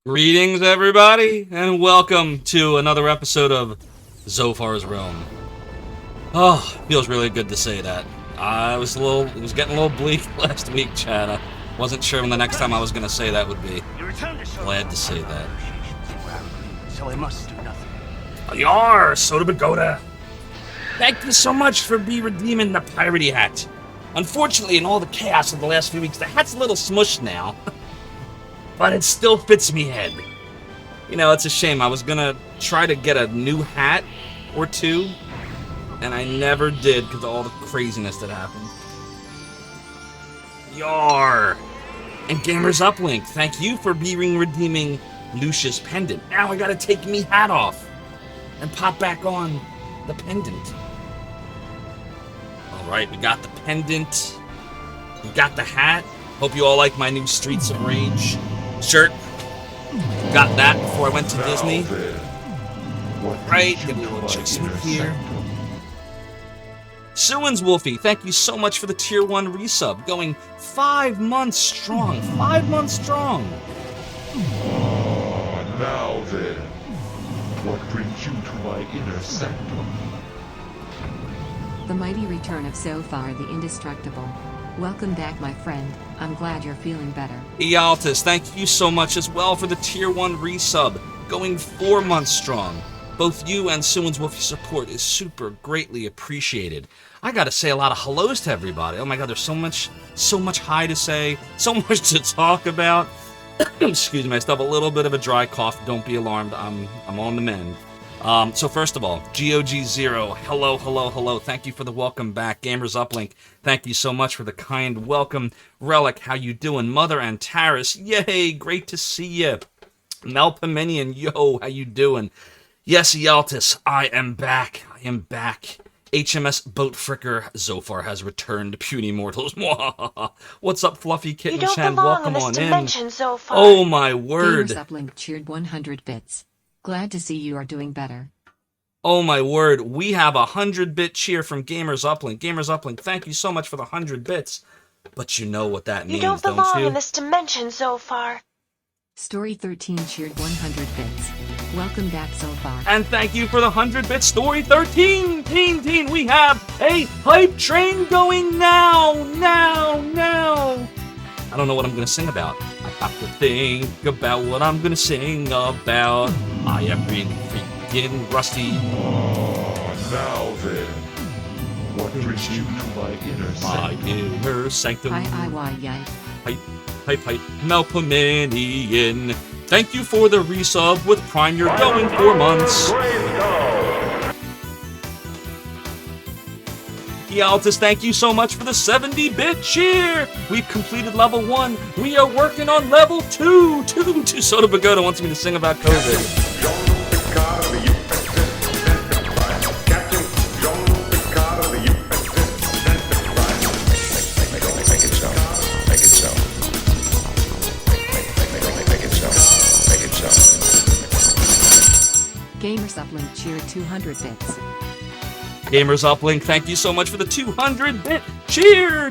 Greetings, everybody, and welcome to another episode of Zophar's Realm. Oh, feels really good to say that. It was getting a little bleak last week, Chad. I wasn't sure when the next time I was going to say that would be. Glad to say that. So I must do nothing. Yar, Soda Pagoda. Thank you so much for redeeming the piratey hat. Unfortunately, in all the chaos of the last few weeks, the hat's a little smushed now. But it still fits me head. You know, it's a shame. I was gonna try to get a new hat or two, and I never did because of all the craziness that happened. Yar! And Gamers Uplink, thank you for redeeming Lucia's pendant. Now I gotta take me hat off and pop back on the pendant. Alright, we got the pendant. We got the hat. Hope you all like my new Streets of Rage shirt. Got that before I went to Disney. Right, give me a little chick sweet here. Suins Wolfie, thank you so much for the tier 1 resub. Going 5 months strong. 5 months strong. Now then, what brings you to my inner sanctum? The mighty return of Zophar the Indestructible. Welcome back, my friend. I'm glad you're feeling better. Ealtis, thank you so much as well for the tier 1 resub. Going 4 months strong. Both you and Suin's Wolfie support is super greatly appreciated. I gotta say a lot of hellos to everybody. Oh my god, there's so much hi to say, so much to talk about. Excuse me, I still have a little bit of a dry cough. Don't be alarmed, I'm on the mend. So first of all, GOG0, hello. Thank you for the welcome back. Gamers Uplink, thank you so much for the kind welcome. Relic, how you doing? Mother and Taris, yay, great to see you. Malpominion, yo, how you doing? Yes, Ealtis, I am back. HMS Boat Fricker Zophar has returned to puny mortals. What's up, Fluffy Kitten Chan? Welcome on in. Zophar. Oh my word. Gamers Uplink cheered 100 bits. Glad to see you are doing better. Oh my word, we have a 100-bit cheer from Gamers Uplink. Gamers Uplink, thank you so much for the 100 bits. But you know what that means, don't you? You don't belong you? in this dimension, Zophar. Story 13 cheered 100 bits. Welcome back, Zophar. And thank you for the 100-bit Story 13, teen. We have a hype train going now. I don't know what I'm going to sing about. I have to think about what I'm going to sing about. I am really freaking rusty. Now then, what brings you to my inner sanctum? My inner sanctum. Hype. Malpominion. Thank you for the resub with Prime. You're going 4 months. Ealtis, thank you so much for the 70-bit cheer. We've completed level 1. We are working on level 2. Soda Pagoda wants me to sing about COVID. Gamers Uplink cheered 200 bits. Gamers Uplink, thank you so much for the 200-bit cheer.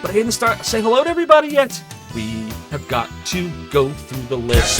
But I didn't say hello to everybody yet. We have got to go through the list.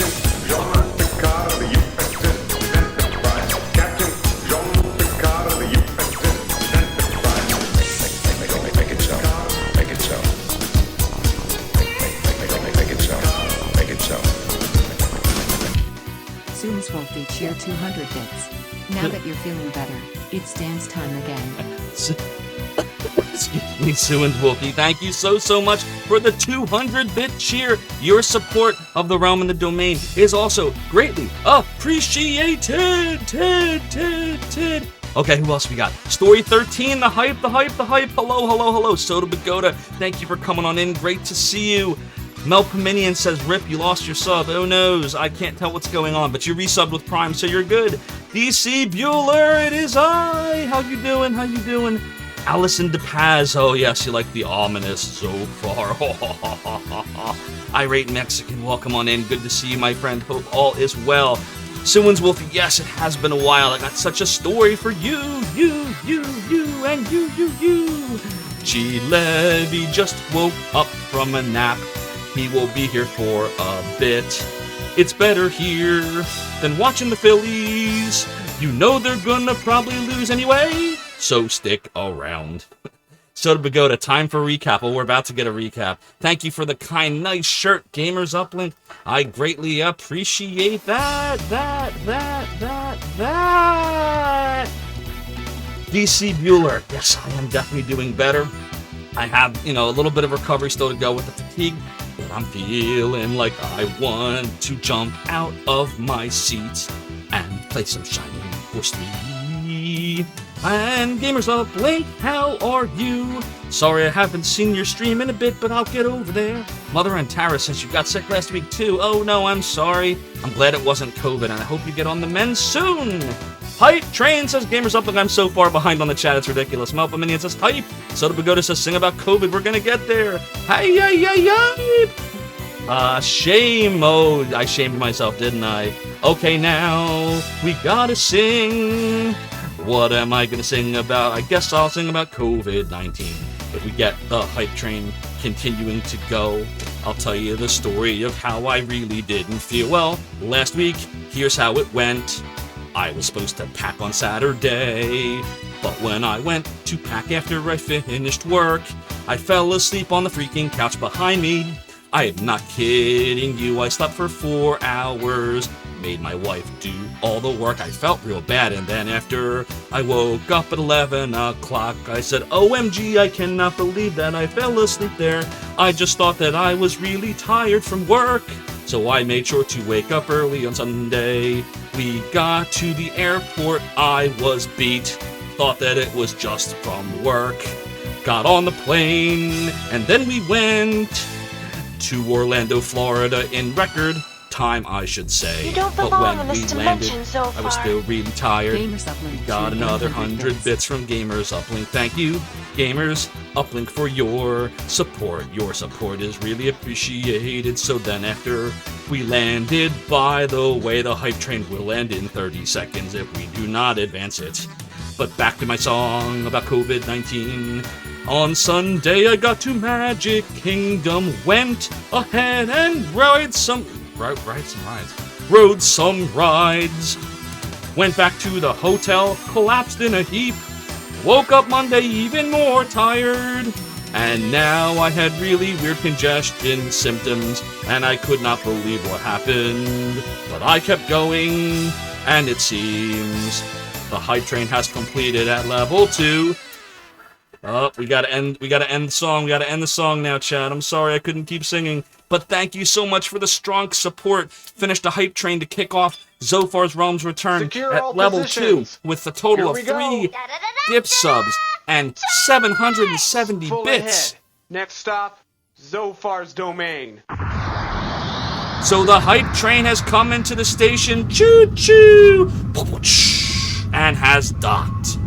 Suins Wolfie cheered 200 bits. Now that you're feeling better, it's dance time again. Excuse me, Suins Wolfie. Thank you so much for the 200-bit cheer. Your support of the realm and the domain is also greatly appreciated. Okay, who else we got? Story 13, the hype. Hello. Soda Pagoda, thank you for coming on in. Great to see you. Melpominion says, Rip, you lost your sub. Oh noes, I can't tell what's going on, but you resubbed with Prime, so you're good. DC Bueller, it is I. How you doing? Allison DePaz, oh yes, you like the ominous Zophar. Irate Mexican, welcome on in. Good to see you, my friend. Hope all is well. Suin's Wolfie, yes, it has been a while. I got such a story for you, and you. G. Levy just woke up from a nap. He will be here for a bit. It's better here than watching the Phillies. You know they're gonna probably lose anyway, so stick around. Soda Pagoda, time for a recap. Well, we're about to get a recap. Thank you for the kind, nice shirt, Gamers Uplink. I greatly appreciate that. DC Bueller, yes, I am definitely doing better. I have, a little bit of recovery still to go with the fatigue, but I'm feeling like I want to jump out of my seat and play some Shining Force 3. And Gamers Uplink, how are you? Sorry I haven't seen your stream in a bit, but I'll get over there. Mother and Tara, since you got sick last week too. Oh no, I'm sorry. I'm glad it wasn't COVID, and I hope you get on the mend soon. Hype Train says Gamers Uplink, I'm so far behind on the chat, it's ridiculous. Malpa Minion says hype. Soda Pagoda says sing about COVID, we're gonna get there. Hey. Shame. Oh, I shamed myself, didn't I? Okay, now we gotta sing. What am I gonna sing about? I guess I'll sing about COVID-19. If we get the hype train continuing to go, I'll tell you the story of how I really didn't feel well last week. Here's how it went. I was supposed to pack on Saturday, but when I went to pack after I finished work, I fell asleep on the freaking couch behind me. I am not kidding you, I slept for 4 hours, made my wife do all the work. I felt real bad, and then after I woke up at 11 o'clock, I said, OMG, I cannot believe that I fell asleep there. I just thought that I was really tired from work, so I made sure to wake up early on Sunday. We got to the airport, I was beat, thought that it was just from work. Got on the plane, and then we went to Orlando, Florida in record time, I should say. You don't but belong when in this we landed, dimension, Zophar. I was still really tired. Gamers Uplink. We got another 100 bits from Gamers Uplink. Thank you, Gamers Uplink, for your support. Your support is really appreciated. So then after we landed, by the way, the hype train will end in 30 seconds if we do not advance it. But back to my song about COVID-19. On Sunday, I got to Magic Kingdom, went ahead and rode some rides. Went back to the hotel, collapsed in a heap. Woke up Monday even more tired. And now I had really weird congestion symptoms, and I could not believe what happened. But I kept going, and it seems the hype train has completed at level 2. Oh, we gotta end the song. We gotta end the song now, Chad. I'm sorry I couldn't keep singing, but thank you so much for the strong support. Finished the hype train to kick off Zophar's Realm's return Secure at all level positions. 2 with a total of Here we 3 go. dip subs and 770 Full bits. ahead. Next stop, Zophar's domain. So the hype train has come into the station, choo-choo, and has docked.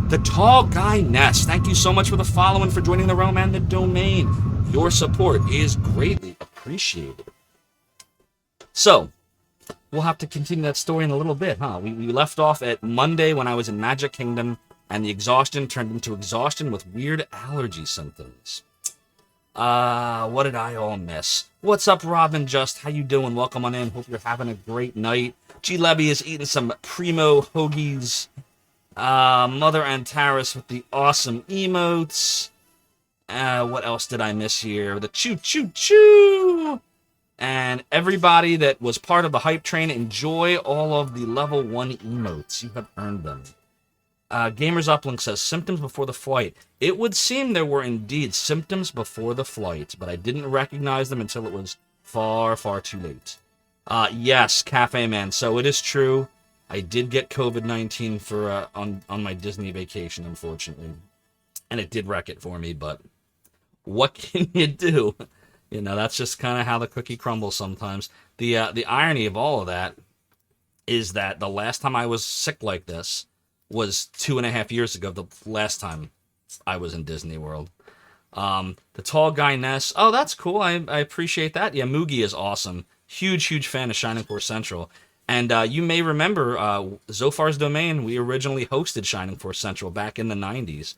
The Tall Guy Nest, thank you so much for the follow and for joining the realm and the domain. Your support is greatly appreciated. So, we'll have to continue that story in a little bit, huh? We left off at Monday when I was in Magic Kingdom, and the exhaustion turned into exhaustion with weird allergy symptoms. What did I all miss? What's up, Robin Just? How you doing? Welcome on in. Hope you're having a great night. G. Levy is eating some primo hoagies. Mother Antares with the awesome emotes. What else did I miss here? The choo-choo-choo! And everybody that was part of the hype train, enjoy all of the level 1 emotes. You have earned them. Gamers Uplink says, symptoms before the flight. It would seem there were indeed symptoms before the flight, but I didn't recognize them until it was far, far too late. Yes, Cafe Man, so it is true. I did get COVID-19 for on my Disney vacation, unfortunately. And it did wreck it for me, but what can you do? You know, that's just kind of how the cookie crumbles sometimes. The irony of all of that is that the last time I was sick like this was 2.5 years ago, the last time I was in Disney World. The Tall Guy Ness, oh, that's cool. I appreciate that. Yeah, Moogie is awesome. Huge fan of Shining Force Central. And you may remember Zophar's Domain, we originally hosted Shining Force Central back in the 90s.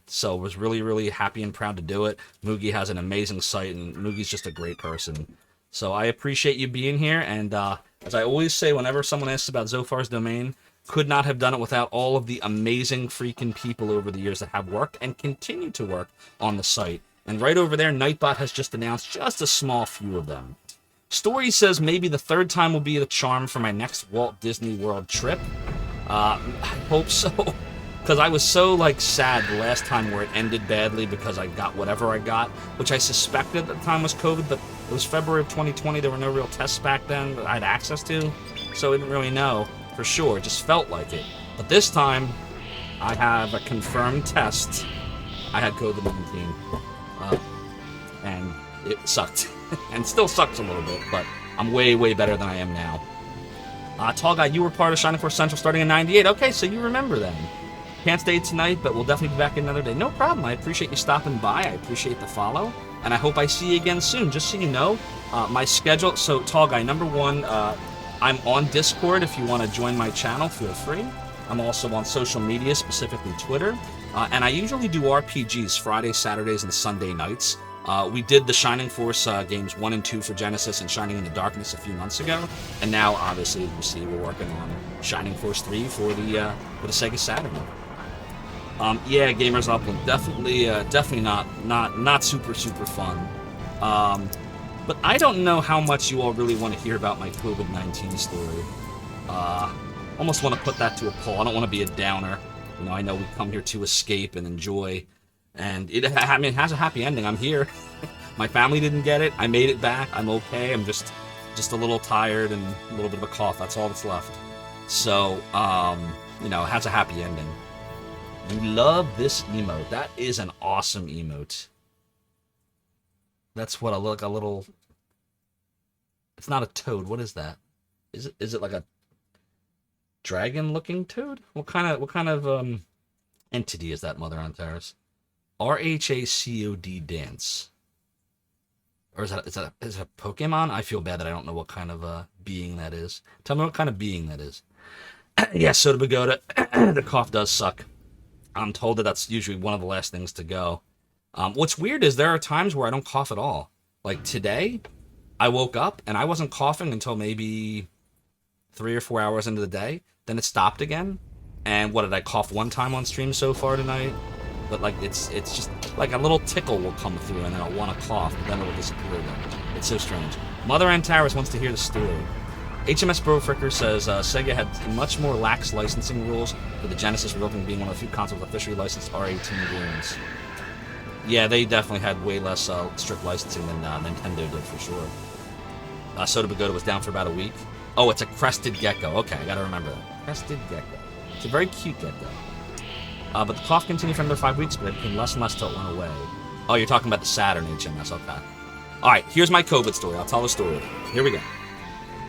So I was really happy and proud to do it. Moogie has an amazing site, and Moogie's just a great person. So I appreciate you being here, and as I always say whenever someone asks about Zophar's Domain, could not have done it without all of the amazing freaking people over the years that have worked and continue to work on the site. And right over there, Nightbot has just announced just a small few of them. Story says maybe the third time will be the charm for my next Walt Disney World trip. I hope so. Because I was so, sad the last time where it ended badly because I got whatever I got, which I suspected at the time was COVID, but it was February of 2020. There were no real tests back then that I had access to, so I didn't really know for sure. It just felt like it. But this time, I have a confirmed test. I had COVID-19, and it sucked. And still sucks a little bit, but I'm way, way better than I am now. Tall Guy, you were part of Shining Force Central starting in 98. Okay, so you remember then. Can't stay tonight, but we'll definitely be back another day. No problem. I appreciate you stopping by. I appreciate the follow. And I hope I see you again soon. Just so you know, my schedule. So, Tall Guy, number one, I'm on Discord. If you want to join my channel, feel free. I'm also on social media, specifically Twitter. And I usually do RPGs Fridays, Saturdays, and Sunday nights. We did the Shining Force games 1 and 2 for Genesis and Shining in the Darkness a few months ago. And now, obviously, you see, we're working on Shining Force 3 for the Sega Saturn. Yeah, Gamers Upland, definitely not super fun. But I don't know how much you all really want to hear about my COVID-19 story. Almost want to put that to a poll. I don't want to be a downer. I know we come here to escape and enjoy, and it has a happy ending. I'm here. My family didn't get it. I made it back. I'm okay. I'm just a little tired and a little bit of a cough. That's all that's left. So, it has a happy ending. You love this emote. That is an awesome emote. That's what a little. It's not a toad. What is that? Is it like a dragon-looking toad? What kind of entity is that, Mother on Terrace? RHACOD dance. Or is it a Pokemon? I feel bad that I don't know what kind of being that is. Tell me what kind of being that is. Yeah, Soda Pagoda. The cough does suck. I'm told that that's usually one of the last things to go. What's weird is there are times where I don't cough at all. Like today, I woke up and I wasn't coughing until maybe 3 or 4 hours into the day. Then it stopped again. And what did I cough one time on stream so far tonight? But it's just like a little tickle will come through and then I'll want to cough, but then it will disappear again. It's so strange. Mother Antares wants to hear the story. HMS Brofricker says Sega had much more lax licensing rules for the Genesis, resulting in being one of the few consoles officially licensed R18 games. Yeah, they definitely had way less strict licensing than Nintendo did, for sure. Soda Pagoda was down for about a week. Oh, it's a crested gecko. Okay, I gotta remember that. Crested gecko. It's a very cute gecko. But the cough continued for another 5 weeks, but it became less and less till it went away. Oh, you're talking about the Saturn HMS, okay. Alright, here's my COVID story. I'll tell the story. Here we go.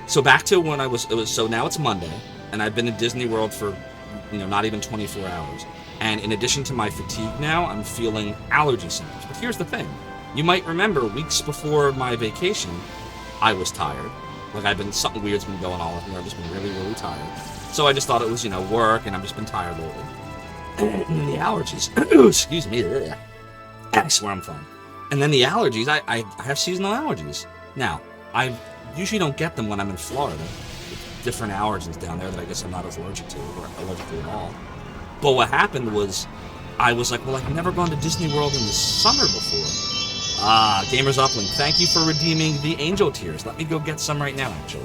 So back to when so now it's Monday, and I've been in Disney World for, not even 24 hours. And in addition to my fatigue now, I'm feeling allergy symptoms. But here's the thing. You might remember weeks before my vacation, I was tired. Something weird's been going on with me. I've just been really, really tired. So I just thought it was, work, and I've just been tired lately. And the allergies. Excuse me. I swear I'm fine. And then the allergies, I have seasonal allergies. Now, I usually don't get them when I'm in Florida. Different allergens down there that I guess I'm not as allergic to, or allergic to at all. But what happened was, I was like, well, I've never gone to Disney World in the summer before. Gamers Upland, thank you for redeeming the Angel Tears. Let me go get some right now, actually.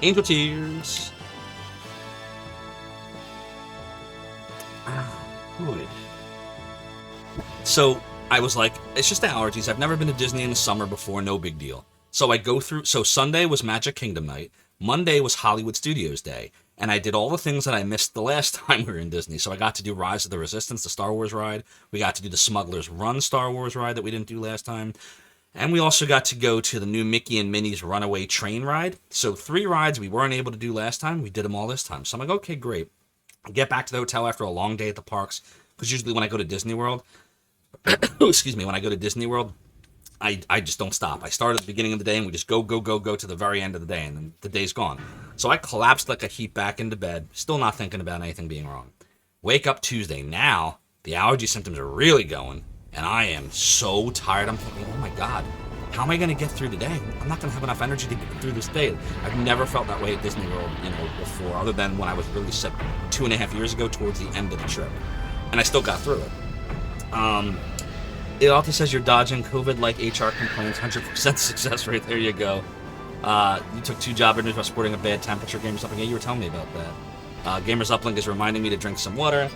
Angel Tears. Good. So I was like, it's just allergies. I've never been to Disney in the summer before, no big deal. So I go through, so Sunday was Magic Kingdom night, Monday was Hollywood Studios Day, and I did all the things that I missed the last time we were in Disney. So I got to do Rise of the Resistance, the Star Wars ride. We got to do the Smuggler's Run Star Wars ride that we didn't do last time. And we also got to go to the new Mickey and Minnie's Runaway Train ride. So 3 rides we weren't able to do last time, we did them all this time. So I'm like, okay, great. I get back to the hotel after a long day at the parks, because usually when I go to Disney World, excuse me, when I go to Disney World, I just don't stop. I start at the beginning of the day and we just go to the very end of the day, and then the day's gone. So I collapsed like a heap back into bed, still not thinking about anything being wrong. Wake up Tuesday. Now the allergy symptoms are really going, and I am so tired. I'm thinking, oh my God, how am I going to get through today? I'm not going to have enough energy to get through this day. I've never felt that way at Disney World, before, other than when I was really sick 2.5 years ago towards the end of the trip. And I still got through it. It also says you're dodging COVID-like HR complaints, 100% success rate. There you go. You took 2 job interviews by sporting a bad temperature. Gamers Uplink, yeah, you were telling me about that. Gamers Uplink is reminding me to drink some water.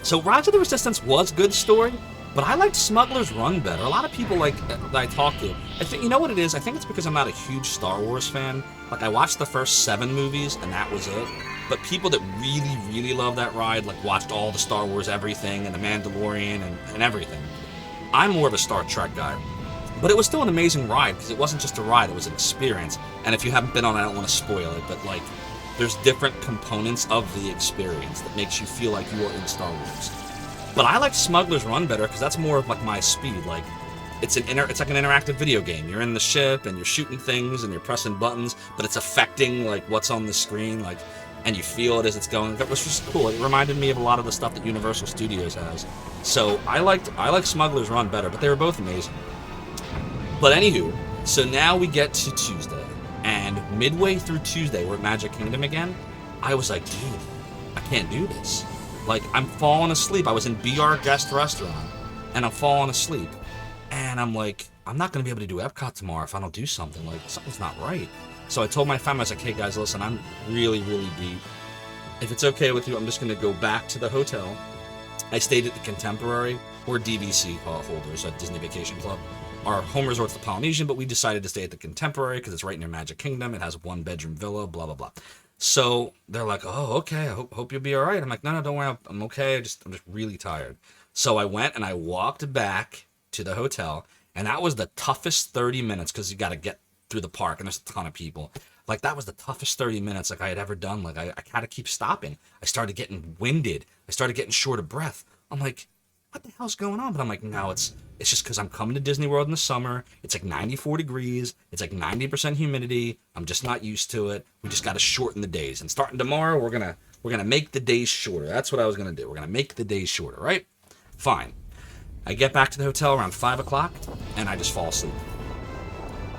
So Rise of the Resistance was good story, but I liked Smuggler's Run better. A lot of people that I talk to, I think, you know what it is? I think it's because I'm not a huge Star Wars fan. Like, I watched the first 7 movies, and that was it. But people that really, really love that ride, like, watched all the Star Wars everything, and The Mandalorian, and everything. I'm more of a Star Trek guy. But it was still an amazing ride, because it wasn't just a ride, it was an experience. And if you haven't been on it, I don't want to spoil it, but, like, there's different components of the experience that makes you feel like you are in Star Wars. But I like Smuggler's Run better because that's more of like my speed. Like, it's like an interactive video game. You're in the ship and you're shooting things and you're pressing buttons, but it's affecting like what's on the screen, like, and you feel it as it's going. That was just cool. It reminded me of a lot of the stuff that Universal Studios has. So I like Smuggler's Run better, but they were both amazing. But anywho, so now we get to Tuesday. And midway through Tuesday, we're at Magic Kingdom again. I was like, dude, I can't do this. Like, I'm falling asleep. I was in BR Guest Restaurant, and I'm falling asleep. And I'm like, I'm not going to be able to do Epcot tomorrow if I don't do something. Like, something's not right. So I told my family, I was like, hey, guys, listen, I'm really, really beat. If it's okay with you, I'm just going to go back to the hotel. I stayed at the Contemporary. We're DVC holders at Disney Vacation Club. Our home resort's the Polynesian, but we decided to stay at the Contemporary because it's right near Magic Kingdom. It has a 1-bedroom villa, blah, blah, blah. So they're like, oh, okay, I hope you'll be all right. I'm like, no, don't worry, I'm okay. I'm just really tired. So I went and I walked back to the hotel, and that was the toughest 30 minutes because you got to get through the park, and there's a ton of people. Like, that was the toughest 30 minutes like I had ever done. Like, I had to keep stopping. I started getting winded. I started getting short of breath. I'm like, what the hell's going on? But I'm like, no, it's just because I'm coming to Disney World in the summer. It's like 94 degrees. It's like 90% humidity. I'm just not used to it. We just got to shorten the days. And starting tomorrow, we're gonna make the days shorter. That's what I was gonna do. We're gonna make the days shorter, right? Fine. I get back to the hotel around 5 o'clock, and I just fall asleep.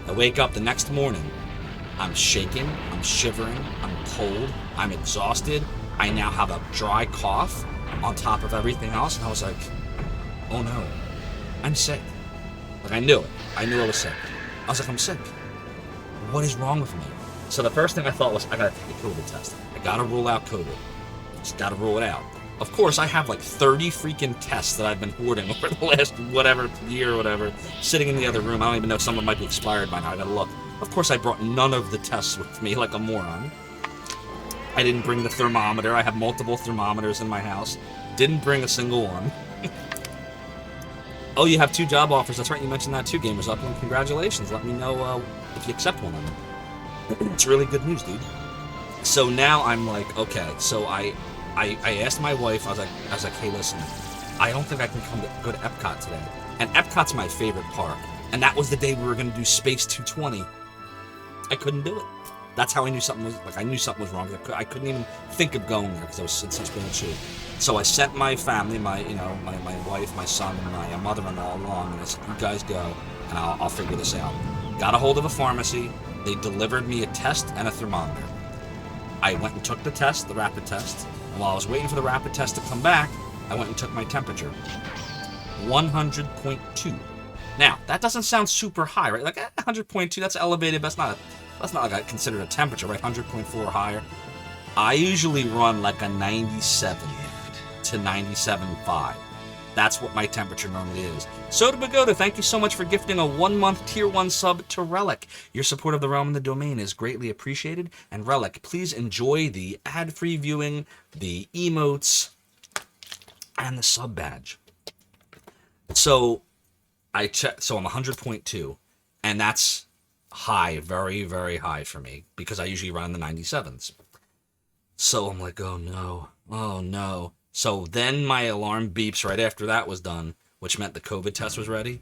I wake up the next morning. I'm shaking. I'm shivering. I'm cold. I'm exhausted. I now have a dry cough on top of everything else, and I was like, oh no, I'm sick. Like, I knew it. I knew I was sick. I was like, I'm sick. What is wrong with me? So the first thing I thought was, I gotta take a COVID test. I gotta rule out COVID. Just gotta rule it out. Of course, I have like 30 freaking tests that I've been hoarding over the last year or whatever, sitting in the other room. I don't even know if some of them might be expired by now. I gotta look. Of course, I brought none of the tests with me like a moron. I didn't bring the thermometer. I have multiple thermometers in my house. Didn't bring a single one. Oh, you have 2 job offers. That's right, you mentioned that too, Gamers Up. And congratulations. Let me know if you accept one of them. It's really good news, dude. So now I'm like, okay. So I asked my wife. I was like, hey, listen, I don't think I can go to Epcot today. And Epcot's my favorite park. And that was the day we were going to do Space 220. I couldn't do it. That's how I knew something was wrong. I couldn't even think of going there because I was in such bad shape. So I sent my family, my wife, my son, and my mother-in-law along, and I said, you guys go, and I'll figure this out. Got a hold of a pharmacy. They delivered me a test and a thermometer. I went and took the test, the rapid test, and while I was waiting for the rapid test to come back, I went and took my temperature. 100.2. Now, that doesn't sound super high, right? Like 100.2, that's elevated, but that's not like I consider a temperature, right? 100.4 or higher. I usually run like a 97 to 97.5. That's what my temperature normally is. Soda Pagoda, thank you so much for gifting a 1-month Tier 1 sub to Relic. Your support of the realm and the domain is greatly appreciated. And Relic, please enjoy the ad-free viewing, the emotes, and the sub badge. So I'm 100.2, and that's high, very, very high for me, because I usually run in the 97s. So I'm like, oh no. So then my alarm beeps right after that was done, which meant the COVID test was ready.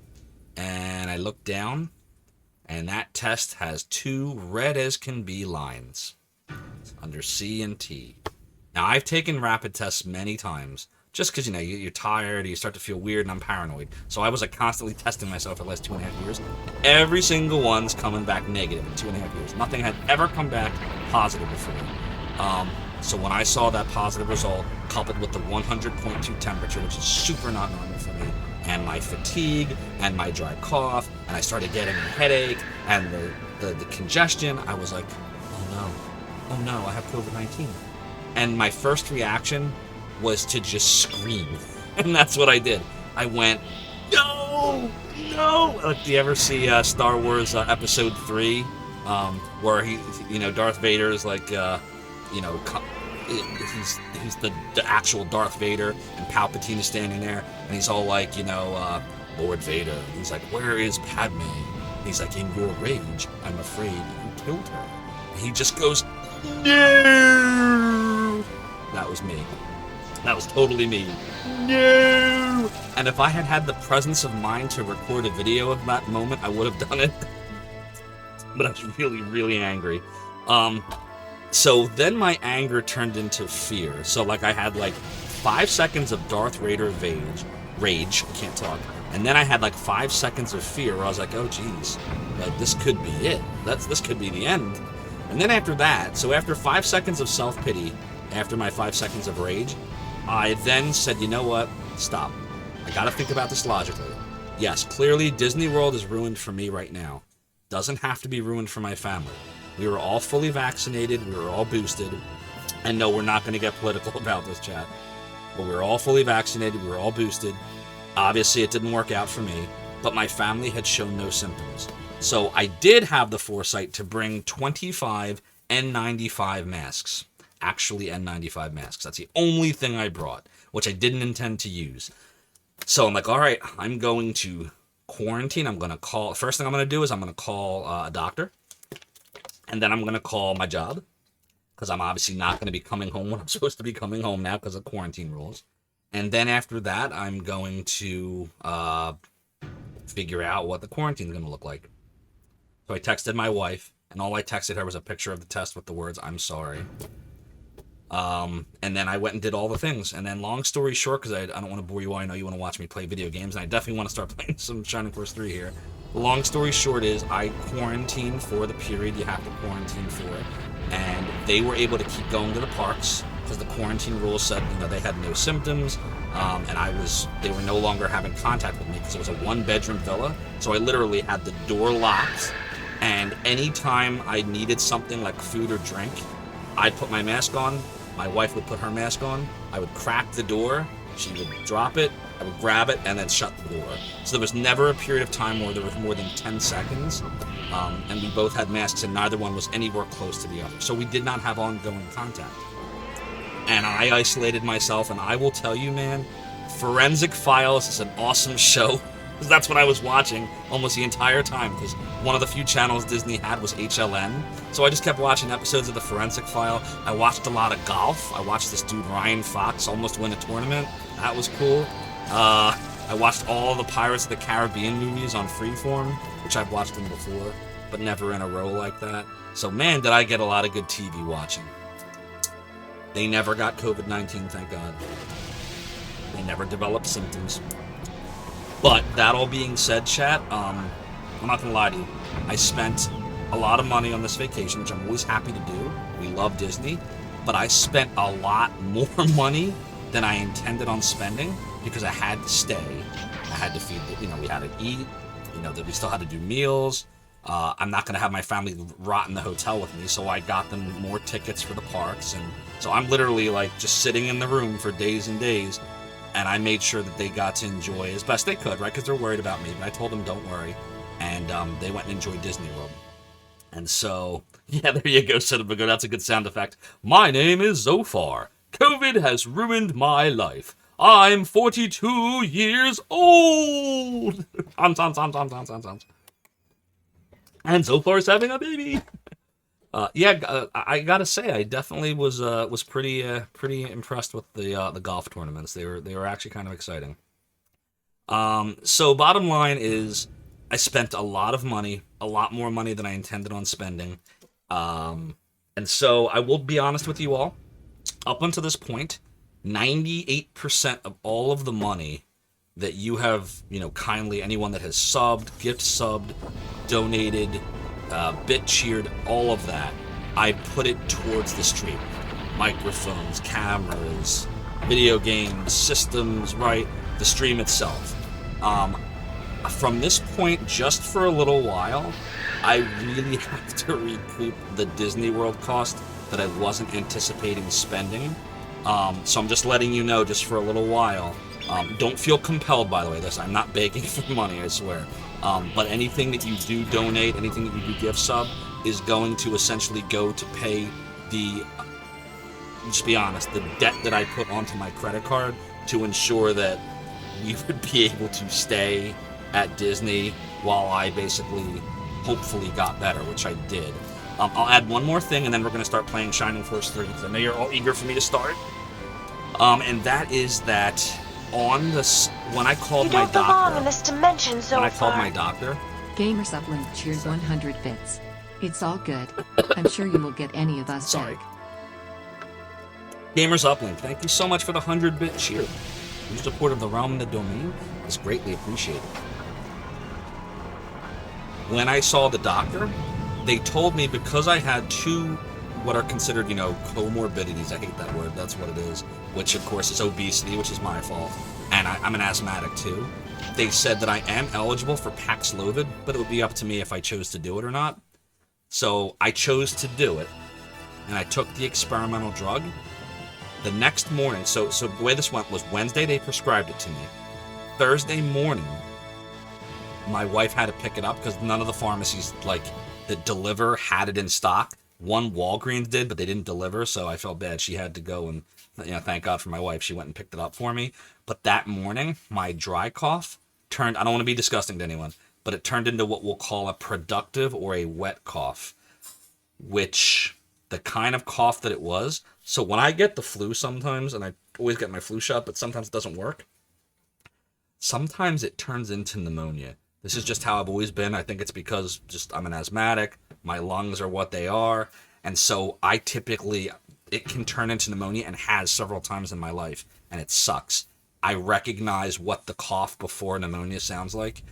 and I look down, and that test has 2 red as can be lines under C and T. Now, I've taken rapid tests many times, just because, you're tired, you start to feel weird, and I'm paranoid. So I was constantly testing myself for the last 2.5 years. Every single one's coming back negative in 2.5 years. Nothing had ever come back positive before. So when I saw that positive result, coupled with the 100.2 temperature, which is super not normal for me, and my fatigue, and my dry cough, and I started getting a headache, and the congestion, I was like, oh no, I have COVID-19. And my first reaction was to just scream. And that's what I did. I went, no! Do you ever see Star Wars Episode 3? Where Darth Vader is like, he's the actual Darth Vader, and Palpatine is standing there, and he's all like, Lord Vader. And he's like, where is Padme? And he's like, in your rage, I'm afraid you killed her. And he just goes, no! That was me. That was totally me. No! And if I had had the presence of mind to record a video of that moment, I would have done it. But I was really, really angry. So then my anger turned into fear. So I had 5 seconds of Darth Vader rage, can't talk. And then I had 5 seconds of fear where I was like, oh geez, this could be it. This could be the end. And then after that, so after 5 seconds of self-pity, after my 5 seconds of rage, I then said, you know what? Stop. I gotta think about this logically. Yes, clearly Disney World is ruined for me right now. Doesn't have to be ruined for my family. We were all fully vaccinated, we were all boosted, and no, we're not going to get political about this, chat. But we were all fully vaccinated, we were all boosted. Obviously, it didn't work out for me, but my family had shown no symptoms. So I did have the foresight to bring 25 N95 masks. Actually N95 masks. That's the only thing I brought, which I didn't intend to use. So I'm like, all right, I'm going to quarantine. First thing I'm going to do is I'm going to call a doctor. And then I'm going to call my job, because I'm obviously not going to be coming home when I'm supposed to be coming home now because of quarantine rules. And then after that, I'm going to figure out what the quarantine is going to look like. So I texted my wife, and all I texted her was a picture of the test with the words, I'm sorry. And then I went and did all the things. And then long story short, because I don't want to bore you all, I know you want to watch me play video games, and I definitely want to start playing some Shining Force 3 here. Long story short is I quarantined for the period you have to quarantine for, and they were able to keep going to the parks because the quarantine rules said they had no symptoms, and they were no longer having contact with me because it was a 1-bedroom villa, so I literally had the door locked, and anytime I needed something like food or drink, I'd put my mask on, my wife would put her mask on, I would crack the door, she would drop it, I would grab it, and then shut the door. So there was never a period of time where there was more than 10 seconds, and we both had masks, and neither one was anywhere close to the other. So we did not have ongoing contact. And I isolated myself, and I will tell you, man, Forensic Files is an awesome show. Because that's what I was watching almost the entire time, because one of the few channels Disney had was HLN. So I just kept watching episodes of the Forensic File. I watched a lot of golf. I watched this dude Ryan Fox almost win a tournament. That was cool. I watched all the Pirates of the Caribbean movies on Freeform, which I've watched them before, but never in a row like that. So man, did I get a lot of good TV watching. They never got COVID-19, thank God. They never developed symptoms. But that all being said, chat, I'm not gonna lie to you. I spent a lot of money on this vacation, which I'm always happy to do. We love Disney, but I spent a lot more money than I intended on spending because I had to stay. I had to feed, we had to eat, that we still had to do meals. I'm not gonna have my family rot in the hotel with me, so I got them more tickets for the parks, and so I'm literally just sitting in the room for days and days. And I made sure that they got to enjoy as best they could, right? Because they're worried about me. But I told them, don't worry. And they went and enjoyed Disney World. And so, yeah, there you go, Cinemago. That's a good sound effect. My name is Zophar. COVID has ruined my life. I'm 42 years old. And Zophar's having a baby. I gotta say, I definitely was pretty impressed with the golf tournaments. They were actually kind of exciting. So bottom line is, I spent a lot of money, a lot more money than I intended on spending. And so I will be honest with you all. Up until this point, 98% of all of the money that you have, kindly, anyone that has subbed, gift subbed, donated, bit cheered, all of that, I put it towards the stream. Microphones, cameras, video games, systems, right? The stream itself. From this point, just for a little while, I really have to recoup the Disney World cost that I wasn't anticipating spending. So I'm just letting you know, just for a little while. Don't feel compelled, by the way. I'm not begging for money, I swear. But anything that you do donate, anything that you do gift sub, is going to essentially go to pay the, just be honest, the debt that I put onto my credit card to ensure that we would be able to stay at Disney while I basically, hopefully, got better, which I did. I'll add one more thing, and then we're going to start playing Shining Force 3, because I know you're all eager for me to start. And that is that on this, when I called my You don't belong in doctor, this dimension, Zophar. when I called my doctor, Gamers Uplink cheered 100 bits. It's all good. I'm sure you will get any of us sorry, back. Gamers Uplink, thank you so much for the 100-bit cheer. Your support of the realm and the domain is greatly appreciated. When I saw the doctor, they told me because I had two what are considered, comorbidities. I hate that word. That's what it is. Which, of course, is obesity, which is my fault. And I'm an asthmatic, too. They said that I am eligible for Paxlovid, but it would be up to me if I chose to do it or not. So I chose to do it, and I took the experimental drug. The next morning, so the way this went was Wednesday they prescribed it to me. Thursday morning, my wife had to pick it up because none of the pharmacies that deliver had it in stock. One Walgreens did, but they didn't deliver, so I felt bad. She had to go and, thank God for my wife. She went and picked it up for me. But that morning, my dry cough turned, I don't want to be disgusting to anyone, but it turned into what we'll call a productive or a wet cough, which the kind of cough that it was. So when I get the flu sometimes, and I always get my flu shot, but sometimes it doesn't work, sometimes it turns into pneumonia. This is just how I've always been. I think it's because I'm an asthmatic. My lungs are what they are. And so it can turn into pneumonia and has several times in my life. And it sucks. I recognize what the cough before pneumonia sounds like.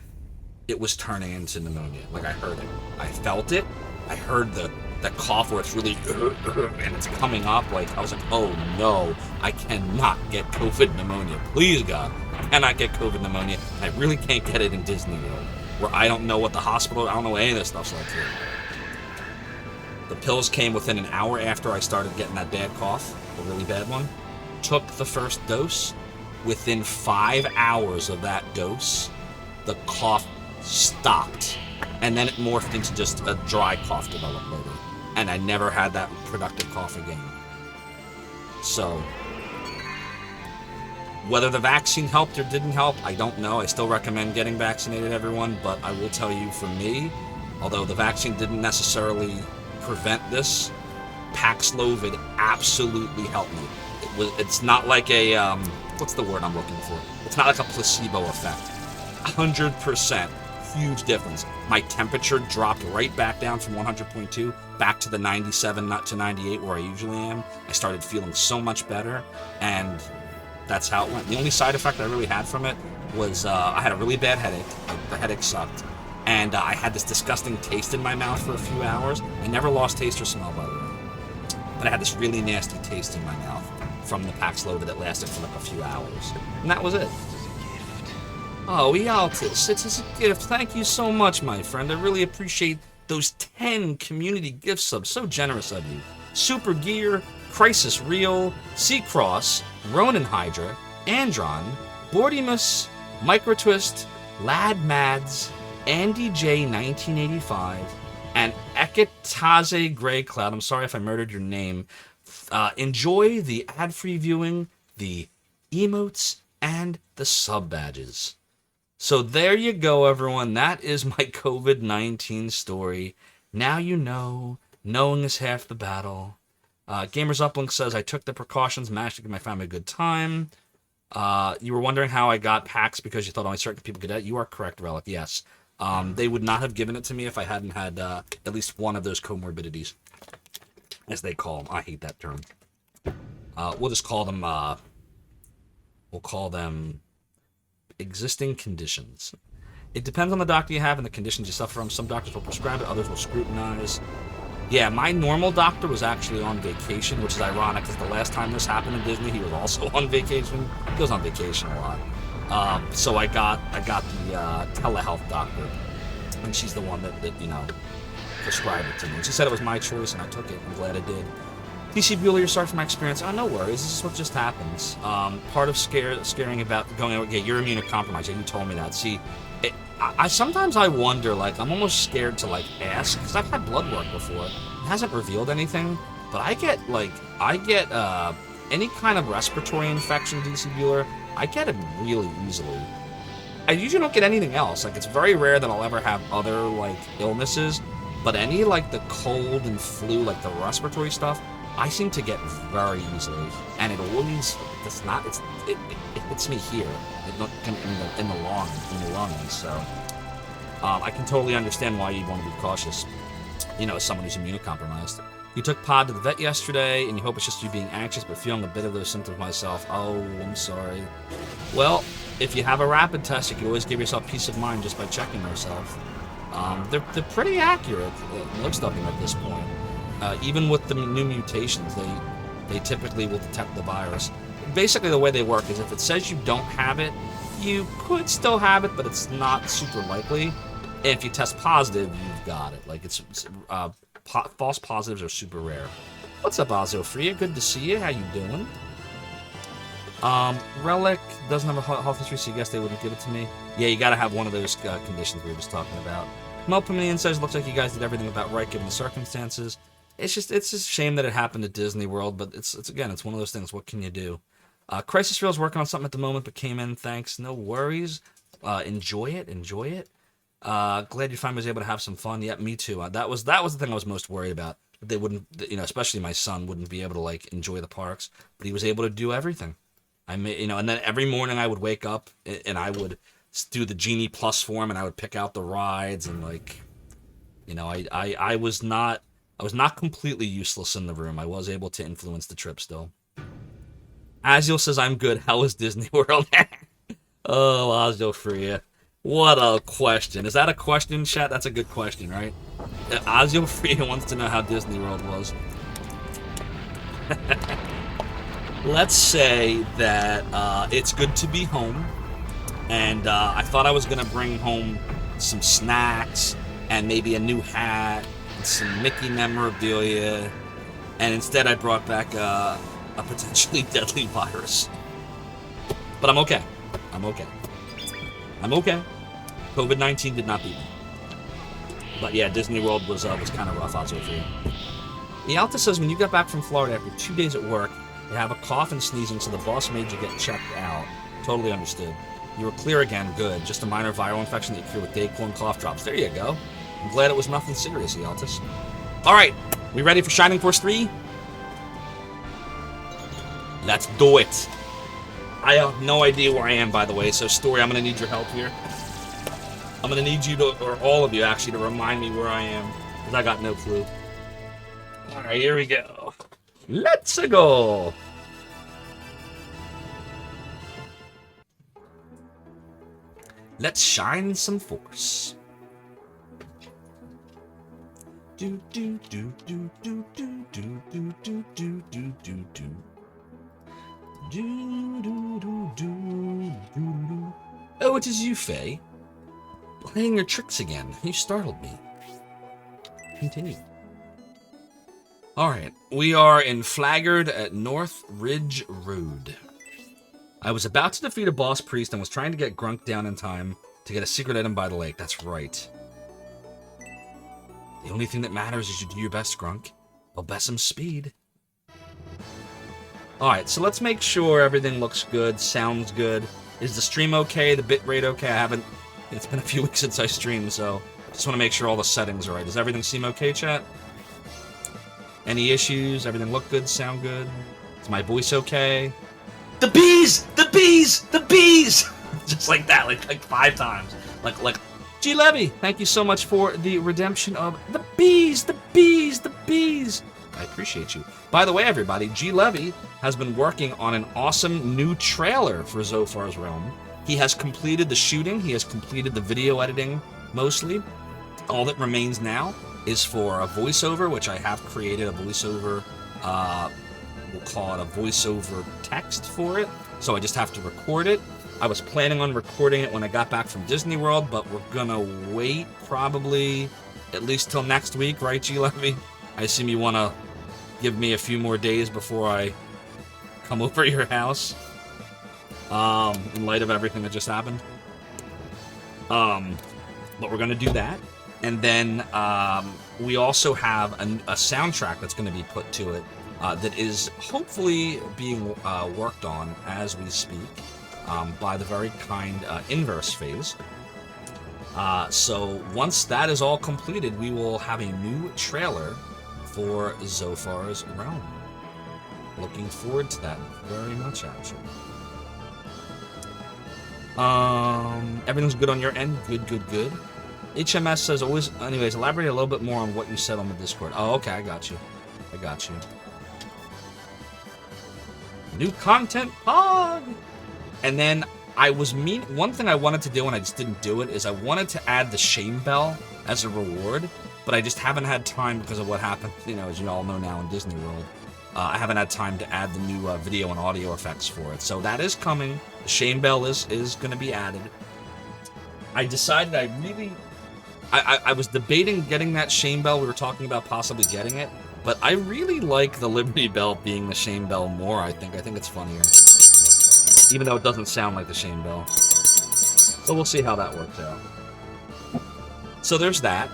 It was turning into pneumonia. I heard it. I felt it. I heard the cough where it's really and it's coming up. I was like, oh no, I cannot get COVID pneumonia. Please God, I cannot get COVID pneumonia. I really can't get it in Disney World, where I don't know what the hospital, I don't know what any of this stuff's like here. The pills came within an hour after I started getting that bad cough, the really bad one. Took the first dose. Within 5 hours of that dose, the cough stopped. And then it morphed into just a dry cough developed later. And I never had that productive cough again. So, whether the vaccine helped or didn't help, I don't know. I still recommend getting vaccinated, everyone. But I will tell you, for me, although the vaccine didn't necessarily prevent this, Paxlovid absolutely helped me. It's not like a, what's the word I'm looking for? It's not like a placebo effect. 100%. Huge difference. My temperature dropped right back down from 100.2 back to the 97, not to 98 where I usually am. I started feeling so much better, and that's how it went. The only side effect I really had from it was I had a really bad headache. The headache sucked. And I had this disgusting taste in my mouth for a few hours. I never lost taste or smell, by the way. But I had this really nasty taste in my mouth from the Paxlovid that lasted for a few hours. And that was it. Oh, Ealtis, it is a gift. Thank you so much, my friend. I really appreciate those 10 community gift subs. So generous of you. Super Gear, Crisis Real, Seacross, Ronin Hydra, Andron, Bordimus, Microtwist, Lad Mads, Andy J 1985, and Ekataze Grey Cloud. I'm sorry if I murdered your name. Enjoy the ad-free viewing, the emotes, and the sub badges. So there you go, everyone. That is my COVID-19 story. Now you know. Knowing is half the battle. Gamers Uplink says, I took the precautions, managed to give my family a good time. You were wondering how I got PAX because you thought only certain people could get it. You are correct, Relic. Yes. They would not have given it to me if I hadn't had at least one of those comorbidities, as they call them. I hate that term. We'll just call them, we'll call them existing conditions. It depends on the doctor you have and the conditions you suffer from. Some doctors will prescribe it, others will scrutinize. Yeah, my normal doctor was actually on vacation, which is ironic because the last time this happened in Disney, he was also on vacation. He goes on vacation a lot. So I got the telehealth doctor, and she's the one that prescribed it to me. And she said it was my choice, and I took it. I'm glad I did. DC Bueller, you're sorry for my experience. Oh, no worries. This is what just happens. Part of scaring about going out, you're immunocompromised. Yeah, you told me that. See, I sometimes I wonder, like, I'm almost scared to, like, ask, because I've had blood work before. It hasn't revealed anything, but I get any kind of respiratory infection, DC Bueller, I get it really easily. I usually don't get anything else. Like, it's very rare that I'll ever have other, like, illnesses, but any, like, the cold and flu, like, the respiratory stuff, I seem to get very easily, and it always, it hits me here, in the lungs, so I can totally understand why you'd want to be cautious, as someone who's immunocompromised. You took Pod to the vet yesterday, and you hope it's just you being anxious, but feeling a bit of those symptoms myself. Oh, I'm sorry. Well, if you have a rapid test, you can always give yourself peace of mind just by checking yourself. They're pretty accurate, most of them at this point. Even with the new mutations, they typically will detect the virus. Basically, the way they work is if it says you don't have it, you could still have it, but it's not super likely. And if you test positive, you've got it. Like, false positives are super rare. What's up, Zophar? Good to see you. How you doing? Relic doesn't have a health history, so I guess they wouldn't give it to me. Yeah, you gotta have one of those conditions we were just talking about. Melpomanian says, looks like you guys did everything about right given the circumstances. It's just a shame that it happened at Disney World, but it's one of those things. What can you do? Crisis Real's working on something at the moment, but came in. Thanks. No worries. Enjoy it. Glad your family was able to have some fun. Yeah, me too. That was the thing I was most worried about. They wouldn't, especially my son wouldn't be able to like enjoy the parks, but he was able to do everything. And then every morning I would wake up and I would do the Genie Plus form and I would pick out the rides and I was not completely useless in the room. I was able to influence the trip still. Azil says, I'm good. How is Disney World? Oh, Azil Freya. What a question. Is that a question, chat? That's a good question, right? Azil Freya wants to know how Disney World was. Let's say that it's good to be home. And I thought I was going to bring home some snacks and maybe a new hat, some Mickey memorabilia, and instead I brought back a potentially deadly virus. But I'm okay. COVID-19 did not beat me. But yeah, Disney World was kind of rough out so far. Yalta says, when you got back from Florida after 2 days at work, you have a cough and sneezing, so the boss made you get checked out. Totally understood. You were clear again, good. Just a minor viral infection that you cure with Dayquil and cough drops. There you go. I'm glad it was nothing serious, Yaltis. Alright, we ready for Shining Force 3? Let's do it. I have no idea where I am, by the way, so Story, I'm going to need your help here. I'm going to need you to, or all of you actually, to remind me where I am, because I got no clue. Alright, here we go. Let's go. Let's shine some force. Do do do do do do do do do do do do do. Do do do do do. Oh, it is you, Faye. Playing your tricks again. You startled me. Continue. Alright, we are in Flaggard at North Ridge Road. I was about to defeat a boss priest and was trying to get Grunk down in time to get a secret item by the lake. That's right. The only thing that matters is you do your best, Grunk. Well, best some speed. Alright, so let's make sure everything looks good, sounds good. Is the stream okay? The bitrate okay? It's been a few weeks since I streamed, so just want to make sure all the settings are right. Does everything seem okay, chat? Any issues? Everything look good? Sound good? Is my voice okay? The bees! The bees! The bees! Just like that, like 5 times. Like G Levy, thank you so much for the redemption of the bees, the bees, the bees. I appreciate you. By the way, everybody, G Levy has been working on an awesome new trailer for Zophar's Realm. He has completed the shooting. He has completed the video editing, mostly. All that remains now is for a voiceover, which I have created a voiceover, we'll call it a voiceover text for it. So I just have to record it. I was planning on recording it when I got back from Disney World, but we're gonna wait probably at least till next week, right, G Levy? I assume you want to give me a few more days before I come over to your house, in light of everything that just happened. But we're gonna do that, and then we also have a soundtrack that's going to be put to it that is hopefully being worked on as we speak. By the very kind Inverse Phase. So once that is all completed, we will have a new trailer for Zophar's Realm. Looking forward to that very much, actually. Everything's good on your end? Good, good, good. HMS says always... Anyways, elaborate a little bit more on what you said on the Discord. Oh, okay, I got you. I got you. New content, Pog! And then one thing I wanted to do and I just didn't do it is I wanted to add the shame bell as a reward, but I just haven't had time because of what happened, as you all know now in Disney World. I haven't had time to add the new video and audio effects for it. So that is coming. The shame bell is going to be added. I decided I was debating getting that shame bell. We were talking about possibly getting it, but I really like the Liberty Bell being the shame bell more, I think. I think it's funnier. Even though it doesn't sound like the shame bell. So we'll see how that works out. So there's that.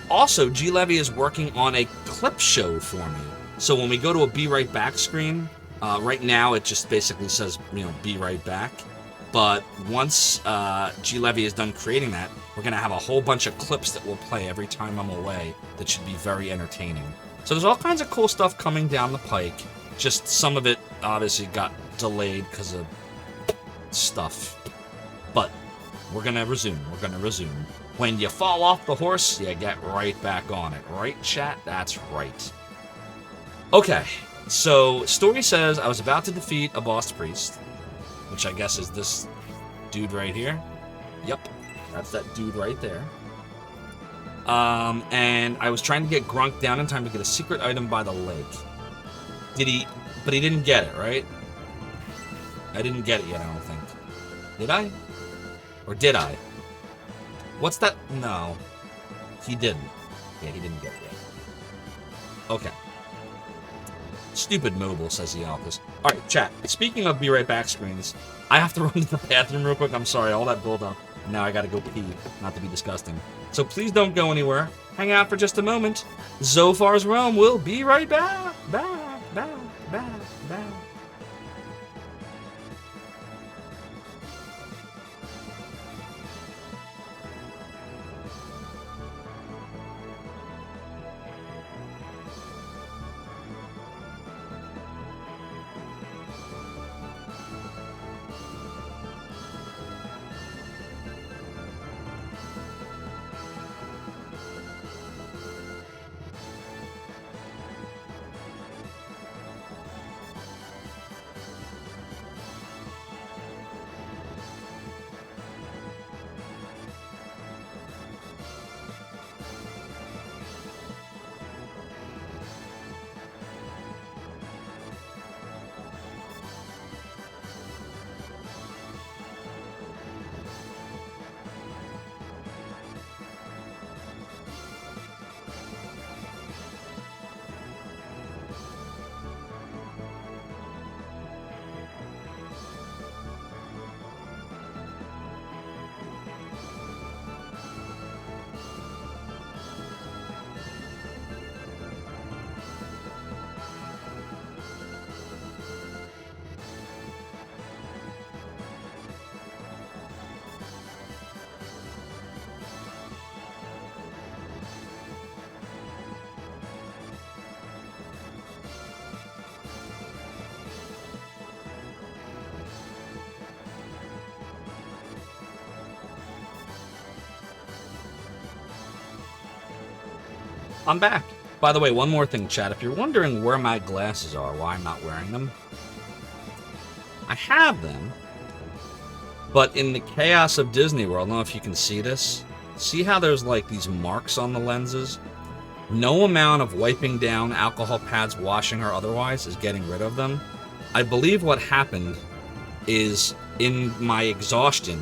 Also, G Levy is working on a clip show for me. So when we go to a Be Right Back screen, right now it just basically says, Be Right Back. But once G Levy is done creating that, we're going to have a whole bunch of clips that will play every time I'm away that should be very entertaining. So there's all kinds of cool stuff coming down the pike. Just some of it obviously got delayed because of stuff. But we're going to resume. We're going to resume. When you fall off the horse, you get right back on it. Right, chat? That's right. Okay. So, story says I was about to defeat a boss priest, which I guess is this dude right here. Yep. That's that dude right there. And I was trying to get Grunk down in time to get a secret item by the lake. But he didn't get it, right? I didn't get it yet, I don't think. Did I? Or did I? What's that? No. He didn't. Yeah, he didn't get it yet. Okay. Stupid mobile, says the Alpus. Alright, chat. Speaking of Be Right Back screens, I have to run to the bathroom real quick. I'm sorry, all that build up. Now I gotta go pee. Not to be disgusting. So please don't go anywhere. Hang out for just a moment. Zophar's Realm will be right back. Back. I'm back. By the way, one more thing, chat. If you're wondering where my glasses are, why I'm not wearing them, I have them, but in the chaos of Disney World, I don't know if you can see this. See how there's like these marks on the lenses? No amount of wiping down alcohol pads, washing or otherwise is getting rid of them. I believe what happened is in my exhaustion,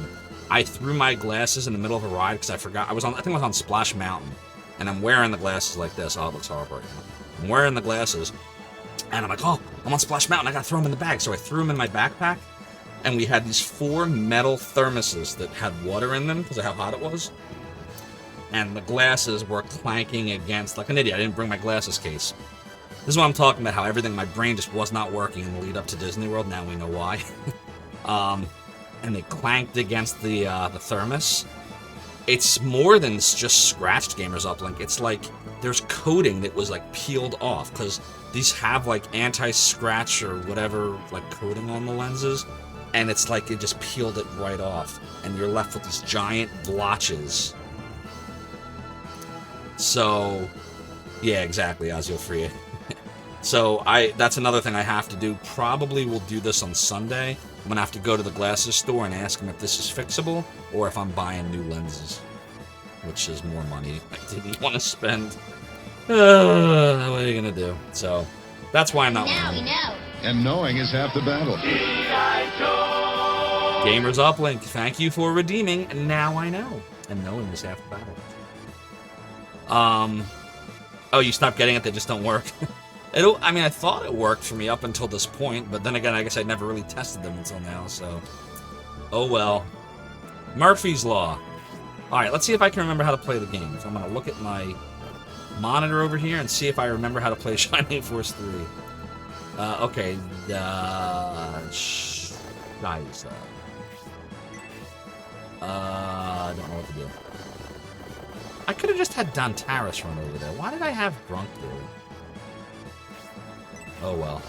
I threw my glasses in the middle of a ride because I forgot. I think I was on Splash Mountain, and I'm wearing the glasses like this. Oh, it looks horrible right now. I'm wearing the glasses, and I'm like, oh, I'm on Splash Mountain. I gotta throw them in the bag. So I threw them in my backpack, and we had these 4 metal thermoses that had water in them because of how hot it was. And the glasses were clanking against, like an idiot. I didn't bring my glasses case. This is what I'm talking about, how everything, my brain just was not working in the lead up to Disney World. Now we know why. And they clanked against the thermos. It's more than just scratched Gamers Uplink. It's like there's coating that was like peeled off because these have like anti-scratch or whatever like coating on the lenses, and it's like it just peeled it right off, and you're left with these giant blotches. So, yeah, exactly, Aziofria. So that's another thing I have to do. Probably will do this on Sunday. I'm gonna have to go to the glasses store and ask them if this is fixable or if I'm buying new lenses, which is more money I didn't want to spend. What are you gonna do? So that's why I'm not Now wearing we them. know. And knowing is half the battle. Gamers Uplink, thank you for redeeming. And now I know. And knowing is half the battle. Oh, you stopped getting it? They just don't work. I mean, I thought it worked for me up until this point, but then again, I guess I never really tested them until now, so... Oh well. Murphy's Law. Alright, let's see if I can remember how to play the game. So I'm gonna look at my monitor over here and see if I remember how to play Shining Force 3. Okay, guys, I don't know what to do. I could have just had Dantaris run over there. Why did I have Grunk do it? Oh well.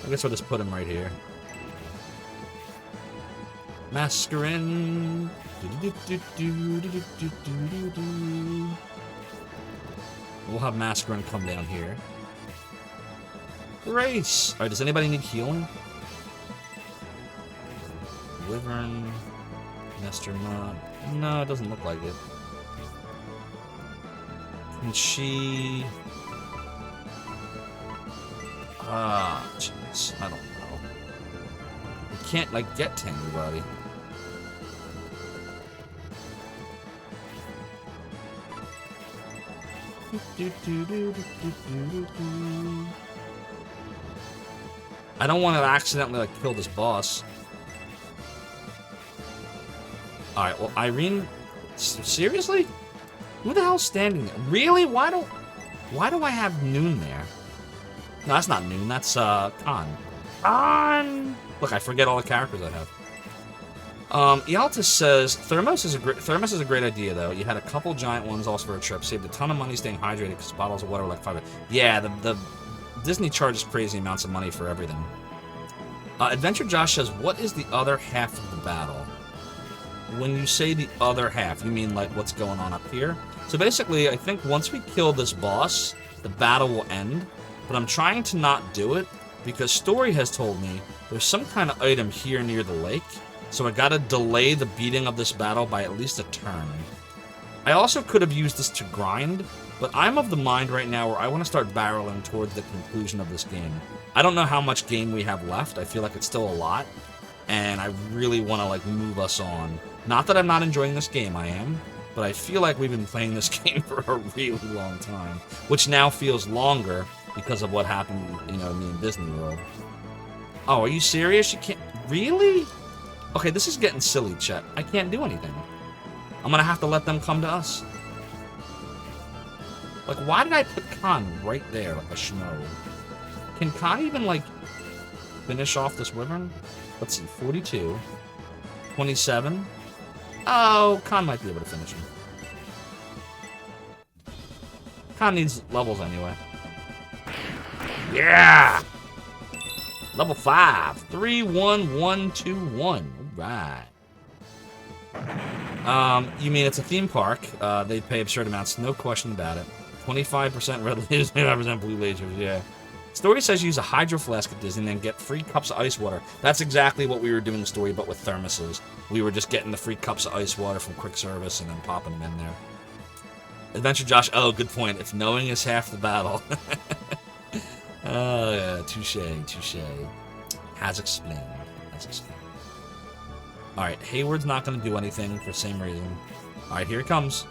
I guess I'll just put him right here. Mascarin. We'll have Mascarin come down here. Race! Alright, does anybody need healing? Wyvern. Nestor Mod. No, it doesn't look like it. Can she... jeez. I don't know. We can't, like, get to anybody. I don't want to accidentally, like, kill this boss. Alright, well, Irene... Seriously? Who the hell's standing there? Really? Why do I have Noon there? No, that's not Noon. That's, Khan. Khan! Look, I forget all the characters I have. Yalta says, Thermos is a great idea, though. You had a couple giant ones also for a trip. Saved a ton of money staying hydrated because bottles of water were like $5. Yeah, the Disney charges crazy amounts of money for everything. Adventure Josh says, what is the other half of the battle? When you say the other half, you mean like what's going on up here? So basically, I think once we kill this boss, the battle will end. But I'm trying to not do it because Story has told me there's some kind of item here near the lake. So I gotta delay the beating of this battle by at least a turn. I also could have used this to grind, but I'm of the mind right now where I want to start barreling towards the conclusion of this game. I don't know how much game we have left. I feel like it's still a lot. And I really want to, like, move us on. Not that I'm not enjoying this game, I am. But I feel like we've been playing this game for a really long time. Which now feels longer because of what happened, you know, to me in Disney World. Oh, are you serious? You can't... Really? Okay, this is getting silly, Chet. I can't do anything. I'm gonna have to let them come to us. Like, why did I put Khan right there like a schmo? Can Khan even, like, finish off this Wyvern? Let's see, 42. 27. Oh, Khan might be able to finish him. Khan needs levels anyway. Yeah! Level 5. 31121. Alright. You mean it's a theme park? They pay absurd amounts, no question about it. 25% red lasers, 25% blue lasers, yeah. Story says use a hydro flask at Disney and then get free cups of ice water. That's exactly what we were doing in Story, but with thermoses. We were just getting the free cups of ice water from quick service and then popping them in there. Adventure Josh, oh, good point. If knowing is half the battle. Oh, yeah, touche. As explained. Alright, Hayward's not going to do anything for the same reason. Alright, here it comes.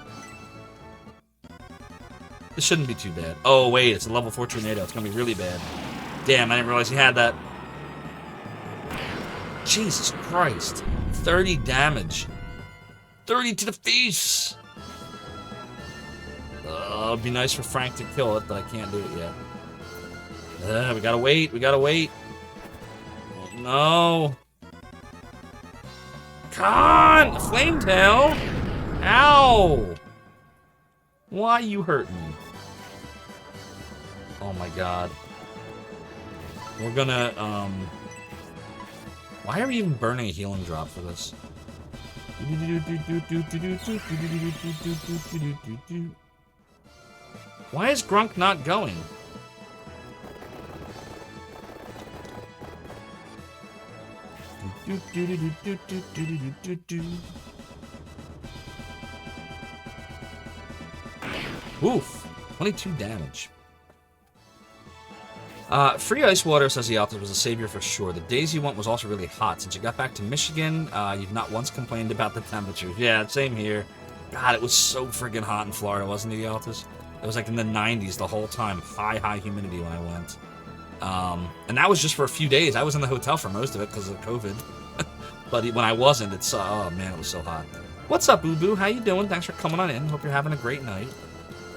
This shouldn't be too bad. Oh, wait, it's a level 4 tornado. It's going to be really bad. Damn, I didn't realize he had that. Jesus Christ. 30 damage. 30 to the face. It'd be nice for Frank to kill it, but I can't do it yet. We gotta wait. Oh, no. Con! Flametail! Ow! Why you hurt me? Oh my god. We're gonna, why are we even burning a healing drop for this? Why is Grunk not going? Oof, 22 damage. Free ice water, says the author, was a savior for sure. The days you went was also really hot. Since you got back to Michigan, you've not once complained about the temperature. Yeah, same here. God, it was so friggin' hot in Florida, wasn't it, Altus? It was like in the 90s the whole time. High humidity when I went. And that was just for a few days. I was in the hotel for most of it because of COVID. But when I wasn't, it's, oh man, it was so hot. What's up, Boo Boo? How you doing? Thanks for coming on in. Hope you're having a great night.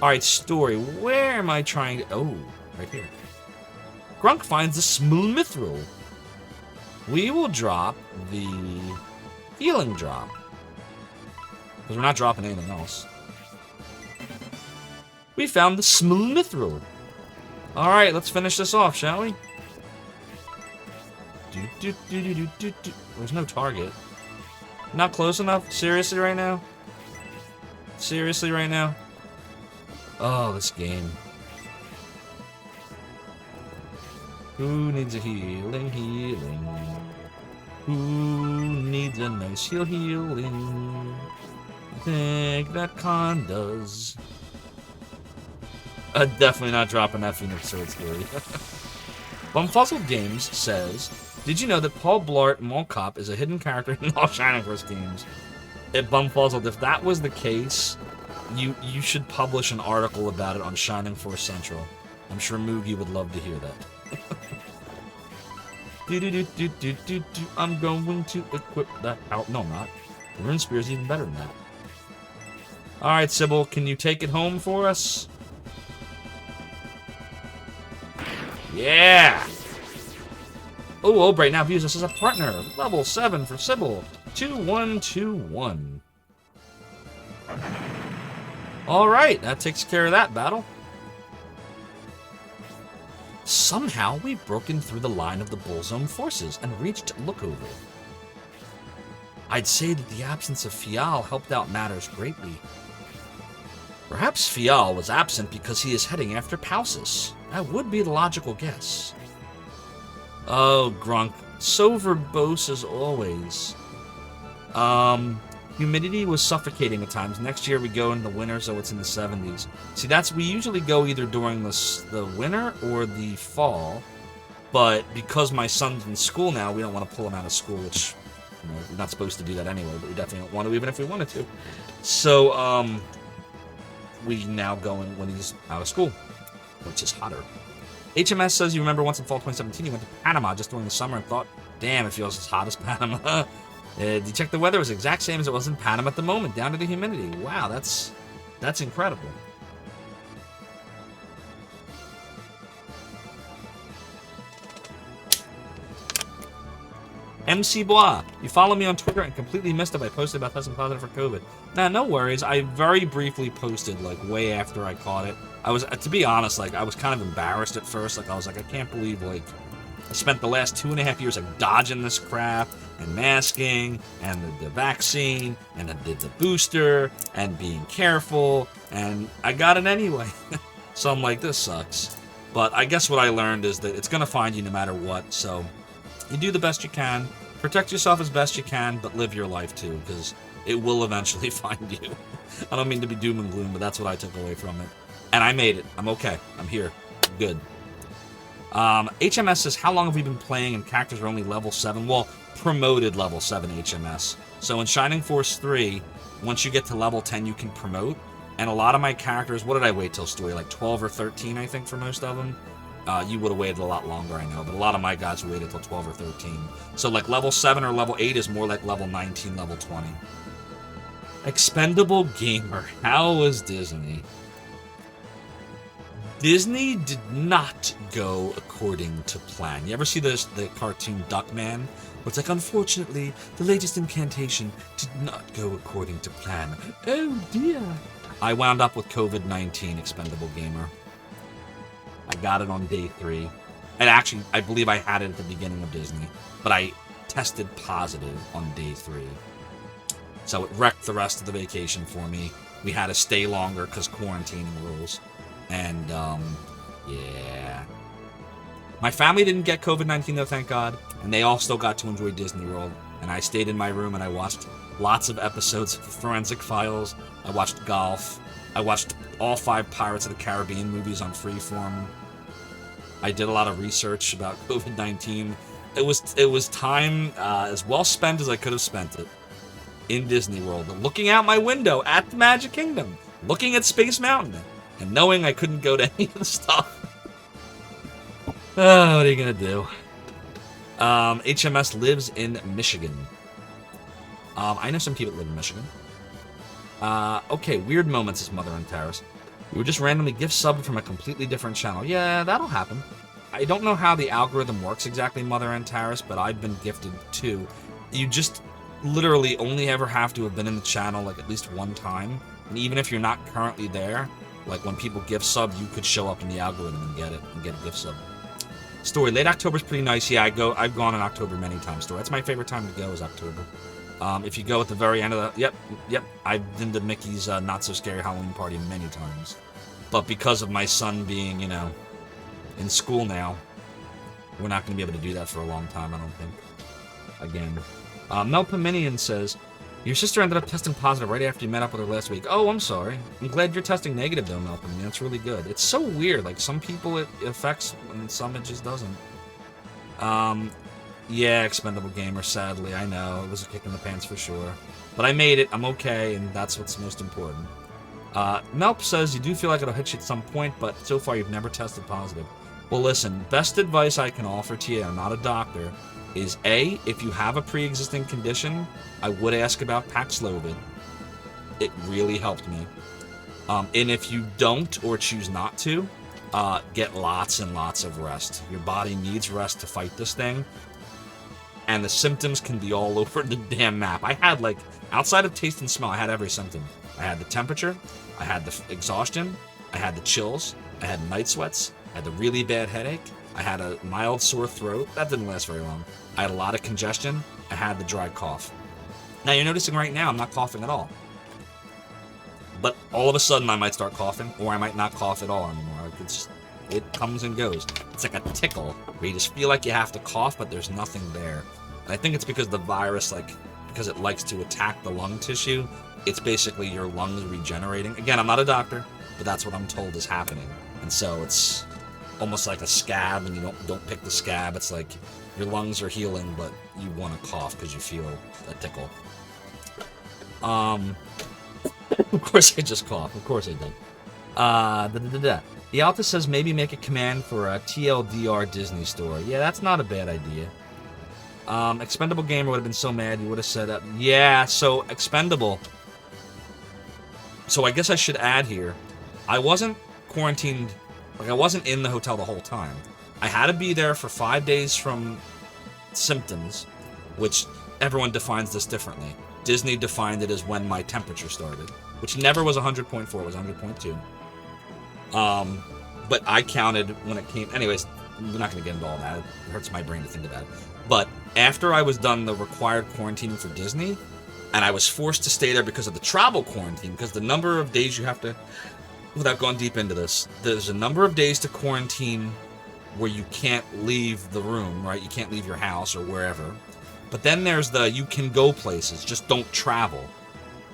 Alright, story. Where am I trying to... Oh, right here. Grunk finds the smooth mithril. We will drop the healing drop. Because we're not dropping anything else. We found the smooth mithril. Alright, let's finish this off, shall we? There's no target. Not close enough? Seriously right now? Seriously right now? Oh, this game. Who needs a healing? Who needs a nice healing? I think that Con does. Definitely not dropping that Phoenix Sword story. Bumfuzzled Games says, did you know that Paul Blart Mall Cop is a hidden character in all Shining Force games? Bumfuzzled, if that was the case, you should publish an article about it on Shining Force Central. I'm sure Moogie would love to hear that. I'm going to equip that out. No, I'm not. Rune Spear's even better than that. Alright, Sybil, can you take it home for us? Yeah! Oh, Albright now views us as a partner. Level 7 for Sybil. 2121. Alright, that takes care of that battle. Somehow we've broken through the line of the Bullzone forces and reached Lookover. I'd say that the absence of Fial helped out matters greatly. Perhaps Fial was absent because he is heading after Pausis. That would be the logical guess. Oh, Grunk. So verbose as always. Humidity was suffocating at times. Next year we go in the winter, so it's in the 70s. See, we usually go either during the winter or the fall. But because my son's in school now, we don't want to pull him out of school, which, you know, we're not supposed to do that anyway, but we definitely don't want to, even if we wanted to. So, we now go in when he's out of school, which is hotter. HMS says you remember once in fall 2017 you went to Panama just during the summer and thought, damn, it feels as hot as Panama. Did you check the weather? It was the exact same as it was in Panama at the moment, down to the humidity. Wow, that's incredible. MC Blah, you follow me on Twitter and completely missed it. I posted about testing positive for COVID. Nah, no worries. I very briefly posted, like, way after I caught it. I was, to be honest, like, I was kind of embarrassed at first. Like, I was like, I can't believe, like, I spent the last 2.5 years like dodging this crap and masking and the vaccine and I did the booster and being careful and I got it anyway. So I'm like, this sucks. But I guess what I learned is that it's going to find you no matter what. So you do the best you can. Protect yourself as best you can, but live your life too, because it will eventually find you. I don't mean to be doom and gloom, but that's what I took away from it. And I made it. I'm okay. I'm here. Good. HMS says, how long have we been playing and characters are only level 7? Well, promoted level 7 HMS. So in Shining Force 3, once you get to level 10, you can promote. And a lot of my characters, what did I wait till story? Like 12 or 13, I think, for most of them. You would have waited a lot longer, I know, but a lot of my guys waited till 12 or 13. So like level 7 or level 8 is more like level 19, level 20. Expendable Gamer. How was Disney? Disney did not go according to plan. You ever see the cartoon Duckman? Where it's like, unfortunately, the latest incantation did not go according to plan. Oh dear. I wound up with COVID-19, Expendable Gamer. I got it on day 3. And actually, I believe I had it at the beginning of Disney. But I tested positive on day 3. So it wrecked the rest of the vacation for me. We had to stay longer because quarantining rules. And, yeah. My family didn't get COVID-19 though, thank God. And they all still got to enjoy Disney World. And I stayed in my room and I watched lots of episodes of Forensic Files. I watched golf. I watched all 5 Pirates of the Caribbean movies on Freeform. I did a lot of research about COVID-19. It was time as well spent as I could have spent it in Disney World. Looking out my window at the Magic Kingdom. Looking at Space Mountain. And knowing I couldn't go to any of the stuff. Oh, what are you going to do? HMS lives in Michigan. I know some people that live in Michigan. Okay, weird moments is Mother and Terrace. We were just randomly gift subbed from a completely different channel. Yeah, that'll happen. I don't know how the algorithm works exactly, Mother and Terrace, but I've been gifted too. You just literally only ever have to have been in the channel like at least one time. And even if you're not currently there, like when people gift sub, you could show up in the algorithm and get a gift sub. Story, late October's pretty nice. Yeah, I've gone in October many times. Story, that's my favorite time to go is October. If you go at the very end of the... Yep. I've been to Mickey's not-so-scary Halloween party many times. But because of my son being, in school now, we're not going to be able to do that for a long time, I don't think. Again. Melpominion says, your sister ended up testing positive right after you met up with her last week. Oh, I'm sorry. I'm glad you're testing negative, though, Melpominion. That's really good. It's so weird. Like, some people it affects, and some it just doesn't. Yeah, Expendable Gamer, sadly, I know. It was a kick in the pants for sure. But I made it, I'm okay, and that's what's most important. Melp says, you do feel like it'll hit you at some point, but so far you've never tested positive. Well, listen, best advice I can offer to you, I'm not a doctor, is A, if you have a pre-existing condition, I would ask about Paxlovid. It really helped me. And if you don't, or choose not to, get lots and lots of rest. Your body needs rest to fight this thing. And the symptoms can be all over the damn map. I had, like, outside of taste and smell, I had every symptom. I had the temperature, I had the exhaustion, I had the chills, I had night sweats, I had the really bad headache, I had a mild sore throat. That didn't last very long. I had a lot of congestion, I had the dry cough. Now, you're noticing right now I'm not coughing at all. But all of a sudden I might start coughing, or I might not cough at all anymore. It comes and goes. It's like a tickle, where you just feel like you have to cough, but there's nothing there. And I think it's because the virus, because it likes to attack the lung tissue, it's basically your lungs regenerating. Again, I'm not a doctor, but that's what I'm told is happening. And so it's almost like a scab, and you don't pick the scab. It's like your lungs are healing, but you want to cough because you feel a tickle. Of course I just coughed. Of course I did. The Alta says maybe make a command for a TLDR Disney store. Yeah, that's not a bad idea. Expendable Gamer would have been so mad. He would have said, yeah, so Expendable. So I guess I should add here, I wasn't quarantined, like I wasn't in the hotel the whole time. I had to be there for 5 days from symptoms, which everyone defines this differently. Disney defined it as when my temperature started, which never was 100.4, it was 100.2. But I counted when it came, anyways, we're not going to get into all that. It hurts my brain to think about it. But after I was done the required quarantining for Disney, and I was forced to stay there because of the travel quarantine, because the number of days you have to, without going deep into this, there's a number of days to quarantine where you can't leave the room, right? You can't leave your house or wherever. But then there's the you can go places, just don't travel.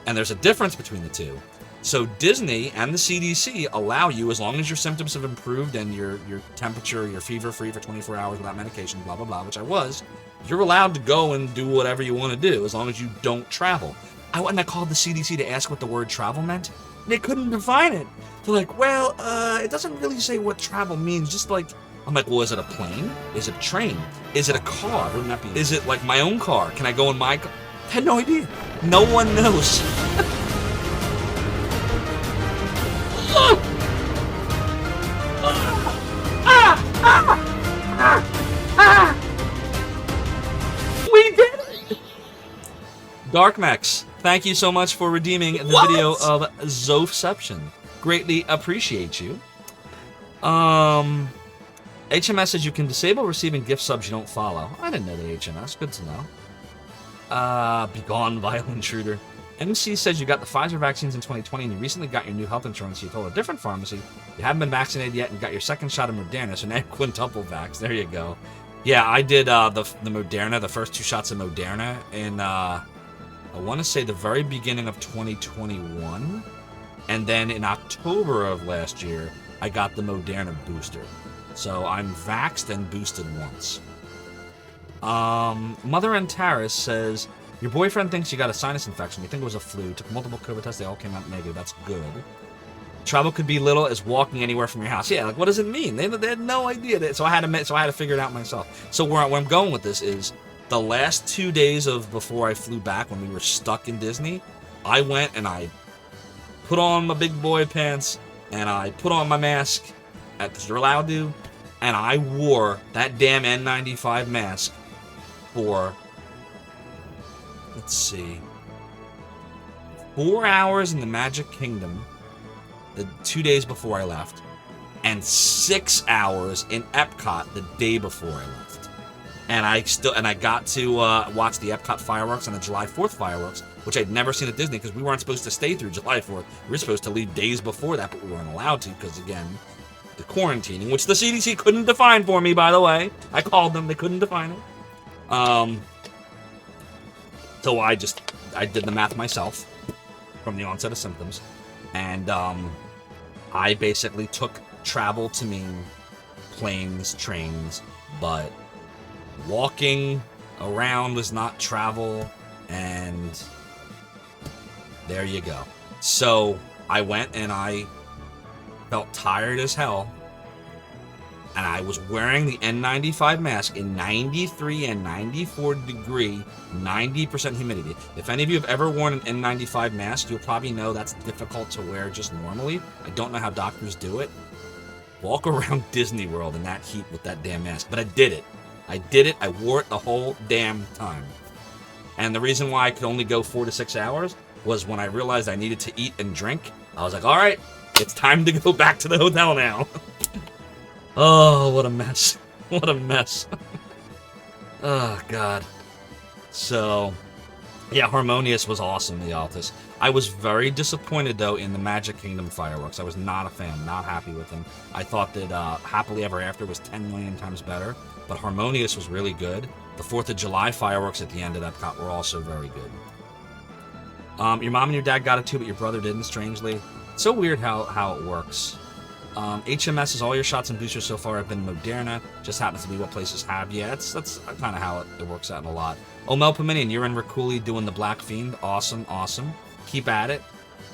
And there's a difference between the two. So Disney and the CDC allow you, as long as your symptoms have improved and your temperature, you're fever-free for 24 hours without medication, blah, blah, blah, which I was, you're allowed to go and do whatever you want to do as long as you don't travel. I went and I called the CDC to ask what the word travel meant. They couldn't define it. They're like, well, it doesn't really say what travel means, just like... I'm like, well, is it a plane? Is it a train? Is it a car? Wouldn't that be? Is it like my own car? Can I go in my car? I had no idea. No one knows. We did it! Darkmax, thank you so much for redeeming the video of Zophception. Greatly appreciate you. HMS says you can disable receiving gift subs you don't follow. I didn't know that, HMS. Good to know. Begone, vile intruder. MC says you got the Pfizer vaccines in 2020 and you recently got your new health insurance. You told a different pharmacy you haven't been vaccinated yet and got your second shot of Moderna, so now you're quintuple vax. There you go. Yeah, I did the Moderna, the first 2 shots of Moderna in, I want to say the very beginning of 2021. And then in October of last year, I got the Moderna booster. So I'm vaxxed and boosted once. Mother Antares says, your boyfriend thinks you got a sinus infection. You think it was a flu. Took multiple COVID tests. They all came out negative. That's good. Travel could be little as walking anywhere from your house. Yeah, like what does it mean? They had no idea. So I had to figure it out myself. So where I'm going with this is the last 2 days of before I flew back when we were stuck in Disney, I went and I put on my big boy pants and I put on my mask because you're allowed to, and I wore that damn N95 mask for, let's see, 4 hours in the Magic Kingdom the 2 days before I left, and 6 hours in Epcot the day before I left. And I got to watch the Epcot fireworks and the July 4th fireworks, which I'd never seen at Disney because we weren't supposed to stay through July 4th. We were supposed to leave days before that, but we weren't allowed to because, again, the quarantining, which the CDC couldn't define for me, by the way. I called them, they couldn't define it. So I did the math myself from the onset of symptoms, and I basically took travel to mean planes, trains, but walking around was not travel, and there you go. So I went and I felt tired as hell, and I was wearing the N95 mask in 93 and 94 degree, 90% humidity. If any of you have ever worn an N95 mask, you'll probably know that's difficult to wear just normally. I don't know how doctors do it. Walk around Disney World in that heat with that damn mask. But I did it. I wore it the whole damn time. And the reason why I could only go 4 to 6 hours was when I realized I needed to eat and drink. I was like, all right, it's time to go back to the hotel now. Oh, what a mess. What a mess. Oh, God. So, yeah, Harmonious was awesome, the Altus. I was very disappointed, though, in the Magic Kingdom fireworks. I was not a fan, not happy with them. I thought that Happily Ever After was 10 million times better, but Harmonious was really good. The 4th of July fireworks at the end of Epcot were also very good. Your mom and your dad got it too, but your brother didn't, strangely. It's so weird how it works. HMS is all your shots and boosters so far have been Moderna. Just happens to be what places have. Yeah, that's kind of how it works out in a lot. Oh, Melpominion, you're in Raccouli doing the Black Fiend. Awesome, awesome. Keep at it.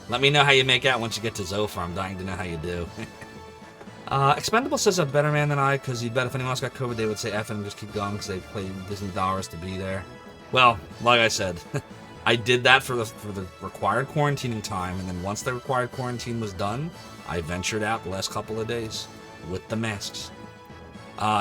Let me know how you make out once you get to Zophar. I'm dying to know how you do. Expendable says a better man than I, because you bet if anyone else got COVID, they would say F and just keep going because they paid Disney dollars to be there. Well, like I said, I did that for the required quarantining time, and then once the required quarantine was done, I ventured out the last couple of days with the masks.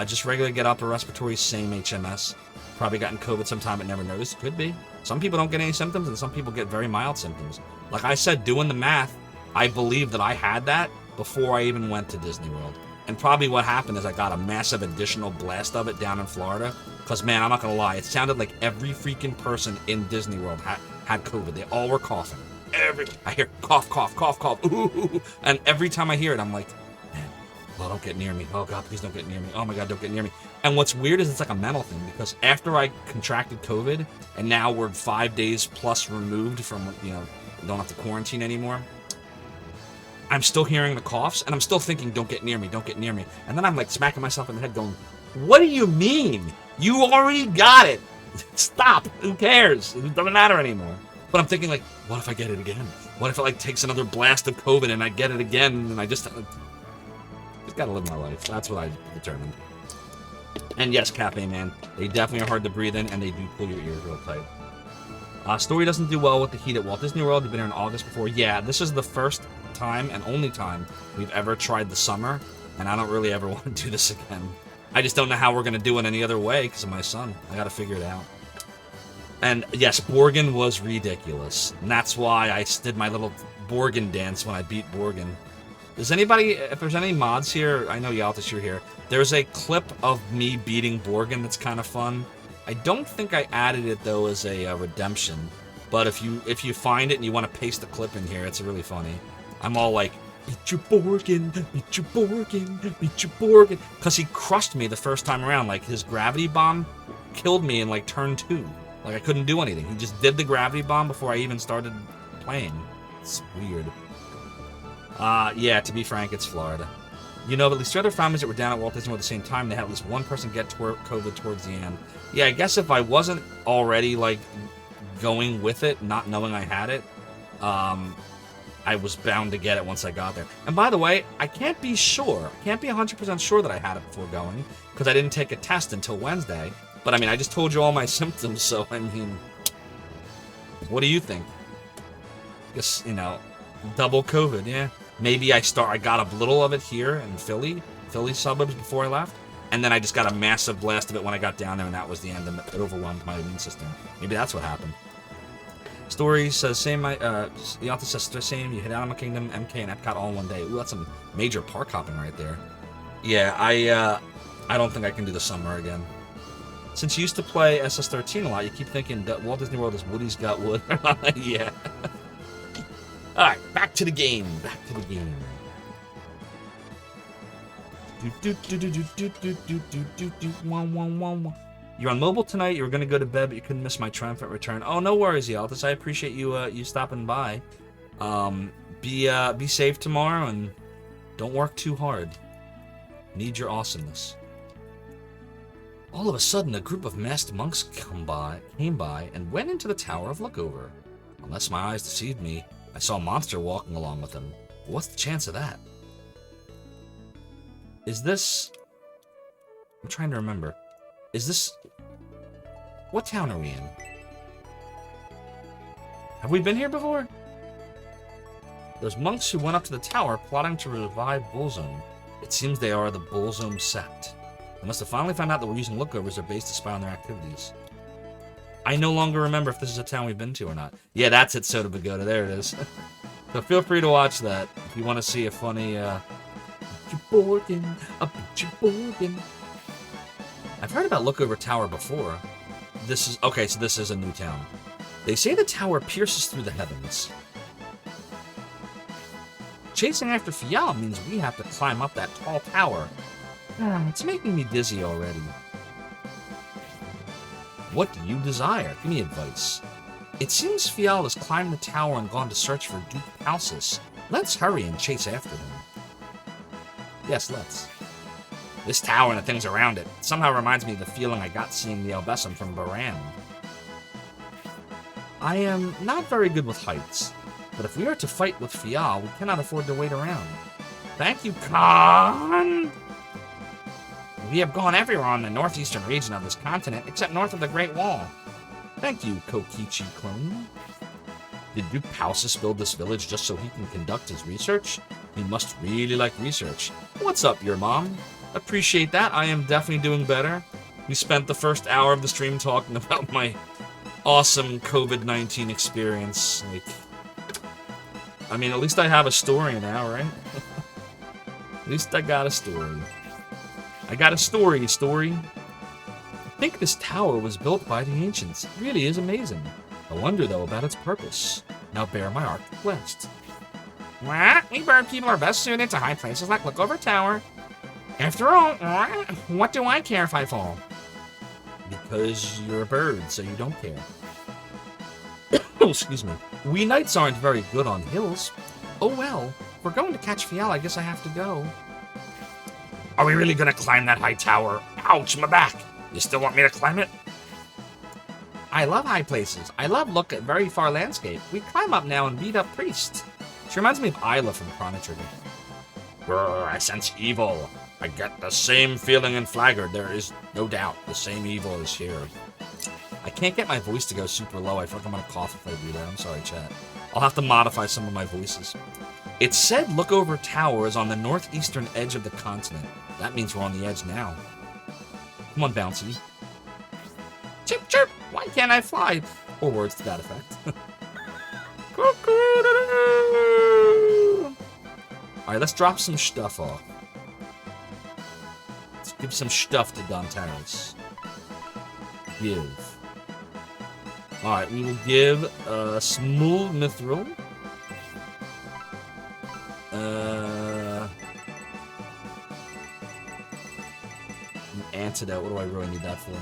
Just regularly get upper respiratory, same HMS. Probably gotten COVID sometime but never noticed. Could be. Some people don't get any symptoms, and some people get very mild symptoms. Like I said, doing the math, I believe that I had that before I even went to Disney World. And probably what happened is I got a massive additional blast of it down in Florida. Because, man, I'm not going to lie, it sounded like every freaking person in Disney World had COVID. They all were coughing. I hear cough, cough, cough, cough. Ooh. And every time I hear it, I'm like, man, oh, don't get near me. Oh, God, please don't get near me. Oh, my God, don't get near me. And what's weird is it's like a mental thing. Because after I contracted COVID, and now we're 5 days plus removed from, don't have to quarantine anymore, I'm still hearing the coughs, and I'm still thinking, don't get near me, don't get near me. And then I'm like smacking myself in the head going, what do you mean? You already got it. Stop. Who cares? It doesn't matter anymore. But I'm thinking, like, what if I get it again? What if it, like, takes another blast of COVID and I get it again and I just gotta live my life. That's what I determined. And yes, Cafe Man, they definitely are hard to breathe in, and they do pull your ears real tight. Story doesn't do well with the heat at Walt Disney World. You've been here in August before. Yeah, this is the first time and only time we've ever tried the summer, and I don't really ever want to do this again. I just don't know how we're going to do it any other way because of my son. I got to figure it out. And yes, Borgin was ridiculous. And that's why I did my little Borgin dance when I beat Borgin. Does anybody, if there's any mods here, I know Yaltis, you're here. There's a clip of me beating Borgin that's kind of fun. I don't think I added it though as a redemption, but if you find it and you want to paste the clip in here, it's really funny. I'm all like, beat your Borgin, beat your Borgin, beat your Borgin, because he crushed me the first time around. Like his gravity bomb killed me in like turn 2. Like I couldn't do anything. He just did the gravity bomb before I even started playing. It's weird. Yeah, to be frank, it's Florida. But at least 3 other families that were down at Walt Disney World at the same time, they had at least one person get COVID towards the end. Yeah, I guess if I wasn't already, like, going with it, not knowing I had it, I was bound to get it once I got there. And by the way, I can't be sure. I can't be 100% sure that I had it before going, because I didn't take a test until Wednesday. But, I mean, I just told you all my symptoms, so, I mean, what do you think? I guess, double COVID, yeah. Maybe I got a little of it here in Philly suburbs before I left, and then I just got a massive blast of it when I got down there, and that was the end, and it overwhelmed my immune system. Maybe that's what happened. Story says, same, Yalta says, same, you hit Animal Kingdom, MK, and Epcot all in one day. Ooh, that's some major park hopping right there. Yeah, I don't think I can do the summer again. Since you used to play SS13 a lot, you keep thinking that Walt Disney World is Woody's Got Wood. Yeah. Alright, back to the game. You're on mobile tonight. You were going to go to bed, but you couldn't miss my triumphant return. Oh, no worries, Yaltis. I appreciate you stopping by. Be safe tomorrow, and don't work too hard. Need your awesomeness. All of a sudden, a group of masked monks came by and went into the Tower of Lookover. Unless my eyes deceived me, I saw a monster walking along with them. What's the chance of that? Is this... I'm trying to remember. Is this... What town are we in? Have we been here before? Those monks who went up to the tower plotting to revive Bullzone. It seems they are the Bullzone sect. They must have finally found out that we're using lookovers as their base to spy on their activities. I no longer remember if this is a town we've been to or not. Yeah, that's it, Soda Pagoda. There it is. So feel free to watch that if you want to see a funny, Borgin, I've heard about Lookover Tower before. Okay, so this is a new town. They say the tower pierces through the heavens. Chasing after Fial means we have to climb up that tall tower. It's making me dizzy already. What do you desire? Give me advice. It seems Fial has climbed the tower and gone to search for Duke Palsis. Let's hurry and chase after him. Yes, let's. This tower and the things around it somehow reminds me of the feeling I got seeing the Elbessum from Baran. I am not very good with heights, but if we are to fight with Fial, we cannot afford to wait around. Thank you, Khan! We have gone everywhere on the northeastern region of this continent, except north of the Great Wall. Thank you, Kokichi clone. Did Duke Palsis build this village just so he can conduct his research? He must really like research. What's up, your mom? Appreciate that. I am definitely doing better. We spent the first hour of the stream talking about my awesome COVID-19 experience. I mean, at least I have a story now, right? least I got a story. I got a story. I think this tower was built by the ancients. It really is amazing. I wonder, though, about its purpose. Now bear my Arctic West. What? We bird people are best suited to high places like Lookover Tower. After all, what do I care if I fall? Because you're a bird, so you don't care. Oh, excuse me. We knights aren't very good on hills. Oh well, if we're going to catch Fial, I guess I have to go. Are we really gonna climb that high tower? Ouch, my back! You still want me to climb it? I love high places. I love look at very far landscape. We climb up now and beat up priests. She reminds me of Isla from Chrono Trigger. Brr, I sense evil. I get the same feeling in Flaggard. There is no doubt the same evil is here. I can't get my voice to go super low. I feel like I'm gonna cough if I do that. I'm sorry, chat. I'll have to modify some of my voices. It said Lookover Tower is on the northeastern edge of the continent. That means we're on the edge now. Come on, Bouncy. Chirp, chirp! Why can't I fly? Or words to that effect. Alright, let's drop some stuff off. Let's give some stuff to Dontaris. Give. Alright, we will give Smooth Mithril. An antidote. What do I really need that for?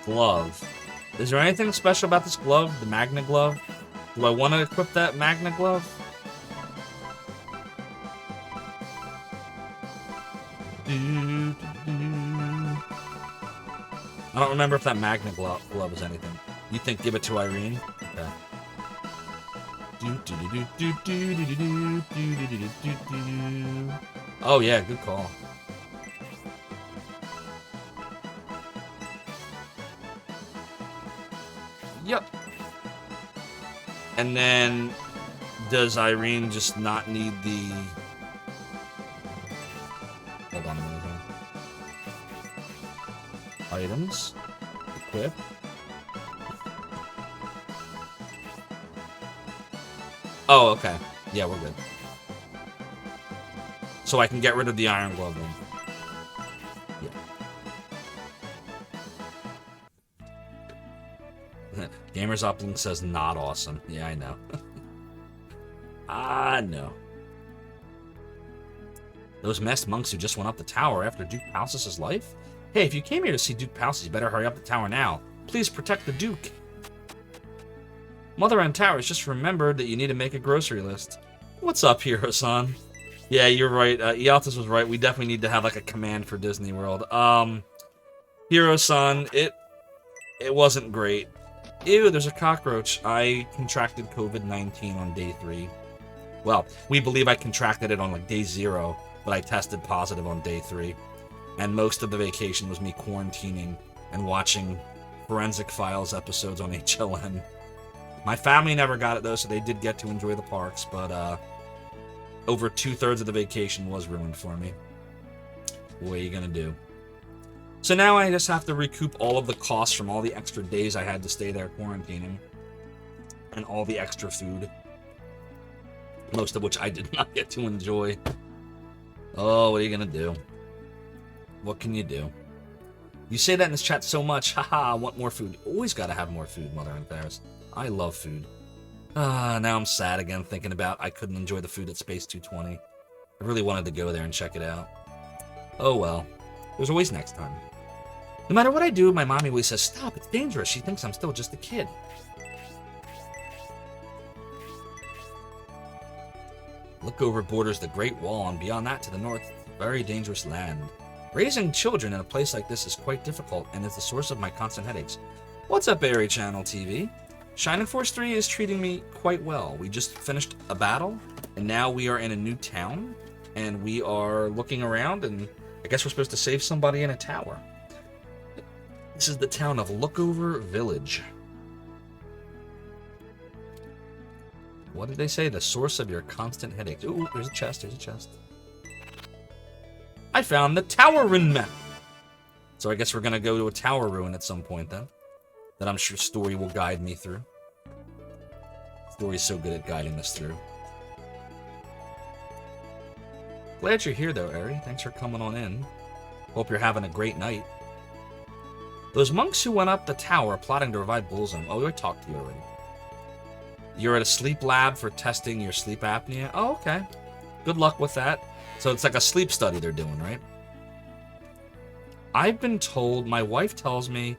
Glove. Is there anything special about this glove? The Magna Glove? Do I want to equip that Magna Glove? I don't remember if that Magna Glove is anything. You think give it to Irene? Okay. Oh yeah, good call. Yep. And then, does Irene just not need the... Hold on a minute here. Items. Equip. Oh, okay. Yeah, we're good. So I can get rid of the Iron Glove then. Yeah. Gamers Uplink says not awesome. Yeah, I know. I know. Those masked monks who just went up the tower after Duke Palsus's life? Hey, if you came here to see Duke Palsus, you better hurry up the tower now. Please protect the Duke. Mother and Towers just remembered that you need to make a grocery list. What's up, Hero-san? Yeah, you're right. Ealtis was right. We definitely need to have like a command for Disney World. Hero-san, it wasn't great. Ew, there's a cockroach. I contracted COVID-19 on day 3. Well, we believe I contracted it on like day 0, but I tested positive on day 3. And most of the vacation was me quarantining and watching Forensic Files episodes on HLN. My family never got it though, so they did get to enjoy the parks, but over 2/3 of the vacation was ruined for me. What are you gonna do? So now I just have to recoup all of the costs from all the extra days I had to stay there quarantining. And all the extra food. Most of which I did not get to enjoy. Oh, what are you gonna do? What can you do? You say that in this chat so much. Haha, I want more food. Always gotta have more food, Mother and Paris. I love food. Now I'm sad again thinking about I couldn't enjoy the food at Space 220. I really wanted to go there and check it out. Oh well. There's always next time. No matter what I do, my mommy always says, stop, it's dangerous. She thinks I'm still just a kid. Lookover borders the Great Wall, and beyond that to the north, very dangerous land. Raising children in a place like this is quite difficult, and is the source of my constant headaches. What's up, Airy Channel TV? Shining Force 3 is treating me quite well. We just finished a battle, and now we are in a new town, and we are looking around, and I guess we're supposed to save somebody in a tower. This is the town of Lookover Village. What did they say? The source of your constant headaches. Ooh, there's a chest, there's a chest. I found the Tower Rune map. So I guess we're gonna go to a tower ruin at some point then. That I'm sure Story will guide me through. Story's so good at guiding us through. Glad you're here though, Eri. Thanks for coming on in. Hope you're having a great night. Those monks who went up the tower plotting to revive Bullseye. Oh, we talked to you already. You're at a sleep lab for testing your sleep apnea. Oh, okay. Good luck with that. So it's like a sleep study they're doing, right? I've been told, my wife tells me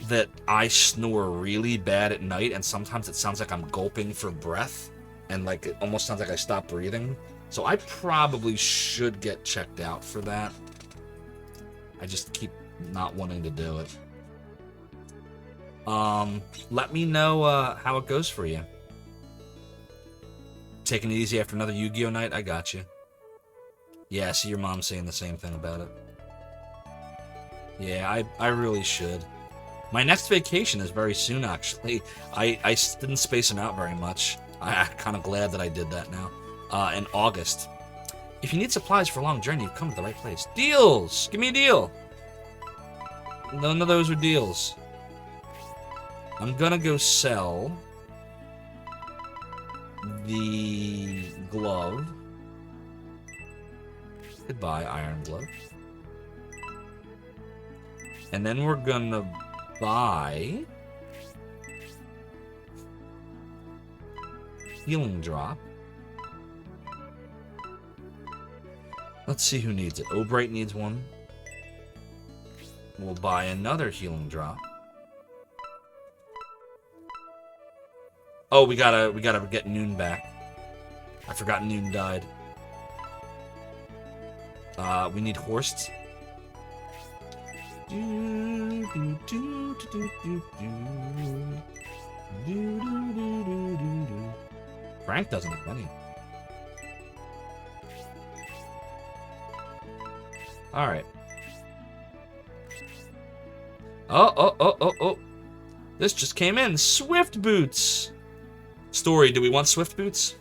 that I snore really bad at night, and sometimes it sounds like I'm gulping for breath, and like it almost sounds like I stopped breathing. So I probably should get checked out for that. I just keep not wanting to do it. Let me know how it goes for you. Taking it easy after another Yu-Gi-Oh night? I got you. Yeah, I see your mom saying the same thing about it. Yeah, I really should. My next vacation is very soon, actually. I didn't space them out very much. I'm kind of glad that I did that now. In August. If you need supplies for a long journey, you've come to the right place. Deals! Give me a deal! None of those are deals. I'm gonna go sell the glove. Goodbye, iron glove. And then we're gonna buy healing drop. Let's see who needs it. Obright needs one. We'll buy another healing drop. Oh, we gotta get Noon back. I forgot Noon died. We need Horst. Frank doesn't have money. Alright. Oh. This just came in. Swift Boots. Story, do we want Swift Boots?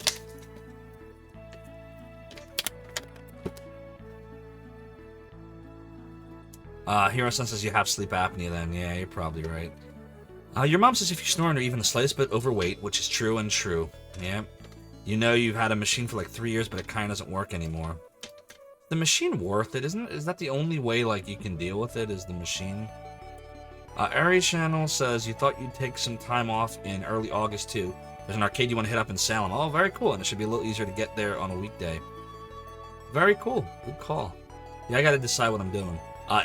Hero-san says you have sleep apnea then. Yeah, you're probably right. Your mom says if you snore and are even the slightest bit overweight, which is true and true. Yeah. You know you've had a machine for like 3 years, but it kind of doesn't work anymore. The machine worth it, isn't it? Is that the only way like you can deal with it, is the machine? Ari Channel says you thought you'd take some time off in early August too. There's an arcade you want to hit up in Salem. Oh, very cool. And it should be a little easier to get there on a weekday. Very cool. Good call. Yeah, I gotta decide what I'm doing.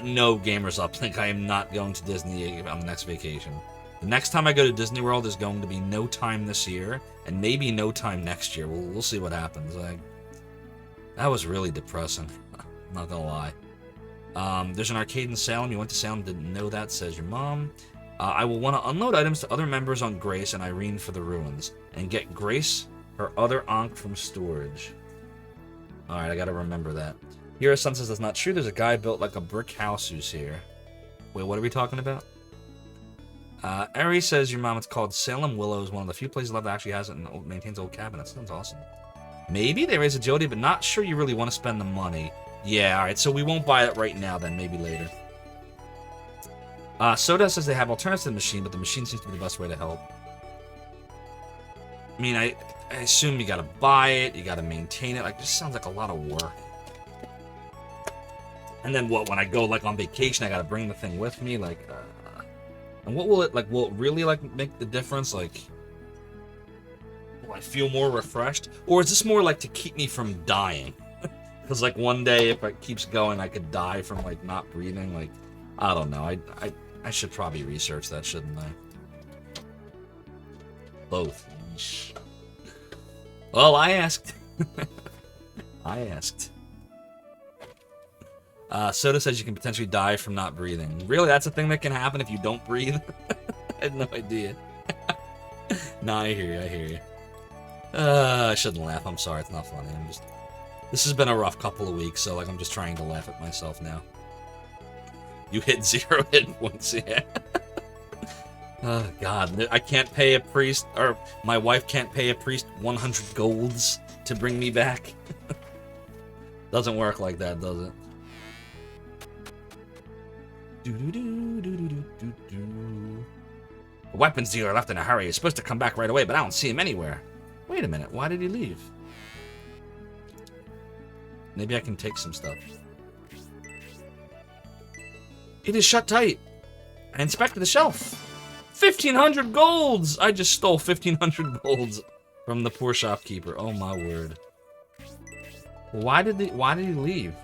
No, Gamers Uplink. I am not going to Disney on the next vacation. The next time I go to Disney World is going to be no time this year, and maybe no time next year. We'll see what happens. That was really depressing. I'm not gonna lie. There's an arcade in Salem. You went to Salem, didn't know that, says your mom. I will want to unload items to other members on Grace and Irene for the ruins, and get Grace her other Ankh from storage. Alright, I gotta remember that. Hero Sun says that's not true. There's a guy built like a brick house who's here. Wait, what are we talking about? Ari says your mom, it's called Salem Willows, one of the few places left that actually has it and maintains old cabinets. Sounds awesome. Maybe there is agility, but not sure you really want to spend the money. Yeah, alright, so we won't buy it right now then, maybe later. Soda says they have alternatives to the machine, but the machine seems to be the best way to help. I mean, I assume you gotta buy it, you gotta maintain it. Like, this sounds like a lot of work. And then what, when I go, like, on vacation, I gotta bring the thing with me? Like, and what will it, like, will it really, like, make the difference? Like, will I feel more refreshed? Or is this more, like, to keep me from dying? Because, like, one day, if it keeps going, I could die from, like, not breathing. Like, I don't know. I should probably research that, shouldn't I? Both. Well, I asked. I asked. Soda says you can potentially die from not breathing. Really? That's a thing that can happen if you don't breathe? I had no idea. No, I hear you. I shouldn't laugh. I'm sorry. It's not funny. This has been a rough couple of weeks, so, like, I'm just trying to laugh at myself now. You hit 0 hit points, yeah. Oh, God. I can't pay a priest, or my wife can't pay a priest 100 golds to bring me back. Doesn't work like that, does it? A weapons dealer left in a hurry. He's supposed to come back right away, but I don't see him anywhere. Wait a minute, why did he leave? Maybe I can take some stuff. It is shut tight. I inspected the shelf. 1,500 golds! I just stole 1,500 golds from the poor shopkeeper. Oh my word. Why did he leave?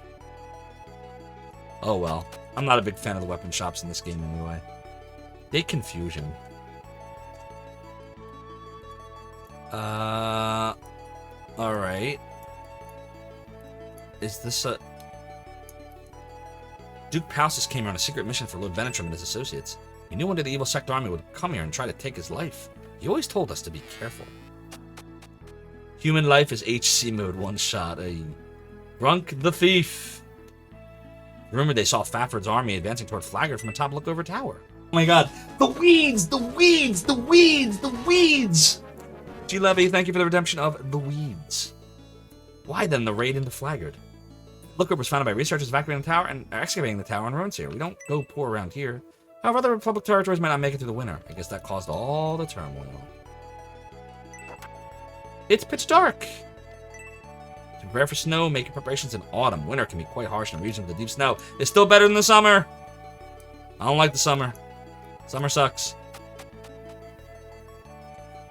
Oh well. I'm not a big fan of the weapon shops in this game anyway. They confusion. Alright. Is this a... Duke Palsus came here on a secret mission for Lord Venetrum and his associates. He knew one day the evil Sector army would come here and try to take his life. He always told us to be careful. Human life is HC mode, one shot. Brunk the thief. Rumored they saw Fafford's army advancing toward Flaggard from atop Lookover Tower. Oh my god. The weeds! The weeds! The weeds! The weeds! G. Levy, thank you for the redemption of the weeds. Why then the raid into Flaggard? Lookover was founded by researchers evacuating the tower and excavating the tower on ruins here. We don't go poor around here. However, other Republic territories might not make it through the winter. I guess that caused all the turmoil. It's pitch dark. To prepare for snow, making preparations in autumn. Winter can be quite harsh in a region with the deep snow. It's still better than the summer. I don't like the summer. Summer sucks.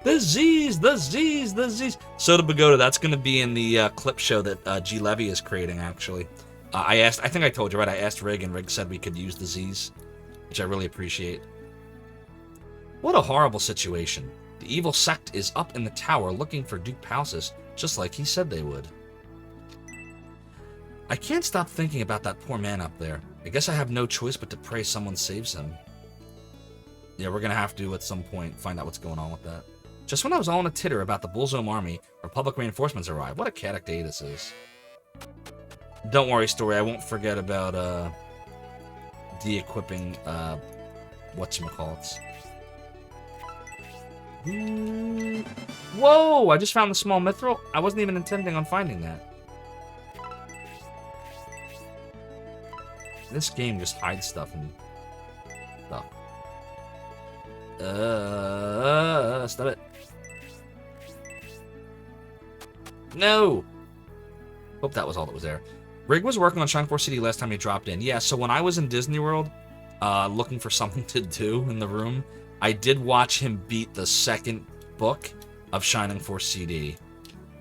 The Z's, the Z's, the Z's. Soda Pagoda, that's going to be in the clip show that G. Levy is creating, actually. I think I told you, right? I asked Rig, and Rig said we could use the Z's, which I really appreciate. What a horrible situation. The evil sect is up in the tower looking for Duke Palsus, just like he said they would. I can't stop thinking about that poor man up there. I guess I have no choice but to pray someone saves him. Yeah, we're going to have to, at some point, find out what's going on with that. Just when I was all in a titter about the Bullzome army, Republic reinforcements arrived. What a chaotic day this is. Don't worry, Story. I won't forget about, de-equipping, whatchamacallits. Whoa! I just found the small mithril. I wasn't even intending on finding that. This game just hides stuff and stuff. Stop it. No! Hope that was all that was there. Rig was working on Shine Force City last time he dropped in. Yeah, so when I was in Disney World, looking for something to do in the room, I did watch him beat the second book of Shining Force CD,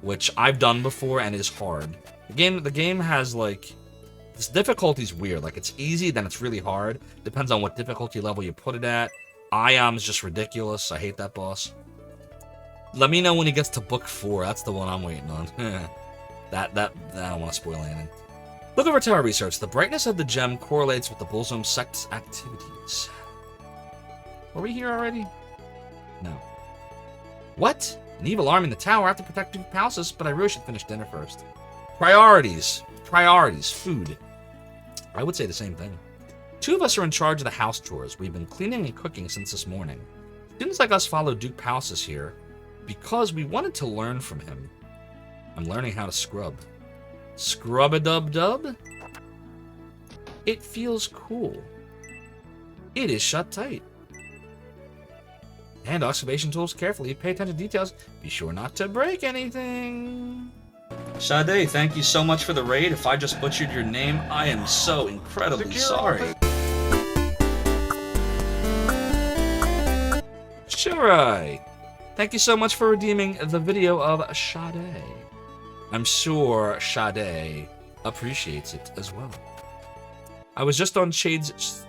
which I've done before and is hard. The game has, like, this difficulty's weird. Like, it's easy, then it's really hard. Depends on what difficulty level you put it at. Iom's just ridiculous. I hate that boss. Let me know when he gets to book 4. That's the one I'm waiting on. I don't want to spoil anything. Look over tower research. The brightness of the gem correlates with the Bullzome sect's activities. Were we here already? No. What? An evil army in the tower. I have to protect Duke Palsus, but I really should finish dinner first. Priorities. Priorities. Food. I would say the same thing. 2 of us are in charge of the house chores. We've been cleaning and cooking since this morning. Students like us followed Duke Palsus here because we wanted to learn from him. I'm learning how to scrub. Scrub-a-dub-dub? It feels cool. It is shut tight. Handle excavation tools carefully. Pay attention to details. Be sure not to break anything. Sade, thank you so much for the raid. If I just butchered your name, I am so incredibly sorry. Shirai, thank you so much for redeeming the video of Sade. I'm sure Sade appreciates it as well. I was just on Shade's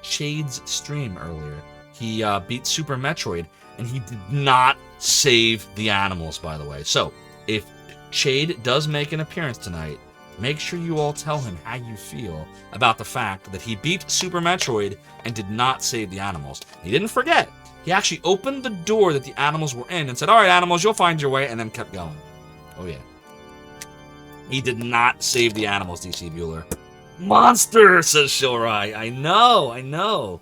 stream earlier. He beat Super Metroid, and he did not save the animals, by the way. So, if Shade does make an appearance tonight, make sure you all tell him how you feel about the fact that he beat Super Metroid and did not save the animals. He didn't forget. He actually opened the door that the animals were in and said, "All right, animals, you'll find your way," and then kept going. Oh, yeah. He did not save the animals, DC Bueller. Monster, says Shilrai. I know.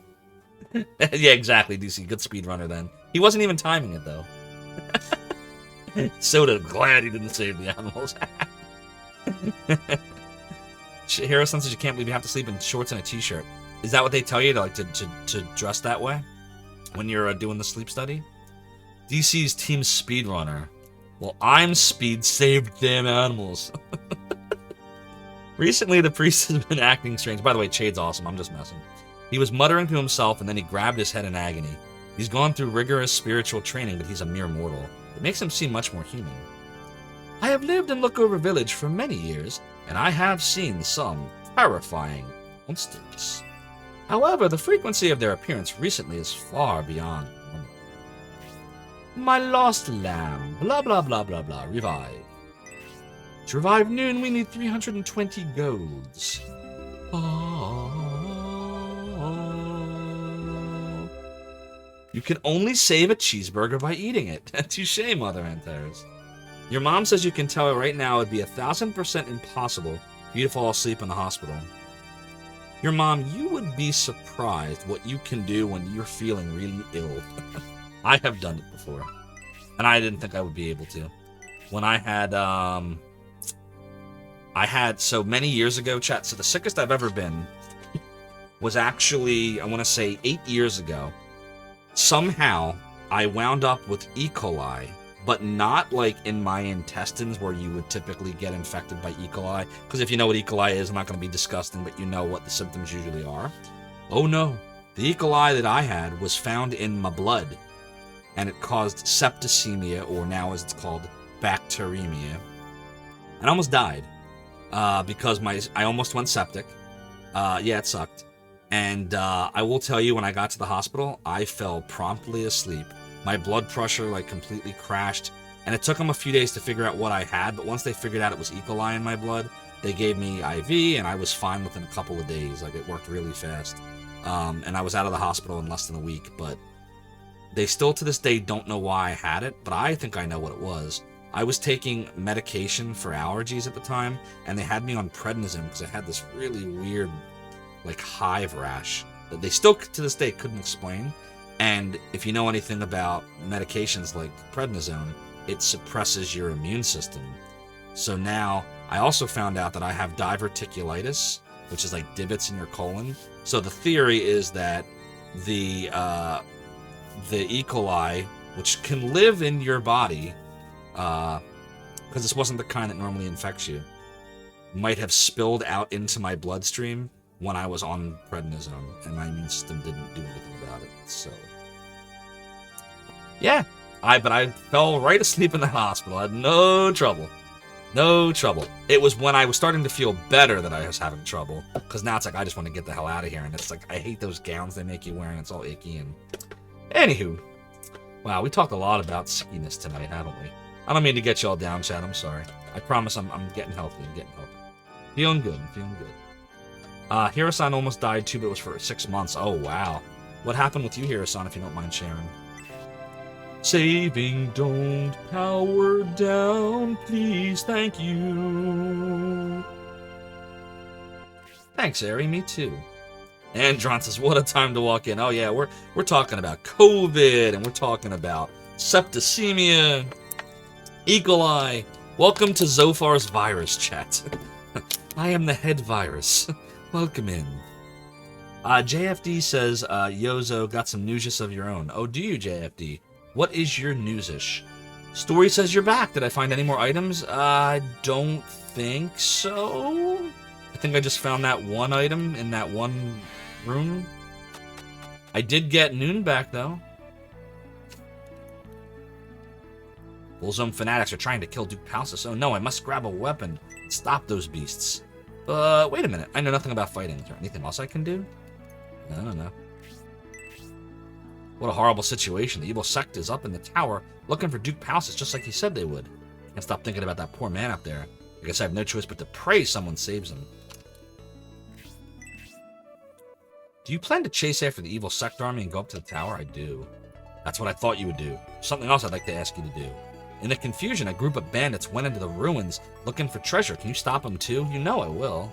Yeah, exactly, DC. Good speedrunner then. He wasn't even timing it, though. Soda, glad he didn't save the animals. Hero says you can't believe you have to sleep in shorts and a t-shirt. Is that what they tell you to to dress that way when you're doing the sleep study? DC's Team Speedrunner. Well, I'm Speed Saved Damn Animals. Recently, the priest has been acting strange. By the way, Chade's awesome. I'm just messing. He was muttering to himself, and then he grabbed his head in agony. He's gone through rigorous spiritual training, but he's a mere mortal. It makes him seem much more human. I have lived in Lookover Village for many years, and I have seen some terrifying monsters. However, the frequency of their appearance recently is far beyond normal. My lost lamb, blah blah blah blah blah, revive. To revive Noon, we need 320 golds. You can only save a cheeseburger by eating it. Touché, Mother Antares. Your mom says you can tell her right now it'd be 1,000% impossible for you to fall asleep in the hospital. Your mom, you would be surprised what you can do when you're feeling really ill. I have done it before, and I didn't think I would be able to. When I had so many years ago, chat. So the sickest I've ever been was actually, I want to say 8 years ago. Somehow I wound up with E. coli, but not like in my intestines where you would typically get infected by E. coli. Because if you know what E. coli is, I'm not going to be disgusting, but you know what the symptoms usually are. Oh no, the E. coli that I had was found in my blood, and it caused septicemia, or now as it's called, bacteremia. And I almost died because I almost went septic. Yeah, it sucked. And I will tell you, when I got to the hospital, I fell promptly asleep. My blood pressure like completely crashed, and it took them a few days to figure out what I had, but once they figured out it was E. coli in my blood, they gave me IV, and I was fine within a couple of days. Like, it worked really fast. And I was out of the hospital in less than a week, but they still to this day don't know why I had it, but I think I know what it was. I was taking medication for allergies at the time, and they had me on prednisone because I had this really weird, like, hive rash that they still to this day couldn't explain. And if you know anything about medications like prednisone, it suppresses your immune system. So now I also found out that I have diverticulitis, which is like divots in your colon. So the theory is that the E. coli, which can live in your body, because this wasn't the kind that normally infects you, might have spilled out into my bloodstream when I was on prednisone, and my immune system didn't do anything about it. So yeah, but I fell right asleep in the hospital. I had no trouble. It was when I was starting to feel better that I was having trouble, because now it's like I just want to get the hell out of here, and it's like I hate those gowns they make you wear, and it's all icky. And anywho, wow, we talked a lot about sickiness tonight, haven't we? I don't mean to get you all down, Chad. I'm sorry. I promise I'm getting healthy. Feeling good. Hirasan almost died too, but it was for 6 months. Oh, wow. What happened with you, Hirasan, if you don't mind sharing? Saving, don't power down, please, thank you. Thanks, Ari, me too. Andron says, what a time to walk in. Oh yeah, we're talking about COVID, and we're talking about septicemia, E. coli. Welcome to Zophar's virus chat. I am the head virus. Welcome in. JFD says, Yozo, got some newsish of your own. Oh, do you, JFD? What is your newsish? Story says you're back. Did I find any more items? I don't think so. I think I just found that one item in that one room. I did get Noon back, though. Bullzone fanatics are trying to kill Duke Palsus. Oh no, I must grab a weapon. Stop those beasts. Wait a minute. I know nothing about fighting. Is there anything else I can do? I don't know. What a horrible situation. The evil sect is up in the tower looking for Duke Palsus just like he said they would. Can't stop thinking about that poor man up there. I guess I have no choice but to pray someone saves him. Do you plan to chase after the evil sect army and go up to the tower? I do. That's what I thought you would do. Something else I'd like to ask you to do. In the confusion, a group of bandits went into the ruins looking for treasure. Can you stop them too? You know I will.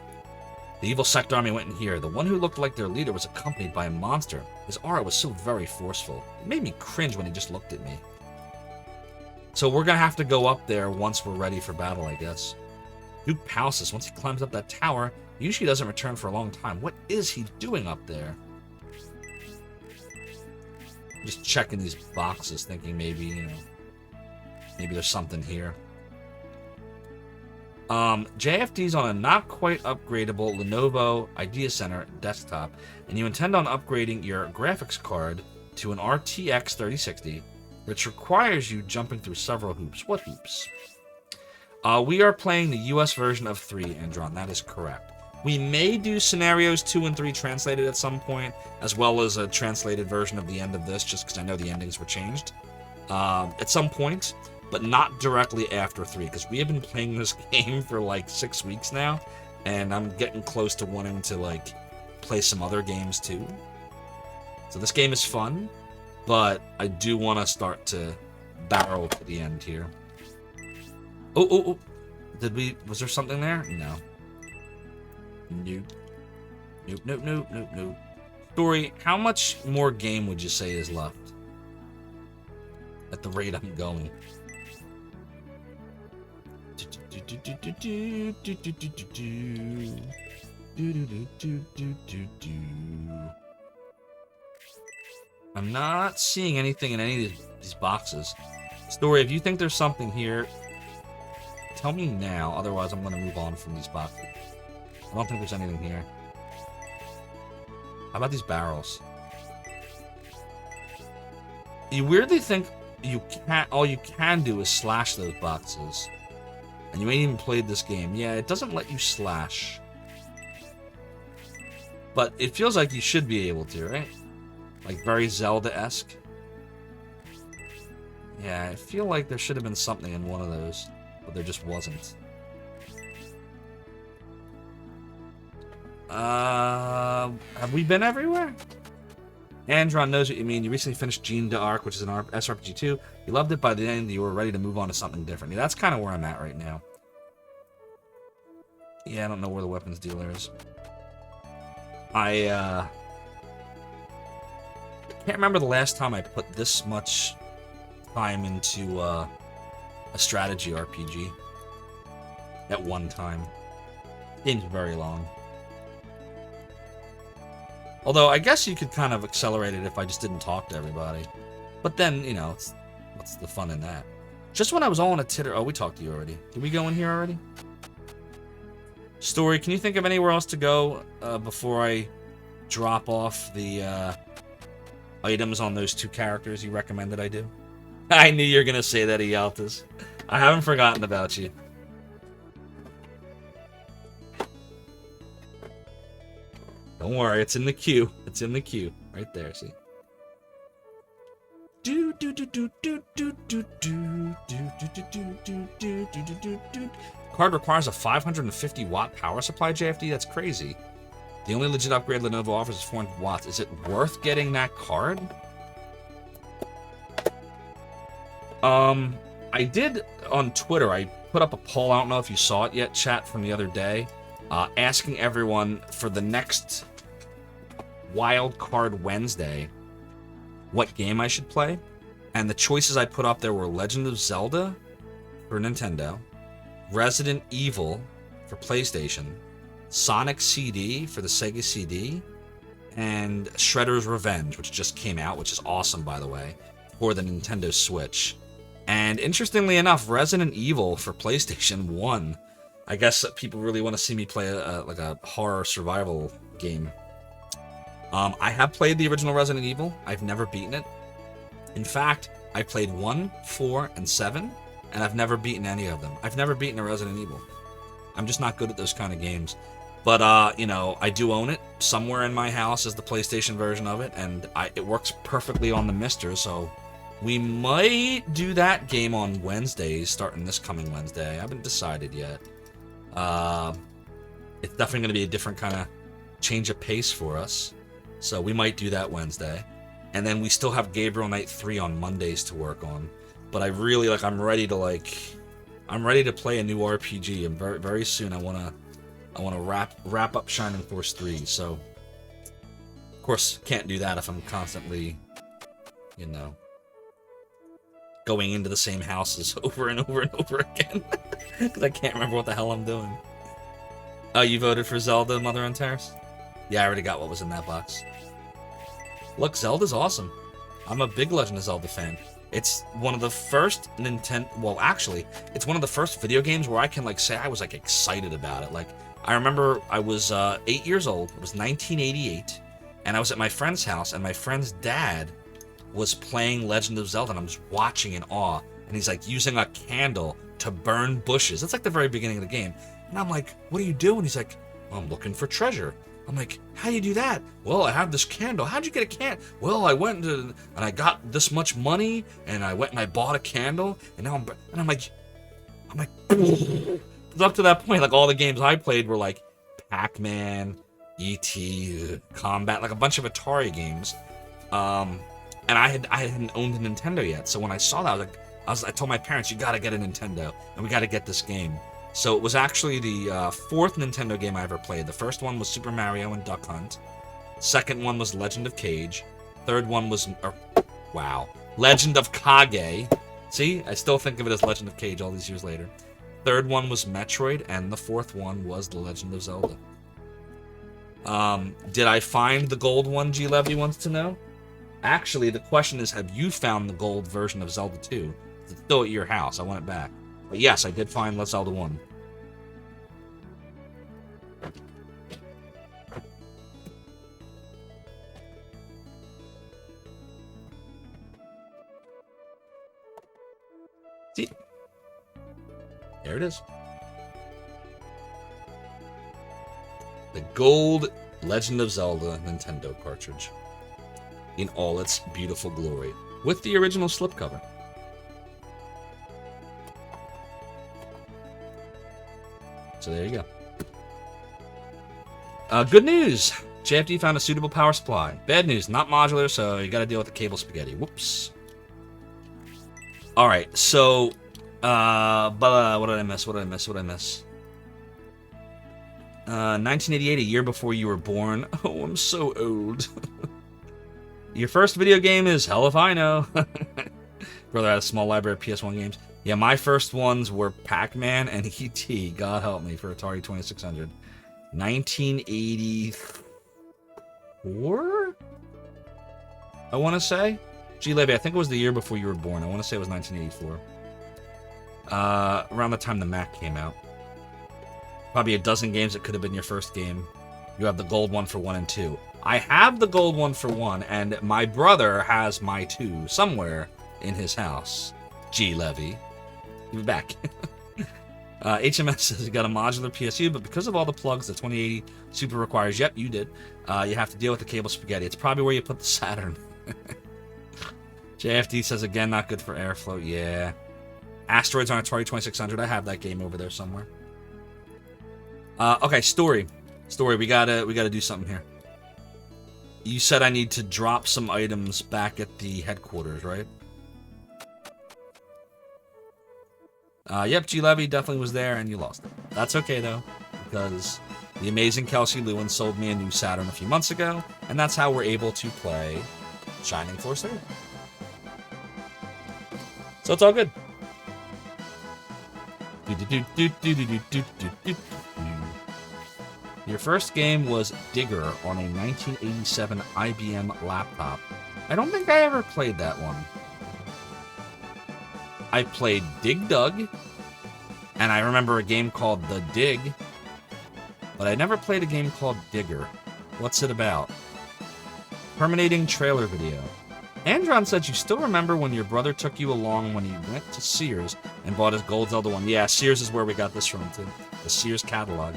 The evil sect army went in here. The one who looked like their leader was accompanied by a monster. His aura was so very forceful. It made me cringe when he just looked at me. So we're gonna have to go up there once we're ready for battle, I guess. Duke Palsis, once he climbs up that tower, he usually doesn't return for a long time. What is he doing up there? I'm just checking these boxes, thinking maybe, you know, maybe there's something here. JFD's on a not quite upgradable Lenovo Idea Center desktop, and you intend on upgrading your graphics card to an RTX 3060, which requires you jumping through several hoops. What hoops? We are playing the US version of 3, Andron. That is correct. We may do scenarios 2 and 3 translated at some point, as well as a translated version of the end of this, just because I know the endings were changed at some point, but not directly after 3, because we have been playing this game for like 6 weeks now, and I'm getting close to wanting to like play some other games too. So this game is fun, but I do want to start to barrel to the end here. Oh. Was there something there? No. Nope. Story, how much more game would you say is left? At the rate I'm going. I'm not seeing anything in any of these boxes. Story, if you think there's something here, tell me now, otherwise I'm going to move on from these boxes. I don't think there's anything here. How about these barrels? You weirdly think you can't, all you can do is slash those boxes. And you ain't even played this game. Yeah, it doesn't let you slash. But it feels like you should be able to, right? Like very Zelda-esque. Yeah, I feel like there should have been something in one of those, but there just wasn't. Have we been everywhere? Andron knows what you mean. You recently finished Jeanne d'Arc, which is an SRPG 2. You loved it. By the end, you were ready to move on to something different. Yeah, that's kind of where I'm at right now. Yeah, I don't know where the weapons dealer is. I can't remember the last time I put this much time into a strategy RPG at one time. Game's very long. Although, I guess you could kind of accelerate it if I just didn't talk to everybody. But then, you know, what's the fun in that? Just when I was all in a titter... Oh, we talked to you already. Did we go in here already? Story, can you think of anywhere else to go before I drop off the items on those 2 characters you recommended I do? I knew you were going to say that, Ealtas. I haven't forgotten about you. Don't worry, it's in the queue. It's in the queue. Right there, see? Card requires a 550 watt power supply, JFD? That's crazy. The only legit upgrade Lenovo offers is 400 watts. Is it worth getting that card? I did on Twitter, I put up a poll, I don't know if you saw it yet, chat, from the other day, asking everyone for the next Wild Card Wednesday what game I should play. And the choices I put up there were Legend of Zelda for Nintendo, Resident Evil for PlayStation, Sonic CD for the Sega CD, and Shredder's Revenge, which just came out, which is awesome, by the way, for the Nintendo Switch. And interestingly enough, Resident Evil for PlayStation won. I guess people really want to see me play like a horror survival game. I have played the original Resident Evil. I've never beaten it. In fact, I played 1, 4, and 7, and I've never beaten any of them. I've never beaten a Resident Evil. I'm just not good at those kind of games. But, you know, I do own it. Somewhere in my house is the PlayStation version of it, and it works perfectly on the Mister, so we might do that game on Wednesdays, starting this coming Wednesday. I haven't decided yet. It's definitely going to be a different kind of change of pace for us. So we might do that Wednesday. And then we still have Gabriel Knight 3 on Mondays to work on. But I really, I'm ready to play a new RPG. And very, very soon I want to wrap up Shining Force 3. So, of course, can't do that if I'm constantly, you know, going into the same houses over and over and over again. Because I can't remember what the hell I'm doing. Oh, you voted for Zelda Mother on Terrace? Yeah, I already got what was in that box. Look, Zelda's awesome. I'm a big Legend of Zelda fan. It's one of the first well, actually, it's one of the first video games where I can, like, say I was, like, excited about it. Like, I remember I was 8 years old. It was 1988, and I was at my friend's house, and my friend's dad was playing Legend of Zelda, and I'm just watching in awe. And he's, like, using a candle to burn bushes. That's, like, the very beginning of the game. And I'm like, what are you doing? He's like, well, I'm looking for treasure. I'm like, how do you do that? Well, I have this candle. How'd you get a candle? Well, I went and I got this much money, and I went and I bought a candle, and now I'm like, up to that point, like, all the games I played were like Pac-Man, E.T., Combat, like a bunch of Atari games. And I hadn't owned a Nintendo yet, so when I saw that, I told my parents, you gotta get a Nintendo, and we gotta get this game. So it was actually the fourth Nintendo game I ever played. The first one was Super Mario and Duck Hunt. Second one was Legend of Cage. Third one was, Legend of Kage. See, I still think of it as Legend of Cage all these years later. Third one was Metroid, and the fourth one was The Legend of Zelda. Did I find the gold one, G. Levy wants to know? Actually, the question is, have you found the gold version of Zelda 2? It's still at your house. I want it back. But yes, I did find Zelda 1. See? There it is. The gold Legend of Zelda Nintendo cartridge. In all its beautiful glory. With the original slipcover. So there you go. Good news! JFD found a suitable power supply. Bad news, not modular, so you gotta deal with the cable spaghetti. Whoops. Alright, so... what did I miss? 1988, a year before you were born. Oh, I'm so old. Your first video game is hell if I know. Brother had a small library of PS1 games. Yeah, my first ones were Pac-Man and E.T. God help me, for Atari 2600. 1984? I want to say? Gee, Levy, I think it was the year before you were born. I want to say it was 1984. Around the time the Mac came out. Probably a dozen games that could have been your first game. You have the gold one for 1 and 2. I have the gold one for 1, and my brother has my 2 somewhere in his house. G. Levy. Give it back. HMS says you got a modular PSU, but because of all the plugs the 2080 Super requires, yep, you did, you have to deal with the cable spaghetti. It's probably where you put the Saturn. JFD says, again, not good for airflow. Yeah. Asteroids on Atari 2600. I have that game over there somewhere. Okay, story. We gotta do something here. You said I need to drop some items back at the headquarters, right? Yep, G. Levy definitely was there, and you lost it. That's okay, though, because the amazing Kelsey Lewin sold me a new Saturn a few months ago, and that's how we're able to play Shining Force 3. So it's all good. Your first game was Digger on a 1987 IBM laptop. I don't think I ever played that one. I played Dig Dug, and I remember a game called The Dig, but I never played a game called Digger. What's it about? Terminating trailer video. Andron said you still remember when your brother took you along when he went to Sears and bought his gold Zelda 1. Yeah, Sears is where we got this from, too. The Sears catalog.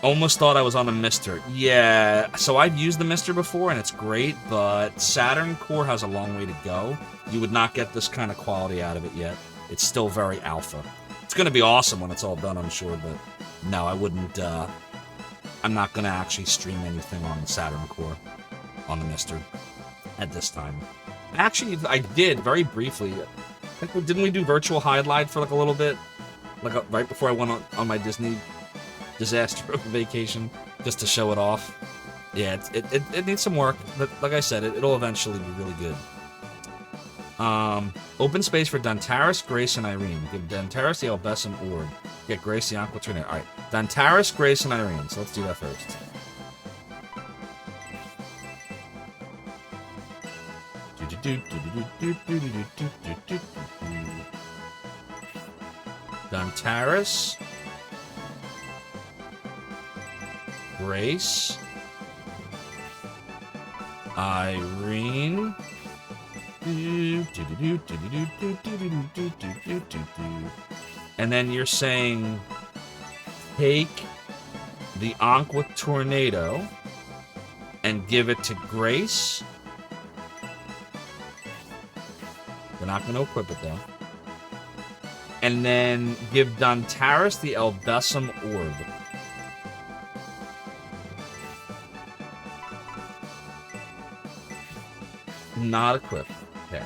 Almost thought I was on a Mister. Yeah, so I've used the Mister before, and it's great, but Saturn Core has a long way to go. You would not get this kind of quality out of it yet. It's still very alpha. It's going to be awesome when it's all done, I'm sure, but no, I wouldn't, I'm not going to actually stream anything on the Saturn Core on the Mister at this time. Actually, I did, very briefly. I think, didn't we do Virtual Highlight for, like, a little bit? Like, right before I went on my Disney disaster vacation, just to show it off. Yeah, it needs some work, but like I said, it'll eventually be really good. Open space for Dantaris, Grace, and Irene. Give Dantaris the Albessum Orb. Get Grace the Aqua Tornado. Alright. Dantaris, Grace, and Irene. So let's do that first. Dantaris. Grace. Irene. And then you're saying take the Aqua Tornado and give it to Grace. We're not going to equip it though. And then give Dantaris the Albessum Orb. Not equipped. Okay.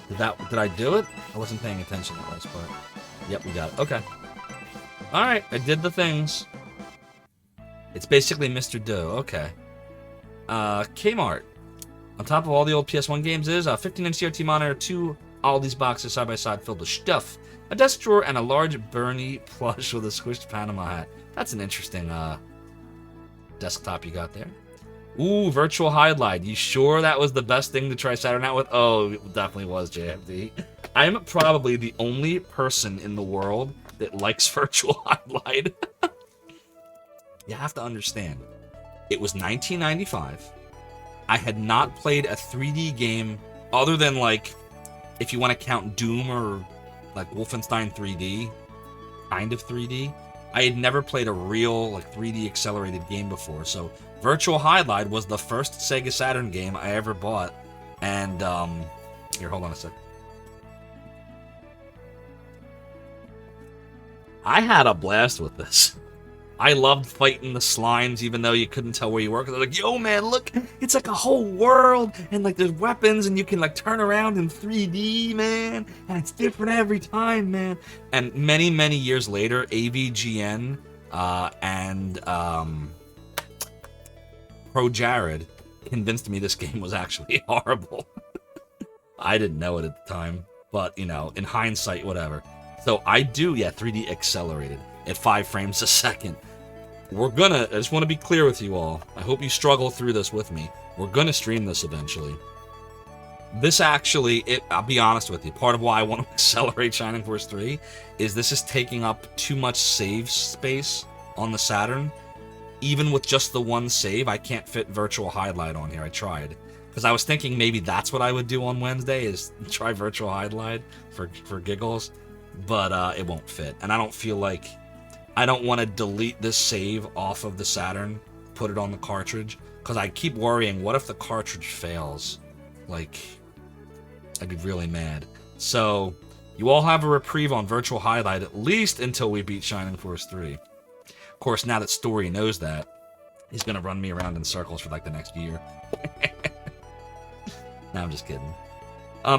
Did I do it? I wasn't paying attention to the last part. Yep, we got it. Okay. Alright, I did the things. It's basically Mr. Doe. Okay. Kmart. On top of all the old PS1 games is a 15-inch CRT monitor, 2 Aldi's boxes side by side filled with stuff, a desk drawer, and a large Bernie plush with a squished Panama hat. That's an interesting desktop you got there. Ooh, virtual highlight. You sure that was the best thing to try Saturn out with? Oh, it definitely was, JFD. I'm probably the only person in the world that likes virtual highlight. You have to understand. It was 1995. I had not played a 3D game other than, like, if you want to count Doom or, like, Wolfenstein 3D, kind of 3D. I had never played a real, like, 3D accelerated game before, so Virtual Highlight was the first Sega Saturn game I ever bought, and, here, hold on a sec. I had a blast with this. I loved fighting the slimes, even though you couldn't tell where you were. Because I was like, yo, man, look, it's like a whole world, and like there's weapons, and you can like turn around in 3D, man, and it's different every time, man. And many, many years later, AVGN and Pro Jared convinced me this game was actually horrible. I didn't know it at the time, but you know, in hindsight, whatever. So I do, yeah, 3D accelerated at 5 frames a second. I just want to be clear with you all. I hope you struggle through this with me. We're gonna stream this eventually. This actually, I'll be honest with you, part of why I want to accelerate Shining Force 3 is this is taking up too much save space on the Saturn. Even with just the one save, I can't fit Virtual Highlight on here. I tried. Because I was thinking maybe that's what I would do on Wednesday, is try Virtual Highlight for giggles. But it won't fit. And I don't feel like... I don't want to delete this save off of the Saturn, put it on the cartridge, because I keep worrying, what if the cartridge fails? Like, I'd be really mad. So, you all have a reprieve on Virtual Highlight, at least until we beat Shining Force 3. Of course, now that Story knows that, he's going to run me around in circles for like the next year. No, I'm just kidding.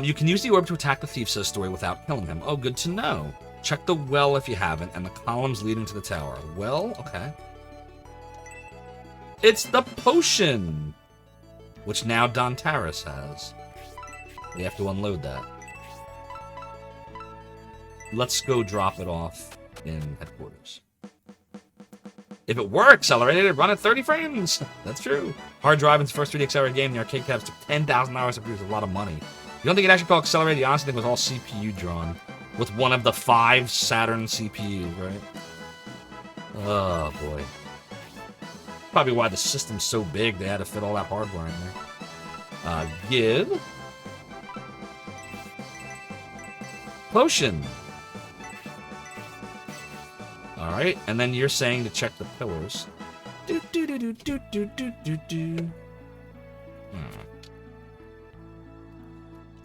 You can use the orb to attack the thief, says Story, without killing him. Oh, good to know. Check the well if you haven't, and the columns leading to the tower. Well, okay. It's the potion! Which now Dantaris has. We have to unload that. Let's go drop it off in headquarters. If it were accelerated, it'd run at 30 frames! That's true. Hard drive in its first 3D accelerated game, the arcade cabs took $10,000 to produce. A lot of money. You don't think it actually called accelerated? The honest thing was all CPU drawn. With one of the 5 Saturn CPUs, right? Oh, boy. Probably why the system's so big, they had to fit all that hardware in there. Give. Potion. Alright, and then you're saying to check the pillars. Do do do do do do do do do.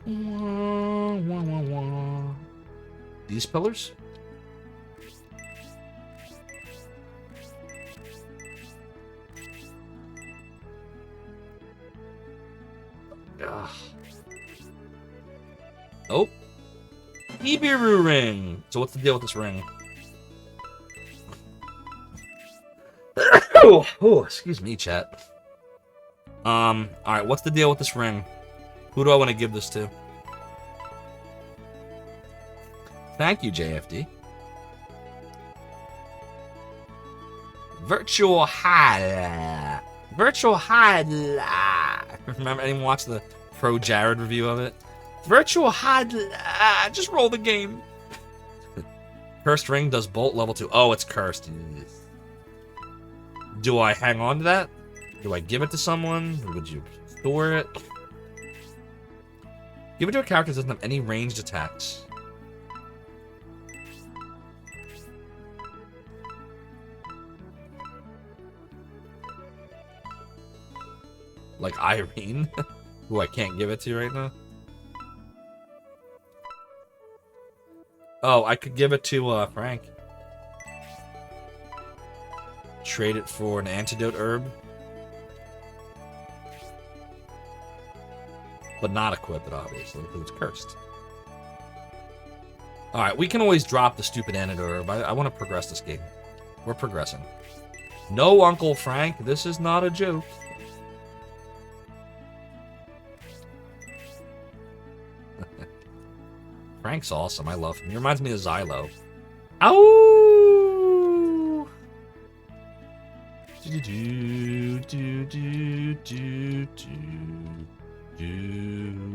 Wah, wah, wah. These pillars? Ugh. Oh. Ibiru ring. So what's the deal with this ring? Oh, excuse me, chat. Alright, what's the deal with this ring? Who do I want to give this to? Thank you, JFD. Virtual High. Virtual High. Remember, anyone watch the Pro Jared review of it? Virtual High. Just roll the game. Cursed ring does bolt level 2. Oh, it's cursed. Do I hang on to that? Do I give it to someone? Or would you store it? Give it to a character that doesn't have any ranged attacks. Like Irene, who I can't give it to right now. Oh, I could give it to Frank. Trade it for an antidote herb. But not equip it, obviously, because it's cursed. Alright, we can always drop the stupid antidote herb. I want to progress this game. We're progressing. No, Uncle Frank, this is not a joke. Frank's awesome. I love him. He reminds me of Xylo. Ow! Do do do do do do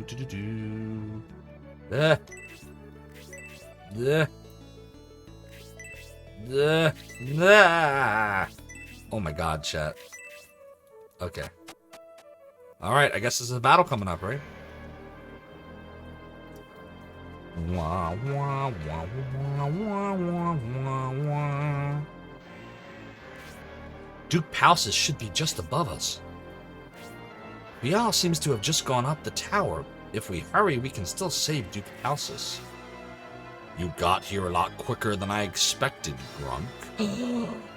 do do. Oh my god, chat. Okay. Alright, I guess there's a battle coming up, right? Wah, wah, wah, wah, wah, wah, wah, wah. Duke Palsis should be just above us. Vial seems to have just gone up the tower. If we hurry, we can still save Duke Palsis. You got here a lot quicker than I expected, Grunk.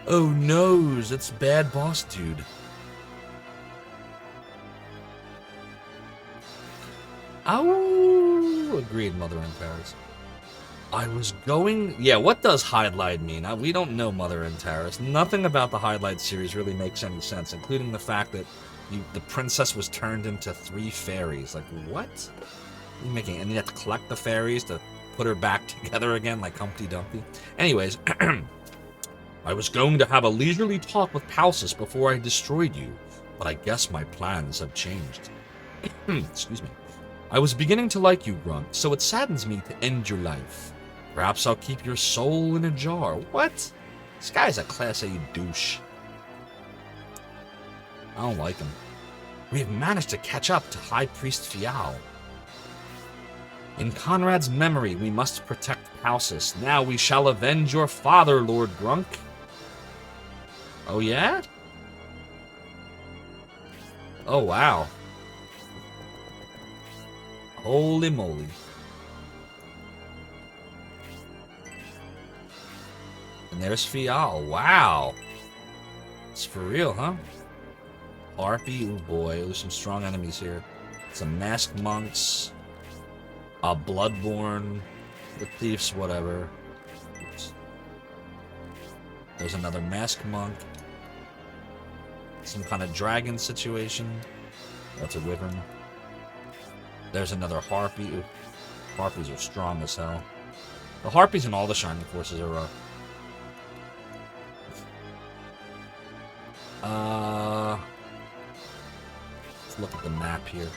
Oh noes, it's bad boss dude. Ow! Agreed, Mother in Paris. I was going... Yeah, what does Highlight mean? We don't know Mother in Paris. Nothing about the Highlight series really makes any sense, including the fact that the princess was turned into 3 fairies. Like, what? You making... And you have to collect the fairies to put her back together again, like Humpty Dumpty. Anyways, I was going to have a leisurely talk with Palsis before I destroyed you, but I guess my plans have changed. Excuse me. I was beginning to like you, Grunt, so it saddens me to end your life. Perhaps I'll keep your soul in a jar. What? This guy's a Class A douche. I don't like him. We have managed to catch up to High Priest Fial. In Conrad's memory, we must protect Palsis. Now we shall avenge your father, Lord Grunk. Oh, yeah? Oh, wow. Holy moly. And there's Fial. Wow. It's for real, huh? Harpy. Oh boy, there's some strong enemies here. Some masked monks. A Bloodborne. The thieves, whatever. Oops. There's another masked monk. Some kind of dragon situation. That's a wyvern. There's another harpy. Ooh. Harpies are strong as hell. The harpies and all the shining forces are rough. Let's look at the map here.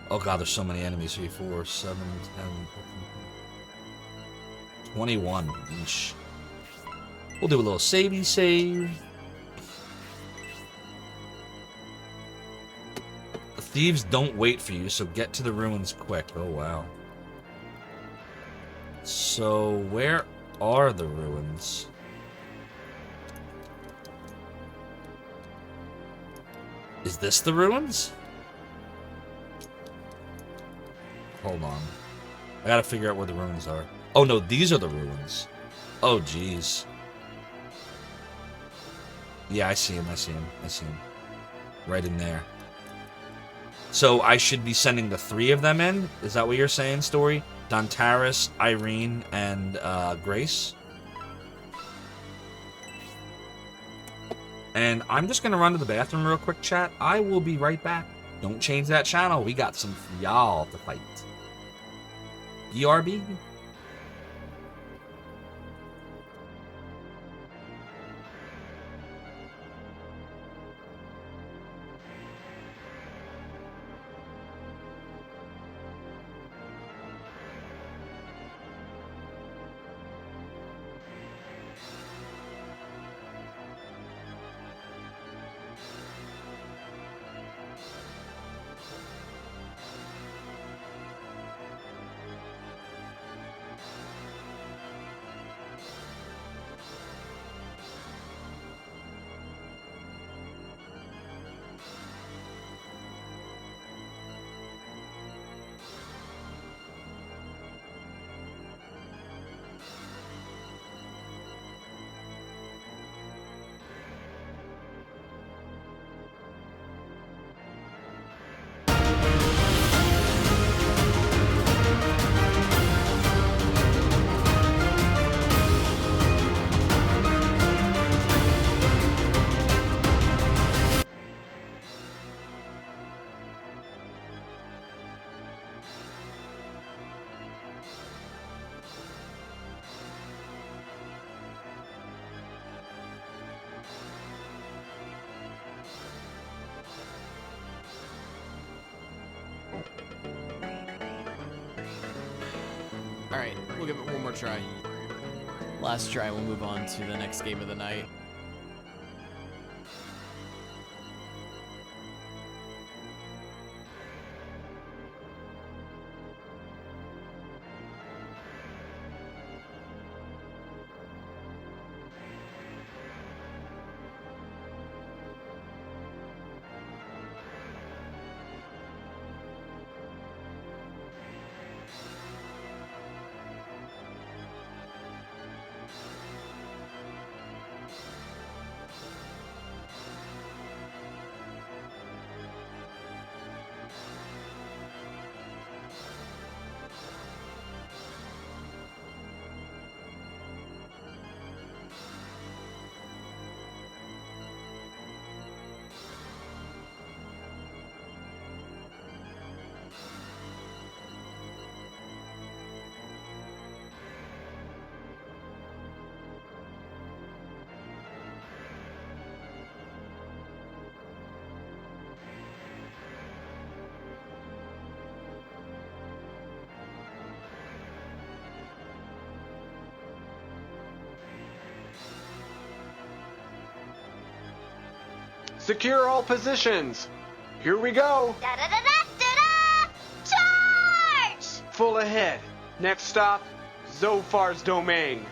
Oh god, there's so many enemies. 3, 4, 7, 10, 21. Eesh. We'll do a little savey save. The thieves don't wait for you, so get to the ruins quick. Oh wow. So where are the ruins? Is this the ruins? Hold on. I gotta figure out where the ruins are. Oh no, these are the ruins. Oh jeez. Yeah, I see him, I see him, I see him. Right in there. So I should be sending the 3 of them in? Is that what you're saying, Story? Dantaris, Irene, and Grace? And I'm just going to run to the bathroom real quick, chat. I will be right back. Don't change that channel. We got some for y'all to fight. BRB. Alright, we'll give it one more try. Last try, we'll move on to the next game of the night. Secure all positions. Here we go. Da-da-da-da-da-da! Charge! Full ahead. Next stop, Zophar's domain.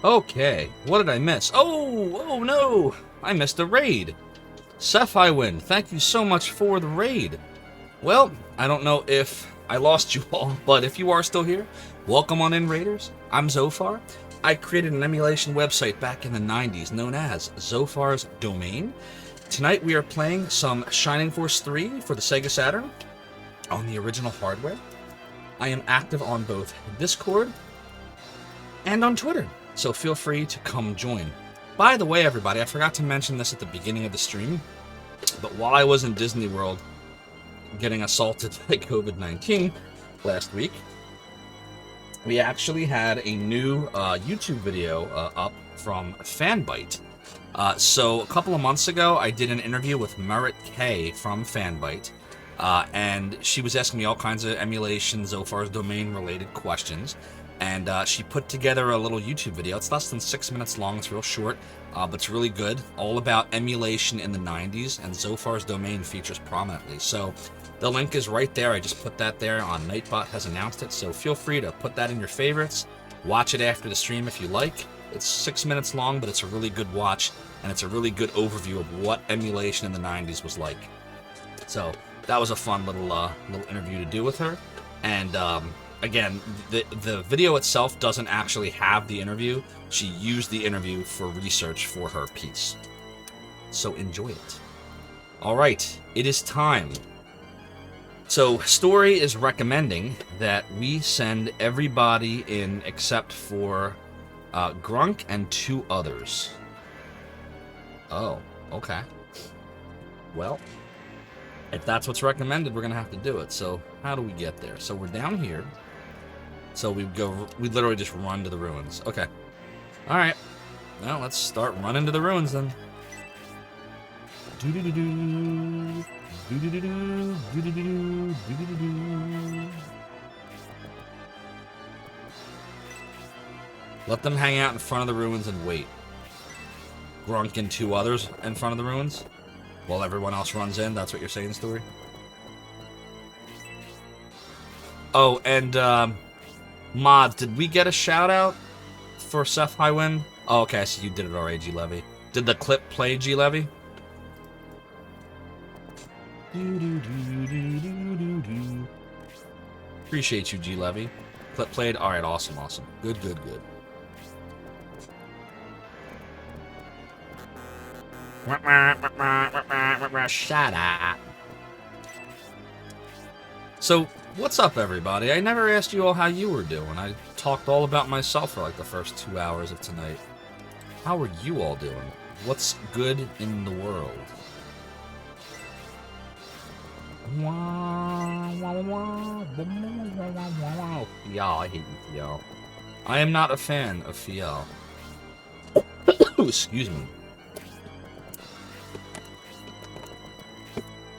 Okay, what did I miss? Oh no! I missed a raid. Sephiwin, thank you so much for the raid. Well, I don't know if I lost you all, but if you are still here, welcome on in, Raiders. I'm Zophar. I created an emulation website back in the 90s known as Zophar's Domain. Tonight we are playing some Shining Force 3 for the Sega Saturn on the original hardware. I am active on both Discord and on Twitter, so feel free to come join. By the way, everybody, I forgot to mention this at the beginning of the stream, but while I was in Disney World getting assaulted by COVID-19 last week, we actually had a new YouTube video up from Fanbyte. So a couple of months ago, I did an interview with Merritt K from Fanbyte, and she was asking me all kinds of emulation, Zophar's domain-related questions, and she put together a little YouTube video. It's less than 6 minutes long. It's real short, but it's really good. All about emulation in the 90s, and Zophar's domain features prominently. So the link is right there. I just put that there on Nightbot has announced it, so feel free to put that in your favorites. Watch it after the stream if you like. It's 6 minutes long, but it's a really good watch, and it's a really good overview of what emulation in the 90s was like. So that was a fun little interview to do with her. And again, the video itself doesn't actually have the interview. She used the interview for research for her piece. So enjoy it. All right, it is time. So Story is recommending that we send everybody in except for Grunk and 2 others. Oh, okay. Well, if that's what's recommended, we're gonna have to do it. So how do we get there? So we're down here. So we literally just run to the ruins. Okay. All right. Well, let's start running to the ruins then. Do-do-do-do. Do-do-do-do. Do-do-do-do. Do-do-do-do. Let them hang out in front of the ruins and wait. Grunk and 2 others in front of the ruins while everyone else runs in. That's what you're saying, Story? Oh, and Mods, did we get a shout out for Seth Highwind? Oh, okay, so you did it already, G Levy. Did the clip play, G Levy? Appreciate you, G Levy. Clip played. All right, awesome, awesome. Good, good, good. Shut up. So, what's up, everybody? I never asked you all how you were doing. I talked all about myself for like the first 2 hours of tonight. How are you all doing? What's good in the world? Fial, I hate you, Fial. I am not a fan of Fial. Excuse me.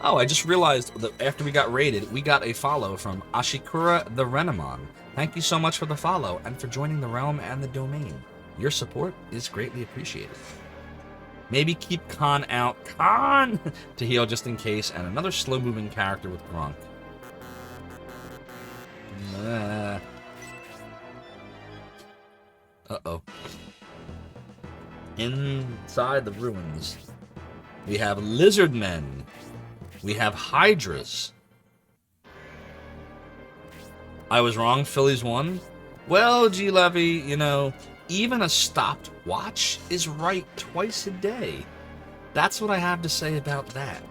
Oh, I just realized that after we got raided, we got a follow from Ashikura the Renamon. Thank you so much for the follow and for joining the realm and the domain. Your support is greatly appreciated. Maybe keep Khan out, Khan, to heal just in case, and another slow-moving character with Gronk. Uh-oh. Inside the ruins, we have lizard men. We have hydras. I was wrong, Phillies won. Well, G Levy, you know, even a stopped watch is right twice a day. That's what I have to say about that.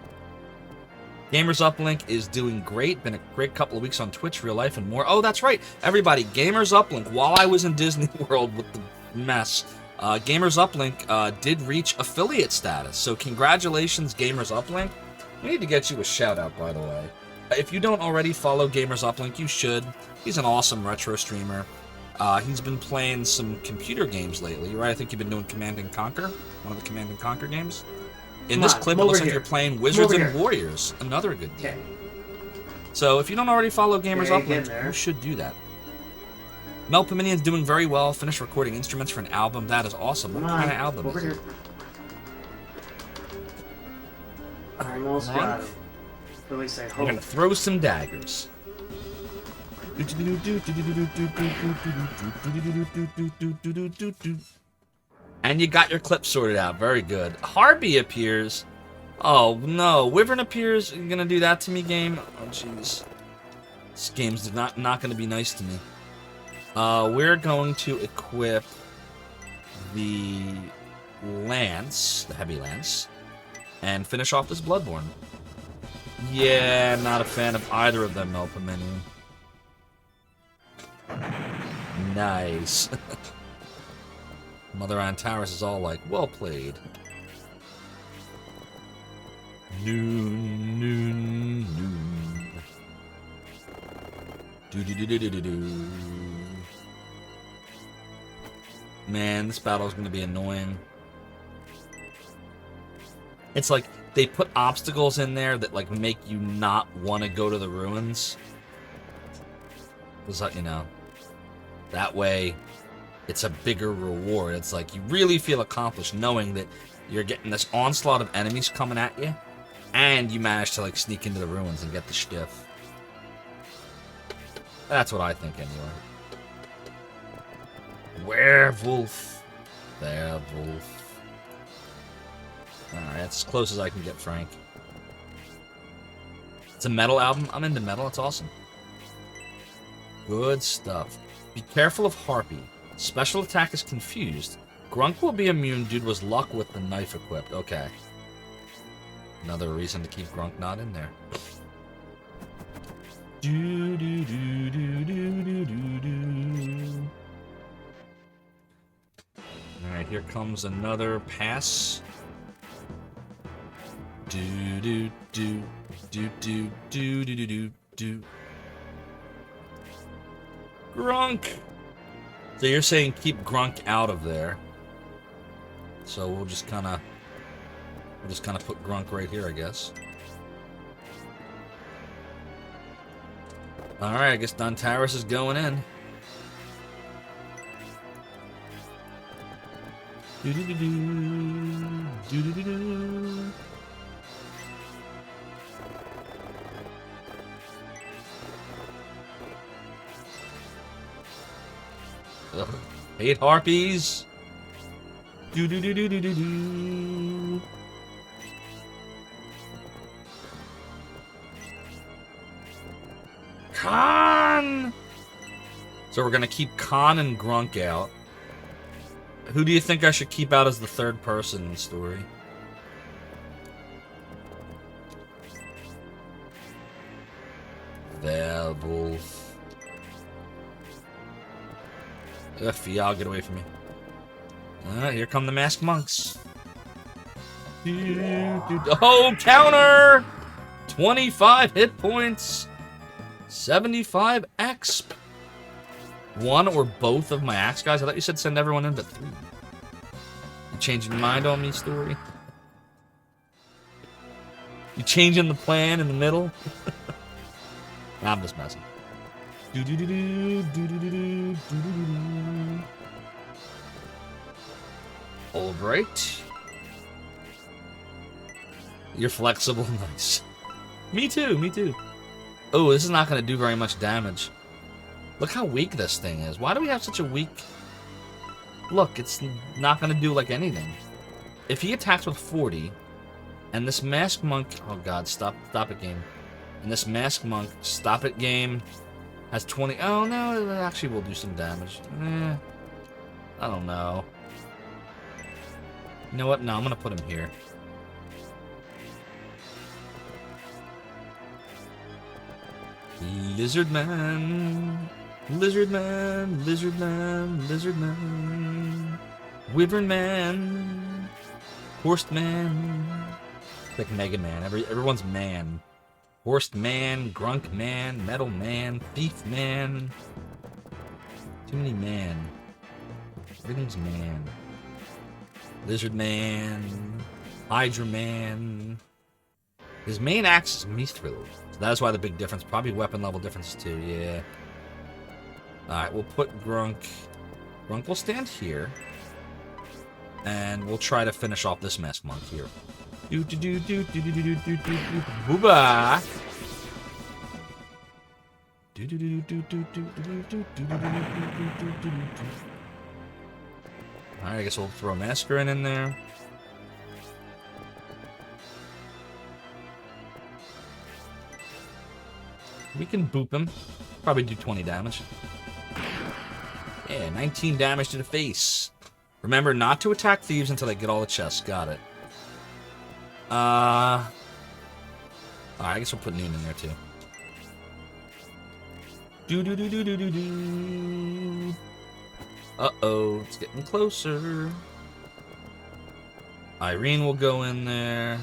Gamers Uplink is doing great. Been a great couple of weeks on Twitch, real life, and more. Oh, that's right. Everybody, Gamers Uplink, while I was in Disney World with the mess, Gamers Uplink did reach affiliate status. So congratulations, Gamers Uplink. We need to get you a shout out, by the way. If you don't already follow Gamers Uplink, you should. He's an awesome retro streamer. He's been playing some computer games lately, right? I think you've been doing Command & Conquer, one of the Command & Conquer games. In this clip, it looks like you're playing Wizards and Warriors, another good game. So if you don't already follow Gamers Uplink, you should do that. Melpominion's doing very well. Finished recording instruments for an album. That is awesome. What kind of album is it? I almost got him. At least I I'm hope. gonna throw some daggers. And you got your clip sorted out. Very good. Harpy appears. Oh no, Wyvern appears. You're gonna do that to me, game? Oh jeez. This game's not gonna be nice to me. We're going to equip the lance, the heavy lance, and finish off this Bloodborne. Yeah, not a fan of either of them, Melpominion. Nice. Mother Antares is all like, well played. Noon, noon, noon. Do do do do do do do. Man, this battle is going to be annoying. It's like they put obstacles in there that like make you not want to go to the ruins. Because, you know, that way it's a bigger reward. It's like you really feel accomplished knowing that you're getting this onslaught of enemies coming at you, and you managed to like sneak into the ruins and get the stiff. That's what I think anyway. Werewolf. Werewolf. Alright, that's as close as I can get, Frank. It's a metal album. I'm into metal. It's awesome. Good stuff. Be careful of Harpy. Special attack is confused. Grunk will be immune due to his luck with the knife equipped. Okay. Another reason to keep Grunk not in there. Do, do, do, do, do, do, do, do. Alright, here comes another pass. Do do do do do do do do do. Grunk. So you're saying keep Grunk out of there. So we'll just kind of put Grunk right here, I guess. All right, I guess Dontaris is going in. Do do do do do do do. Ugh, hate harpies. Do do do do do do do. Khan. So we're gonna keep Khan and Grunk out. Who do you think I should keep out as the third person in the story? Werewolf. Ugh, y'all get away from me. Alright, here come the masked monks. Oh, counter! 25 hit points. 75 exp. One or both of my axe guys? I thought you said send everyone in but 3. You changing your mind on me, story? You changing the plan in the middle? Nah, I'm just messing. Do do do do do do do do do. All right. You're flexible, nice. Me too, me too. Oh, this is not going to do very much damage. Look how weak this thing is. Why do we have such a weak... Look, it's not going to do like anything. If he attacks with 40, and this masked monk... Oh god, stop it game. And this masked monk, stop it game, has 20... Oh no, it actually will do some damage. I don't know. You know what? No, I'm going to put him here. Lizard man, lizard man, lizard man, lizard man, wyvern man, horse man, like Mega Man. Everyone's man. Horse man, grunk man, metal man, thief man. Too many man. Everything's man. Lizard man, Hydra man. His main axe is Mithril. So that's why the big difference. Probably weapon level differences too, yeah. Alright, we'll put Grunk. Grunk will stand here. And we'll try to finish off this mask monk here. Do do do do do do do do do do booba. Do do do do do do do do do do. Alright, I guess we'll throw Masquerade in there. We can boop him. Probably do 20 damage. Yeah, 19 damage to the face. Remember not to attack thieves until they get all the chests. Got it. Alright, I guess we'll put Noon in there too. Do do do do do do do. Uh-oh, it's getting closer. Irene will go in there.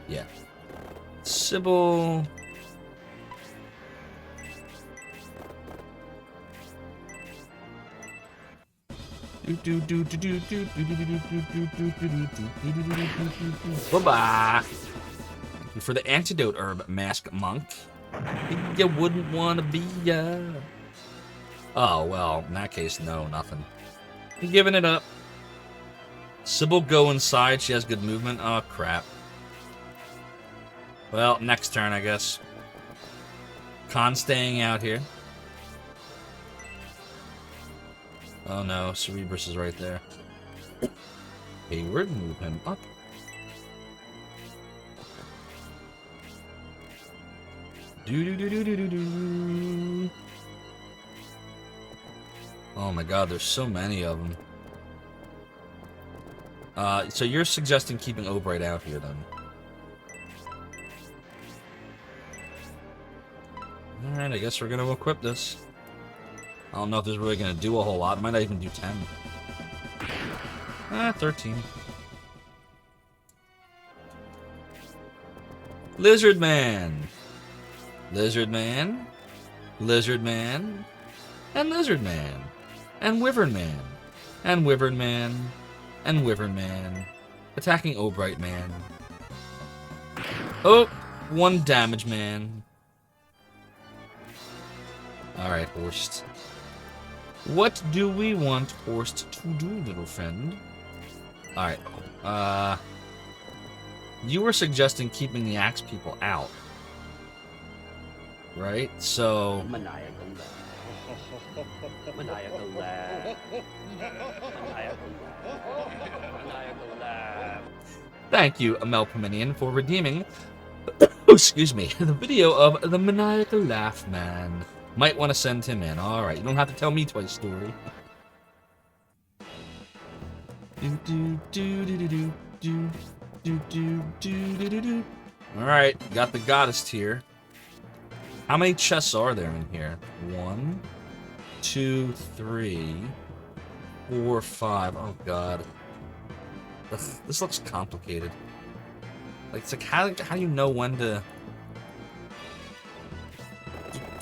Yeah. Sybil. Bye-bye. Thank you for the antidote herb, Mask Monk. You wouldn't want to be, Oh, well, in that case, no, nothing. I'm giving it up. Sybil, go inside. She has good movement. Oh, crap. Well, next turn, I guess. Khan staying out here. Oh, no. Cerebrus is right there. Hayward, move him up. Do-do-do-do-do-do-do. Oh my god, there's so many of them. So you're suggesting keeping Obright out here, then? Alright, I guess we're gonna equip this. I don't know if this is really gonna do a whole lot. It might not even do 10. 13. Lizard Man! Lizard Man, Lizard Man, and Lizard Man, and Wyvern Man, and Wyvern Man, and Wyvern Man, attacking Obright Man. Oh, 1 damage man. Alright, Horst. What do we want Horst to do, little friend? Alright, you were suggesting keeping the axe people out. Right, so... Maniacal laugh. Maniacal laugh. Maniacal laugh. Maniacal laugh. Thank you, Melpominion, for redeeming... excuse me, the video of the Maniacal Laugh Man. Might want to send him in. Alright, you don't have to tell me twice story. Alright, got the goddess tier. How many chests are there in here? 1, 2, 3, 4, 5. Oh god. Ugh, this looks complicated. Like, it's like, how do you know when to... I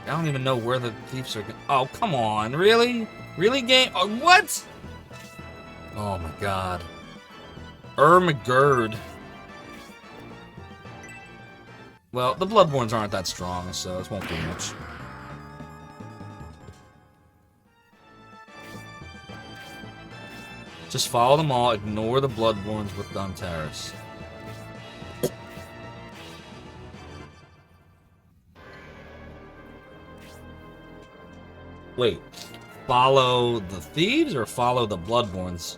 don't even know where the thieves are going. Oh, come on. Really? Really, game? Oh, what? Oh my god. Ermagerd. Well, the Bloodborns aren't that strong, so this won't do much. Just follow them all, ignore the Bloodborns with Dantaris. Wait, follow the thieves or follow the Bloodborns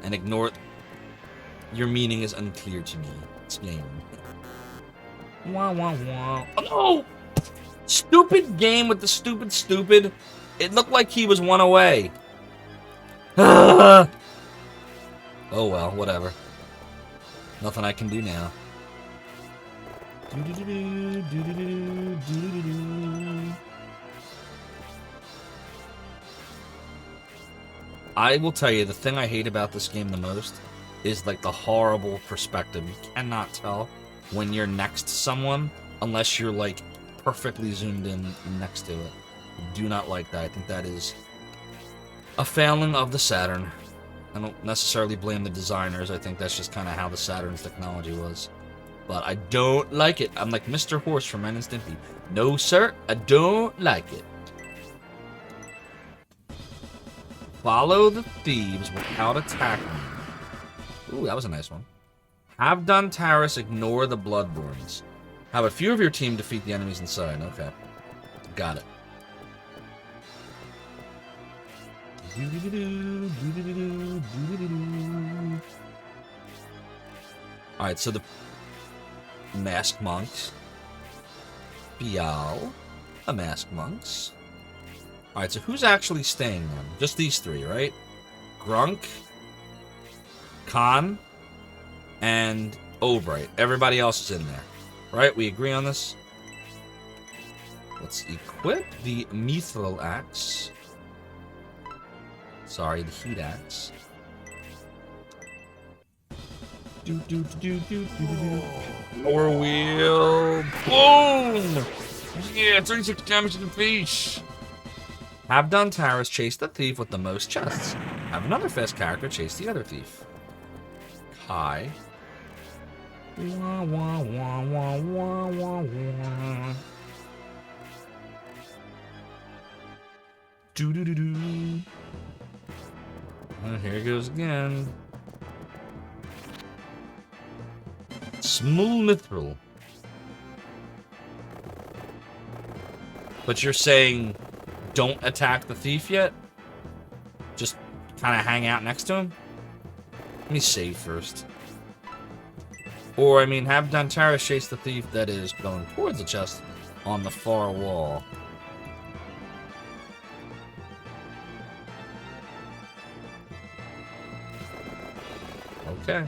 and ignore... Your meaning is unclear to me. Explain. Wah, wah, wah. Oh! Stupid game with the stupid. It looked like he was 1 away. Oh well, whatever. Nothing I can do now. I will tell you, the thing I hate about this game the most is like the horrible perspective. You cannot tell when you're next to someone unless you're like perfectly zoomed in next to it. I do not like that. I think that is a failing of the Saturn. I don't necessarily blame the designers. I think that's just kind of how the Saturn's technology was. But I don't like it. I'm like Mr. Horse from Ren and Stimpy. No, sir, I don't like it. Follow the thieves without attacking. Ooh, that was a nice one. Have Dantaris ignore the Bloodborns. Have a few of your team defeat the enemies inside. Okay. Got it. Alright, so the Masked Monks. Bial. The Masked Monks. Alright, so who's actually staying then? Just these 3, right? Grunk, Khan, and Obright. Everybody else is in there. Right? We agree on this? Let's equip the Mithril Axe. Sorry, the Heat Axe. Power wheel. Boom! Yeah, 36 damage to the face. Have done Taras chase the thief with the most chests. Have another fast character chase the other thief. Kai. Wah, wah, wah, wah, wah, wah, wah. Do do do do. And here it goes again. Small mithril. But you're saying don't attack the thief yet? Just kind of hang out next to him? Let me save first. Or, I mean, have Dantaris chase the thief that is going towards the chest on the far wall. Okay.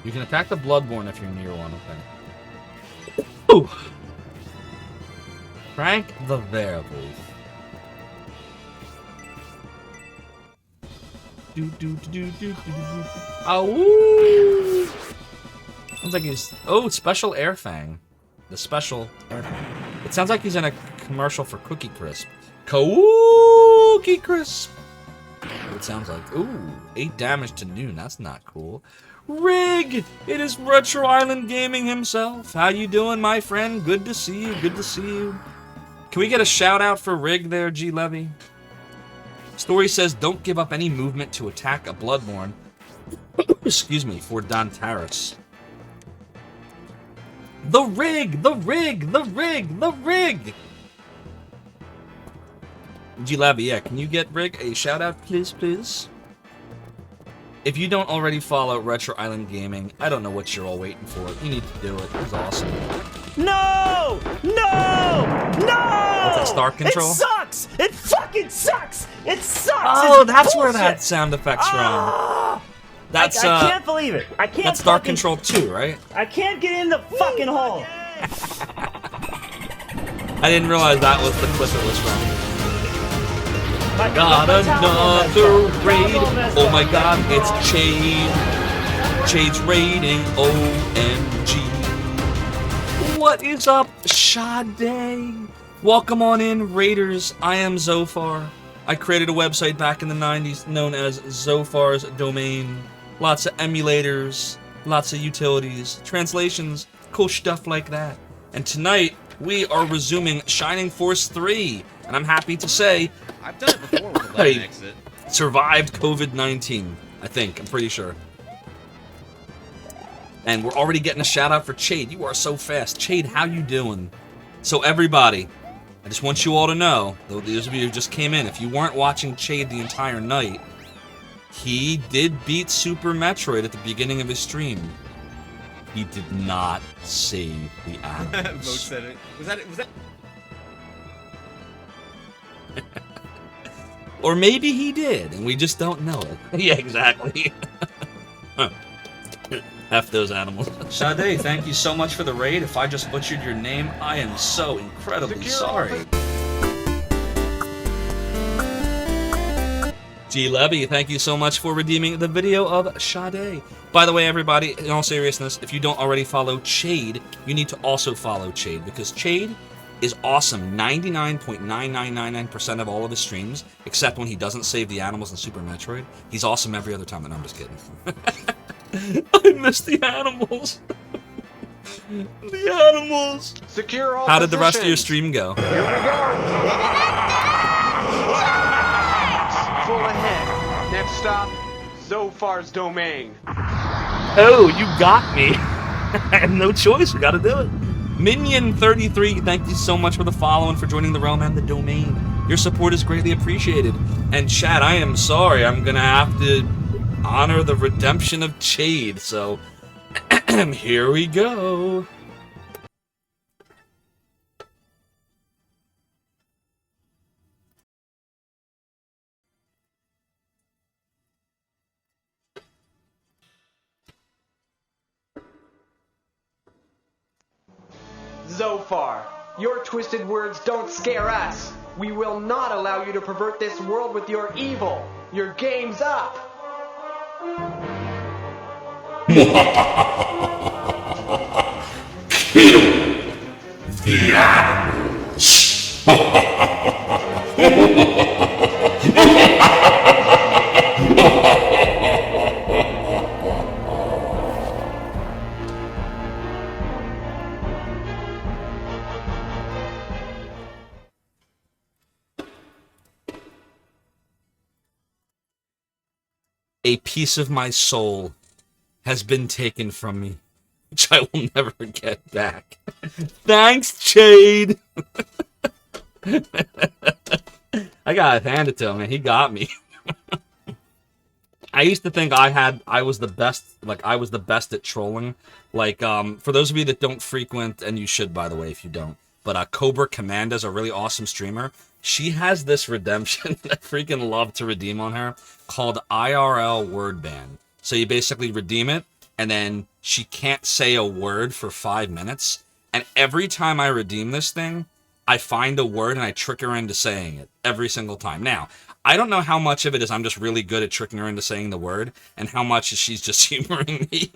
You can attack the Bloodborne if you're near one, okay. Ooh! Frank the Werewolf. Oh! Sounds like he's... Oh, Special Air Fang. The Special Air Fang. It sounds like he's in a commercial for Cookie Crisp. Cookie Crisp! It sounds like... Ooh, 8 damage to Noon. That's not cool. Rig! It is Retro Island Gaming himself. How you doing, my friend? Good to see you. Good to see you. Can we get a shout out for Rig there, G Levy? Story says, don't give up any movement to attack a Bloodborne. Excuse me, for Dantaris. The Rig! The Rig! The Rig! The Rig! G Levy, yeah, can you get Rig a shout out, please, please? If you don't already follow Retro Island Gaming, I don't know what you're all waiting for. You need to do it. It's awesome. No! No! No! What's that, Star Control? It sucks! It fucking sucks! It sucks! Oh, it's that's bullshit. where that sound effect's from. That's I can't believe it. I can't. That's Star Control 2, right? I can't get in the fucking hole. I didn't realize that was the clip it was from. My, Got another raid. Oh my god, it's Chade. Chade's raiding. OMG. What is up, Sade? Welcome on in, Raiders. I am Zophar. I created a website back in the 90s known as Zophar's Domain. Lots of emulators, lots of utilities, translations, cool stuff like that. And tonight, we are resuming Shining Force 3. And I'm happy to say, I've done it before with the left exit. Survived COVID-19, I think. I'm pretty sure. And we're already getting a shout out for Chade. You are so fast. Chade, how you doing? So everybody, I just want you all to know, those of you who just came in, if you weren't watching Chade the entire night, he did beat Super Metroid at the beginning of his stream. He did not save the animals. Vote said it. Was that? Or maybe he did, and we just don't know it. Yeah, exactly. F those animals. Sade, thank you so much for the raid. If I just butchered your name, I am so incredibly sorry. G Levy, thank you so much for redeeming the video of Sade. By the way, everybody, in all seriousness, if you don't already follow Chade, you need to also follow Chade, because Chade is awesome 99.9999% of all of his streams, except when he doesn't save the animals in Super Metroid. He's awesome every other time, and I'm just kidding. I miss the animals. The animals. Secure all How did the rest of your positions. stream go? Here we go. Full ahead. Next stop, Zophar's Domain. Oh, you got me. I have no choice. We gotta do it. Minion33, thank you so much for the follow and for joining the realm and the domain. Your support is greatly appreciated. And chat, I am sorry. I'm gonna have to honor the redemption of Chade. So, here we go. Zophar, your twisted words don't scare us. We will not allow you to pervert this world with your evil. Your game's up. The animals. A piece of my soul has been taken from me, which I will never get back. Thanks, Jade! I gotta hand it to him, man. He got me. I used to think I was the best, I was the best at trolling. For those of you that don't frequent, and you should, by the way, if you don't, but Cobra Commanda's a really awesome streamer. She has this redemption that I freaking love to redeem on her called IRL Word Ban. So you basically redeem it, and then she can't say a word for 5 minutes. And every time I redeem this thing, I find a word and I trick her into saying it every single time. Now, I don't know how much of it is I'm just really good at tricking her into saying the word, and how much is she's just humoring me.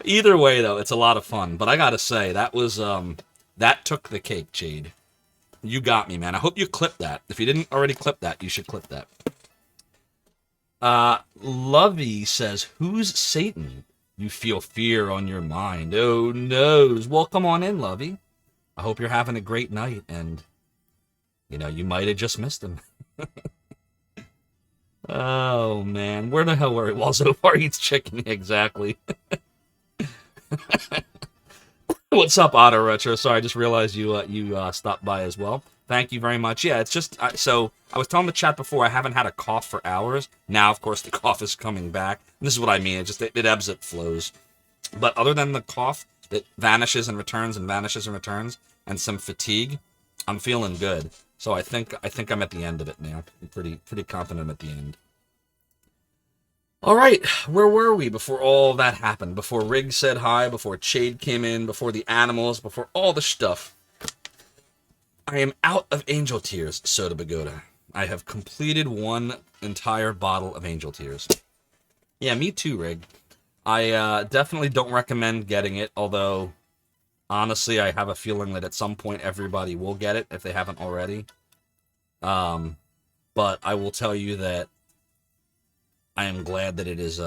Either way, though, it's a lot of fun. But I gotta say, that was, that took the cake, Jade. You got me, man. I hope you clipped that. If you didn't already clip that, you should clip that. Lovey says, who's Satan? You feel fear on your mind. Oh, noes. Well, come on in, Lovey. I hope you're having a great night, and, you might have just missed him. Oh, man. Where the hell were we? Well, Zophar eats chicken. Exactly. What's up, Auto Retro? Sorry, I just realized you stopped by as well. Thank you very much. Yeah, it's just, so, I was telling the chat before, I haven't had a cough for hours. Now, of course, the cough is coming back. This is what I mean. It ebbs, it flows. But other than the cough, that vanishes and returns and vanishes and returns, and some fatigue, I'm feeling good. So I think I'm at the end of it now. I'm pretty confident I'm at the end. All right, where were we before all that happened? Before Rig said hi, before Chade came in, before the animals, before all the stuff. I am out of Angel Tears, Soda Pagoda. I have completed one entire bottle of Angel Tears. Yeah, me too, Rig. I definitely don't recommend getting it, although, honestly, I have a feeling that at some point everybody will get it if they haven't already. But I will tell you that I am glad that it is,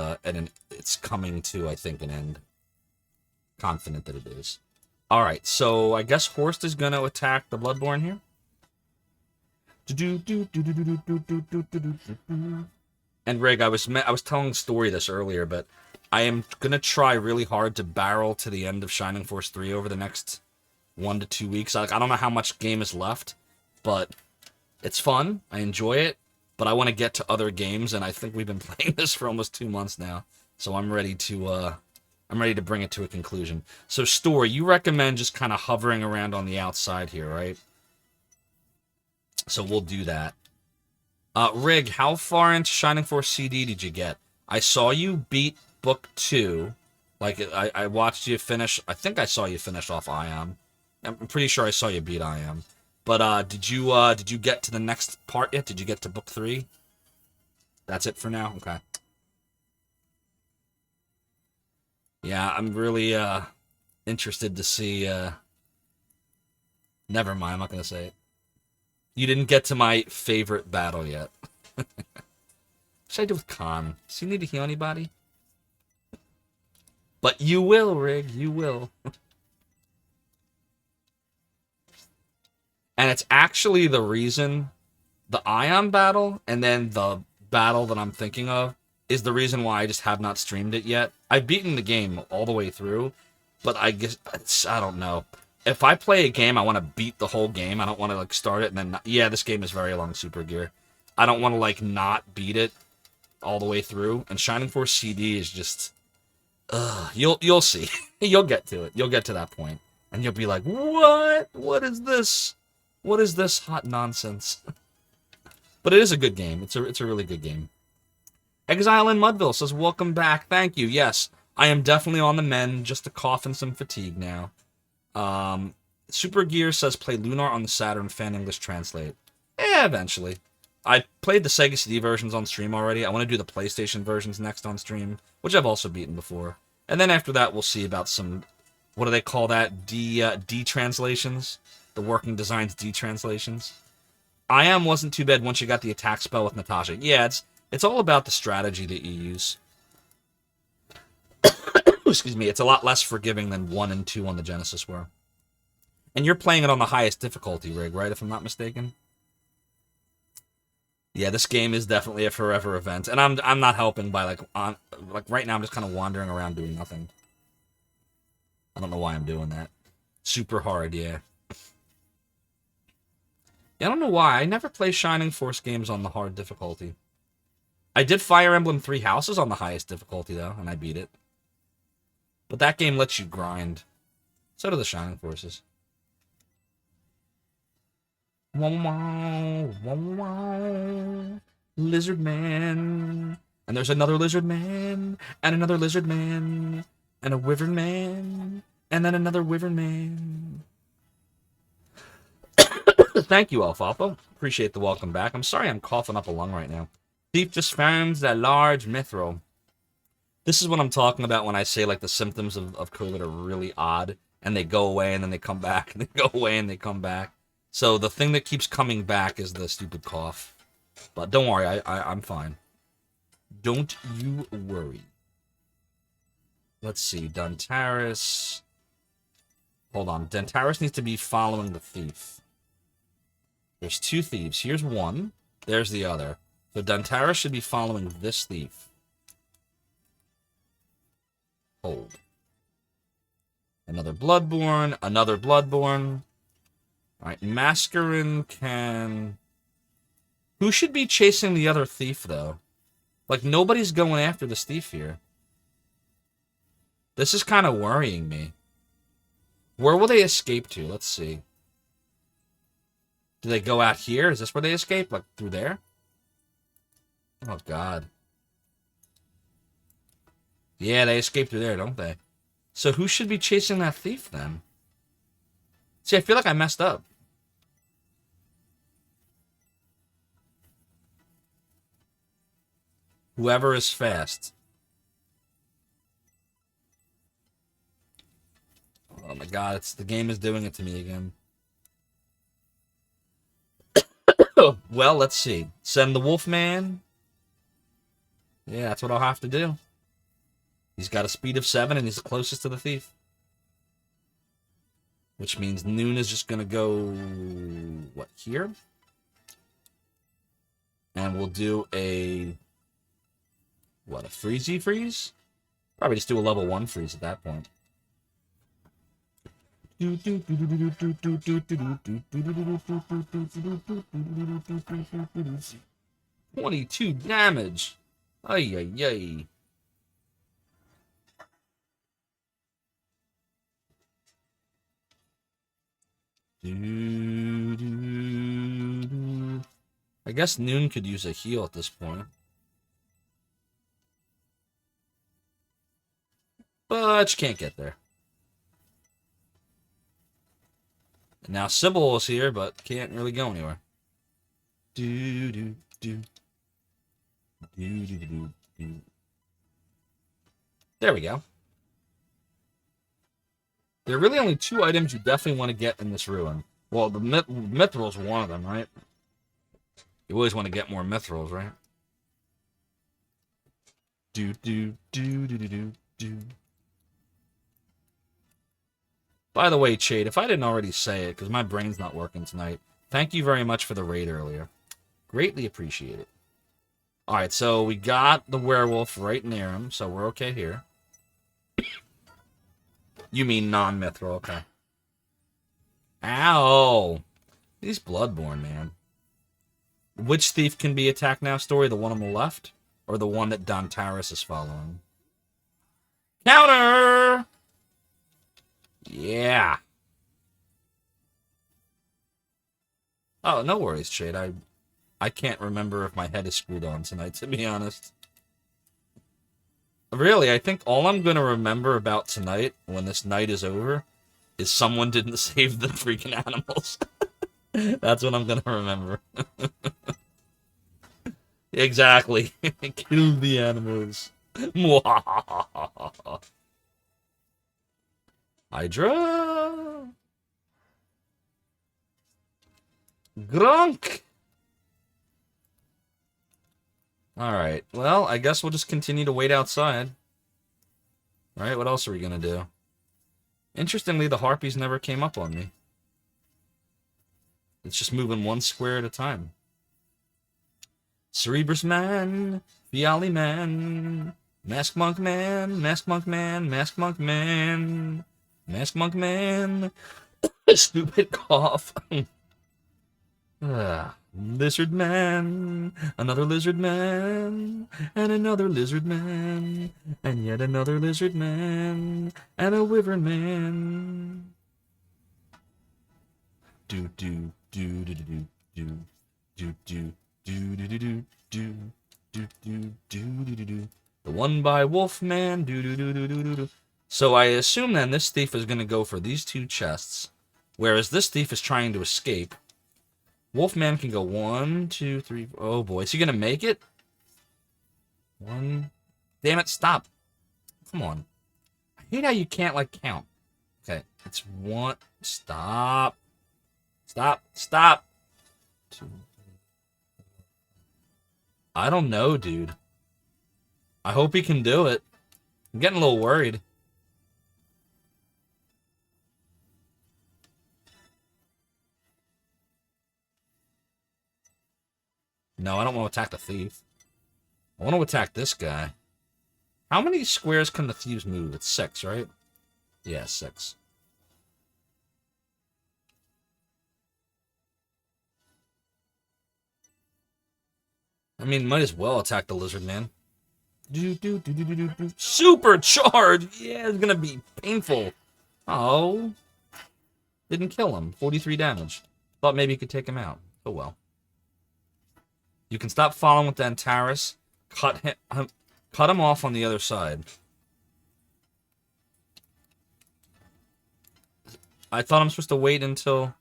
it's coming to, I think, an end. Confident that it is. Alright, so I guess Horst is going to attack the Bloodborne here. And Rig, I was telling Story this earlier, but I am going to try really hard to barrel to the end of Shining Force 3 over the next 1 to 2 weeks. I don't know how much game is left, but it's fun. I enjoy it, but I want to get to other games, and I think we've been playing this for almost 2 months now, so I'm ready to bring it to a conclusion. So, Story, you recommend just kind of hovering around on the outside here, right? So we'll do that. Rig, how far into Shining Force CD did you get? I saw you beat Book 2. I watched you finish. I think I saw you finish off Iam. I'm pretty sure I saw you beat Iam. But did you get to the next part yet? Did you get to Book 3? That's it for now? Okay. Yeah, I'm really interested to see. Never mind, I'm not gonna say it. You didn't get to my favorite battle yet. What should I do with Khan? Does he need to heal anybody? But you will, Rig. You will. And it's actually the reason the Ion battle and then the battle that I'm thinking of is the reason why I just have not streamed it yet. I've beaten the game all the way through, but I guess, I don't know. If I play a game, I want to beat the whole game. I don't want to, start it and then, yeah, this game is very long, Super Gear. I don't want to, not beat it all the way through. And Shining Force CD is just, you'll see. You'll get to it. You'll get to that point. And you'll be like, what? What is this? What is this hot nonsense? But it is a good game. It's a really good game. Exile in Mudville says, welcome back. Thank you. Yes, I am definitely on the mend. Just a cough and some fatigue now. Super Gear says play Lunar on the Saturn, fan English translate. Eventually. I played the Sega CD versions on stream already. I want to do the PlayStation versions next on stream, which I've also beaten before. And then after that, we'll see about some, what do they call that? D-translations? The working designs D-translations. I Am wasn't too bad once you got the attack spell with Natasha. Yeah, it's all about the strategy that you use. Excuse me, it's a lot less forgiving than 1 and 2 on the Genesis were. And you're playing it on the highest difficulty rig, right, if I'm not mistaken? Yeah, this game is definitely a forever event, and I'm not helping by like right now I'm just kind of wandering around doing nothing. I don't know why I'm doing that. Super hard, yeah. Yeah, I don't know why. I never play Shining Force games on the hard difficulty. I did Fire Emblem Three Houses on the highest difficulty though, and I beat it. But that game lets you grind. So do the Shining Forces. Lizard Man. And there's another Lizard Man. And another Lizard Man. And a Wyvern Man. And then another Wyvern Man. Thank you, Alfalfa. Appreciate the welcome back. I'm sorry I'm coughing up a lung right now. Thief just found a large mithril. This is what I'm talking about when I say like the symptoms of COVID are really odd. And they go away and then they come back. And they go away and they come back. So the thing that keeps coming back is the stupid cough. But don't worry, I'm fine. Don't you worry. Let's see, Dantaris. Hold on, Dantaris needs to be following the thief. There's 2 thieves. Here's one. There's the other. So Dantaris should be following this thief. Hold. Another Bloodborne. Another Bloodborne. Alright, Mascarin can... Who should be chasing the other thief, though? Like, nobody's going after this thief here. This is kind of worrying me. Where will they escape to? Let's see. Do they go out here? Is this where they escape? Like, through there? Oh, God. Yeah, they escape through there, don't they? So who should be chasing that thief, then? See, I feel like I messed up. Whoever is fast. Oh my god, the game is doing it to me again. Well, let's see. Send the Wolfman. Yeah, that's what I'll have to do. He's got a speed of 7 and he's the closest to the thief. Which means Noon is just going to go... What, here? And we'll do a... What, a freezy freeze? Probably just do a level 1 freeze at that point. 22 damage. Ay, ay, ay. I guess Noon could use a heal at this point. But you can't get there. And now Sybil is here, but can't really go anywhere. There we go. There are really only 2 items you definitely want to get in this ruin. Well, the Mithril's one of them, right? You always want to get more Mithrils, right? By the way, Chade, if I didn't already say it, because my brain's not working tonight, thank you very much for the raid earlier. Greatly appreciate it. Alright, so we got the werewolf right near him, so we're okay here. You mean non-mithril, okay. Ow! He's Bloodborne, man. Which thief can be attacked now, Story? The one on the left? Or the one that Dantaris is following? Counter! Yeah. Oh, no worries, Shade. I can't remember if my head is screwed on tonight, to be honest. Really, I think all I'm going to remember about tonight, when this night is over, is someone didn't save the freaking animals. That's what I'm gonna remember. Exactly. Kill the animals. Hydra. Grunk. Alright, well, I guess we'll just continue to wait outside. Alright, what else are we gonna do? Interestingly, the harpies never came up on me. It's just moving one square at a time. Cerebrus Man, Fiali Man, Mask Monk Man, Mask Monk Man, Mask Monk Man, Mask Monk Man, Stupid Cough. Lizard Man, another Lizard Man, and another Lizard Man, and yet another Lizard Man, and a Wyvern Man. Do do do do do do do do do do do do do do do do do do. The one by Wolfman. Do do do do do do. So I assume then this thief is gonna go for these two chests, whereas this thief is trying to escape. Wolfman can go 1, 2, 3. Oh boy, is he gonna make it? 1. Damn it! Stop. Come on. I hate how you can't like count. Okay, it's 1. Stop. Stop. Stop. 2. I don't know, dude. I hope he can do it. I'm getting a little worried. No, I don't want to attack the thief. I want to attack this guy. How many squares can the thieves move? It's 6, right? Yeah, 6. I mean, might as well attack the lizard man. Supercharge! Yeah, it's gonna be painful. Oh. Didn't kill him. 43 damage. Thought maybe you could take him out. Oh well. You can stop following with the Antares. Cut him off on the other side. I thought I'm supposed to wait until...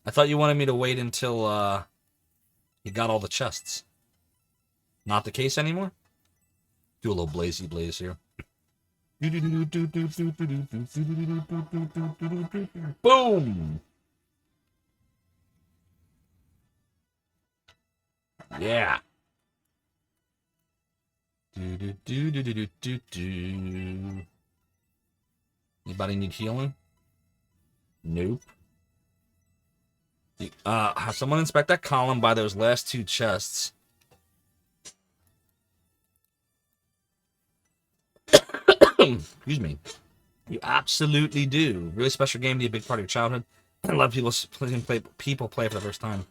I thought you wanted me to wait until, you got all the chests. Not the case anymore? Do a little blazy blaze here. Boom! Yeah. Anybody need healing? Nope. Have someone inspect that column by those last 2 chests. Excuse me. You absolutely do. Really special game to be a big part of your childhood. I love people play for the first time.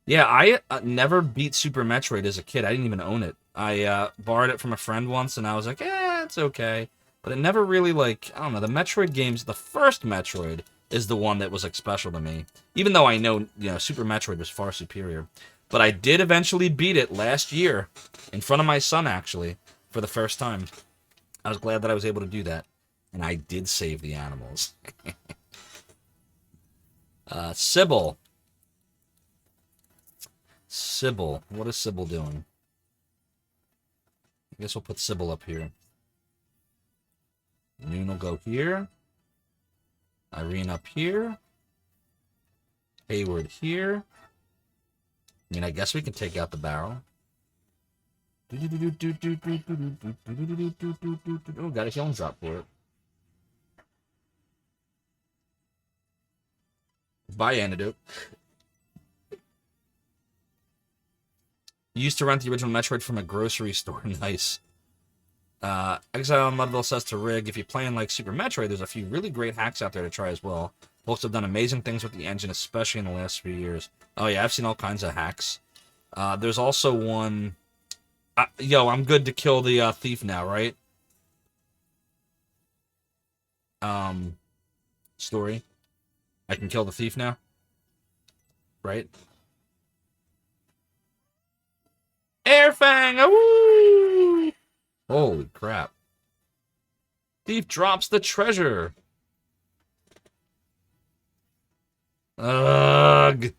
Yeah, I never beat Super Metroid as a kid. I didn't even own it. I borrowed it from a friend once, and I was like, it's okay. But it never really, like, I don't know, the Metroid games, the first Metroid is the one that was, like, special to me. Even though I know, Super Metroid was far superior. But I did eventually beat it last year, in front of my son, actually, for the first time. I was glad that I was able to do that. And I did save the animals. Sybil. Sybil. What is Sybil doing? I guess we'll put Sybil up here. Noon will go here. Irene up here. Hayward here. I mean, I guess we can take out the barrel. Oh, got a healing drop for it. Buy antidote. You used to rent the original Metroid from a grocery store. Nice. Exile Mudville says to Rig, if you're playing like Super Metroid, there's a few really great hacks out there to try as well. Folks have done amazing things with the engine, especially in the last few years. Oh yeah, I've seen all kinds of hacks. There's also one... yo, I'm good to kill the thief now, right? Story. I can kill the thief now? Right? Airfang! Woo! Holy crap. Thief drops the treasure. Ugh.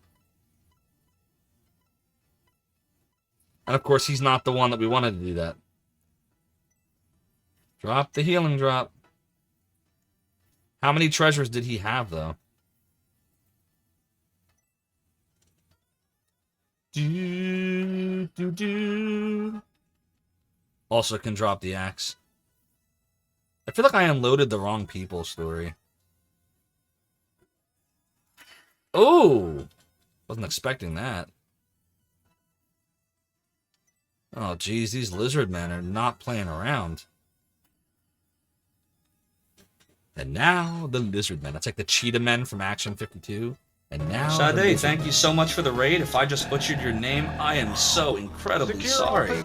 And of course, he's not the one that we wanted to do that. Drop the healing drop. How many treasures did he have, though? Also can drop the axe. I feel like I unloaded the wrong people story. Oh! Wasn't expecting that. Oh, geez, these lizard men are not playing around. And now the lizard men. That's like the cheetah men from Action 52. And now Sade, thank you so much for the raid. If I just butchered your name, I am so incredibly sorry.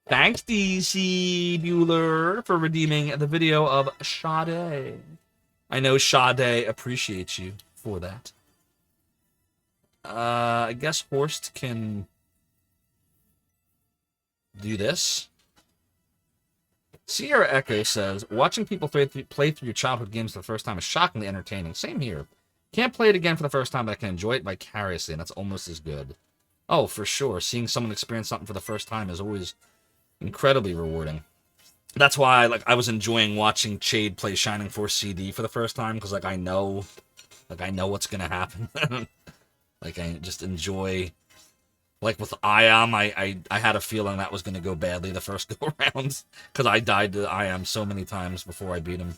Thanks, DC Bueller, for redeeming the video of Sade. I know Sade appreciates you for that. I guess Horst can do this. Sierra Echo says, watching people play through your childhood games for the first time is shockingly entertaining. Same here. Can't play it again for the first time, but I can enjoy it vicariously, and that's almost as good. Oh, for sure. Seeing someone experience something for the first time is always incredibly rewarding. That's why I was enjoying watching Chade play Shining Force CD for the first time, because I know what's gonna happen. I just enjoy. Like with Iam, I had a feeling that was going to go badly the first go around, because I died to Iam so many times before I beat him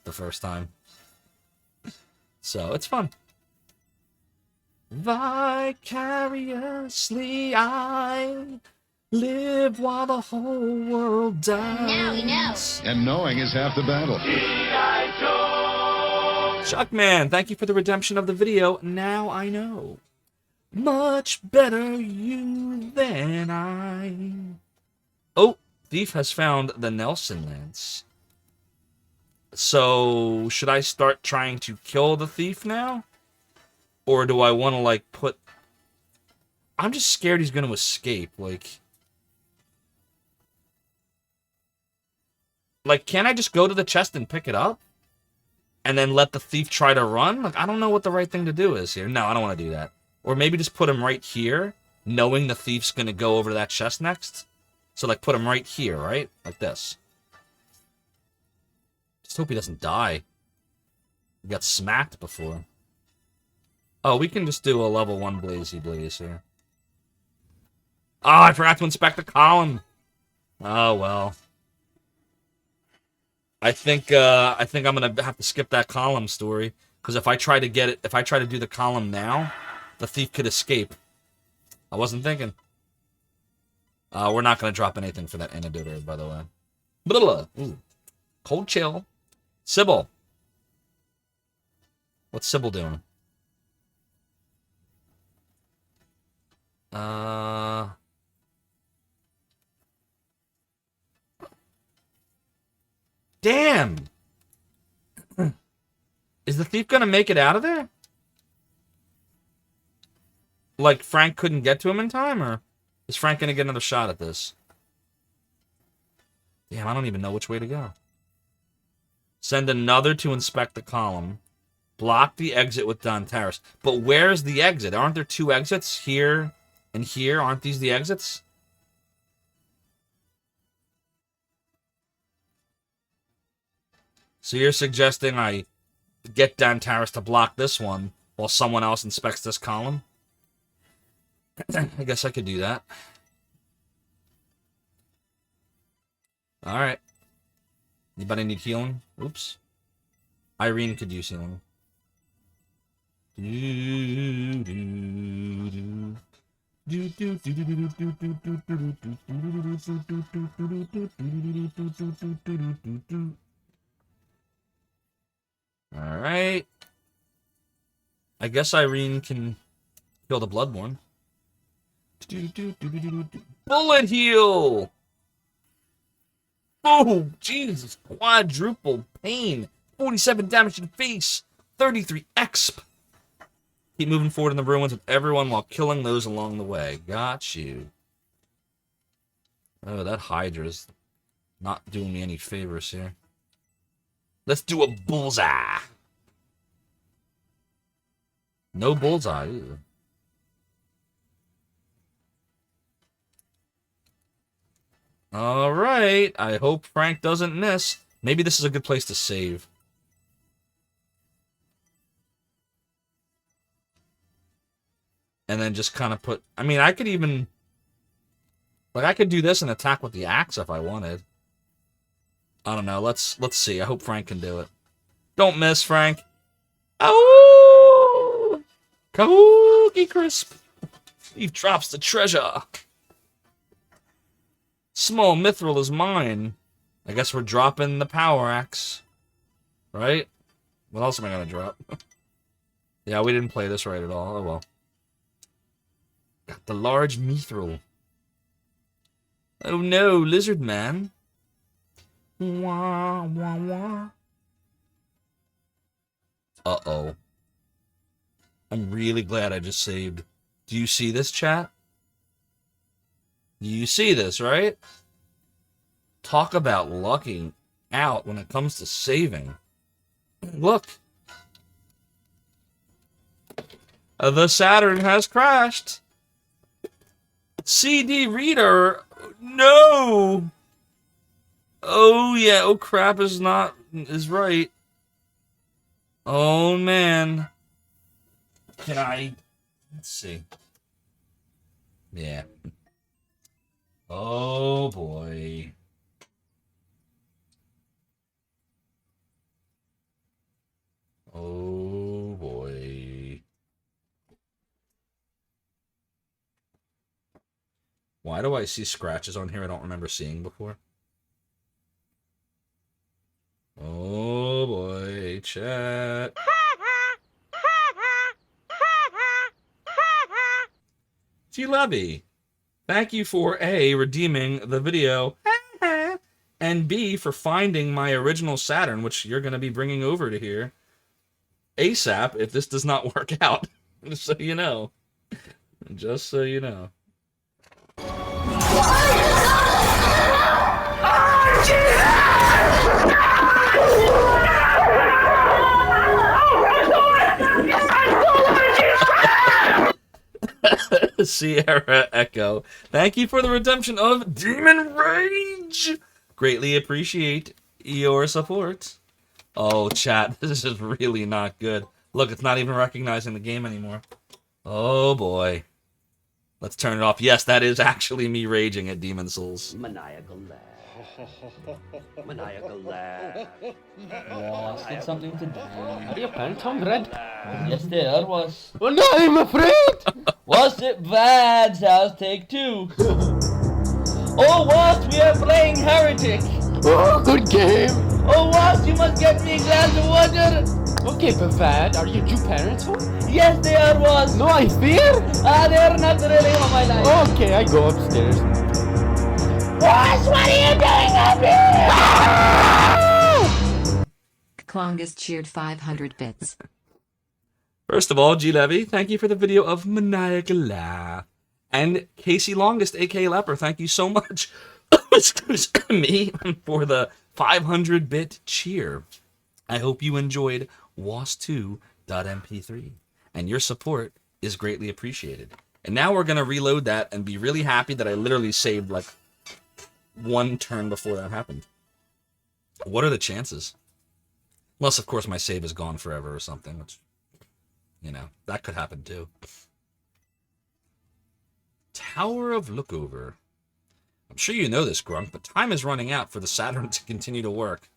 the first time. So it's fun. Vicariously I live while the whole world dies. Now we know. And knowing is half the battle. Chuckman, thank you for the redemption of the video. Now I know. Much better you than I. Oh, Thief has found the Nelson Lance. So, should I start trying to kill the Thief now? Or do I want to, put... I'm just scared he's going to escape, can I just go to the chest and pick it up? And then let the Thief try to run? I don't know what the right thing to do is here. No, I don't want to do that. Or maybe just put him right here, knowing the Thief's going to go over to that chest next. So, put him right here, right? Like this. Just hope he doesn't die. He got smacked before. Oh, we can just do a level 1 Blazy Blaze here. Oh, I forgot to inspect the column. Oh, well. I think I'm going to have to skip that column story. Because if I try to do the column now... the Thief could escape. I wasn't thinking. We're not going to drop anything for that antidote, by the way. Blah. Ooh. Cold chill. Sybil. What's Sybil doing? Damn! Is the Thief going to make it out of there? Frank couldn't get to him in time, or is Frank going to get another shot at this? Damn, I don't even know which way to go. Send another to inspect the column. Block the exit with Dantaris. But where's the exit? Aren't there 2 exits? Here and here? Aren't these the exits? So you're suggesting I get Dantaris to block this one while someone else inspects this column? I guess I could do that. Alright. Anybody need healing? Oops. Irene could use healing. Alright. I guess Irene can kill the Bloodborne. Bullet heal! Oh, Jesus. Quadruple pain. 47 damage to the face. 33 exp. Keep moving forward in the ruins with everyone while killing those along the way. Got you. Oh, that Hydra's not doing me any favors here. Let's do a bullseye. No bullseye. Ew. All right. I hope Frank doesn't miss. Maybe this is a good place to save. And then just kind of put... I mean, I could even... Like, I could do this and attack with the axe if I wanted. I don't know. Let's see. I hope Frank can do it. Don't miss, Frank. Oh! Kabuki Crisp. Steve drops the treasure. Small mithril is mine. I guess we're dropping the power axe. Right? What else am I going to drop? Yeah, we didn't play this right at all. Oh, well. Got the large mithril. Oh no, lizard man. Wah, wah, wah. Uh-oh. I'm really glad I just saved. Do you see this, chat? You see this, right? Talk about lucking out when it comes to saving. Look. The Saturn has crashed. CD reader. No. Oh, yeah. Oh, crap is right. Oh, man. Can I... Let's see. Yeah. Oh, boy. Oh, boy. Why do I see scratches on here I don't remember seeing before? Oh, boy. Chat. G-Levy, thank you for A, redeeming the video, and B, for finding my original Saturn, which you're going to be bringing over to here ASAP if this does not work out. Just so you know. Just so you know. Sierra Echo, thank you for the redemption of Demon Rage. Greatly appreciate your support. Oh, chat, this is really not good. Look, it's not even recognizing the game anymore. Oh, boy. Let's turn it off. Yes, that is actually me raging at Demon Souls. Maniacal laugh. Maniacal laugh. Was it something to do? Are your pants home red? Yes, there was. Oh no, I'm afraid! Was it Vad's house? Take two. Oh, what? We are playing Heretic. Oh, good game. Oh, what? You must get me a glass of water. Okay, Bavad, are your two parents home? Yes, they are, was. No, I fear. They're not really home, my life. Okay, I go upstairs. Was, what are you doing up here? Klongus cheered 500 bits. First of all, G Levy, thank you for the video of Maniacal Laugh. And Casey Longest, aka Leper, thank you so much. Excuse me, for the 500-bit cheer. I hope you enjoyed was2.mp3, and your support is greatly appreciated. And now we're going to reload that and be really happy that I literally saved like one turn before that happened. What are the chances? Unless, of course, my save is gone forever or something, which, you know, that could happen too. Tower of Lookover. I'm sure you know this, Grunk, but time is running out for the Saturn to continue to work.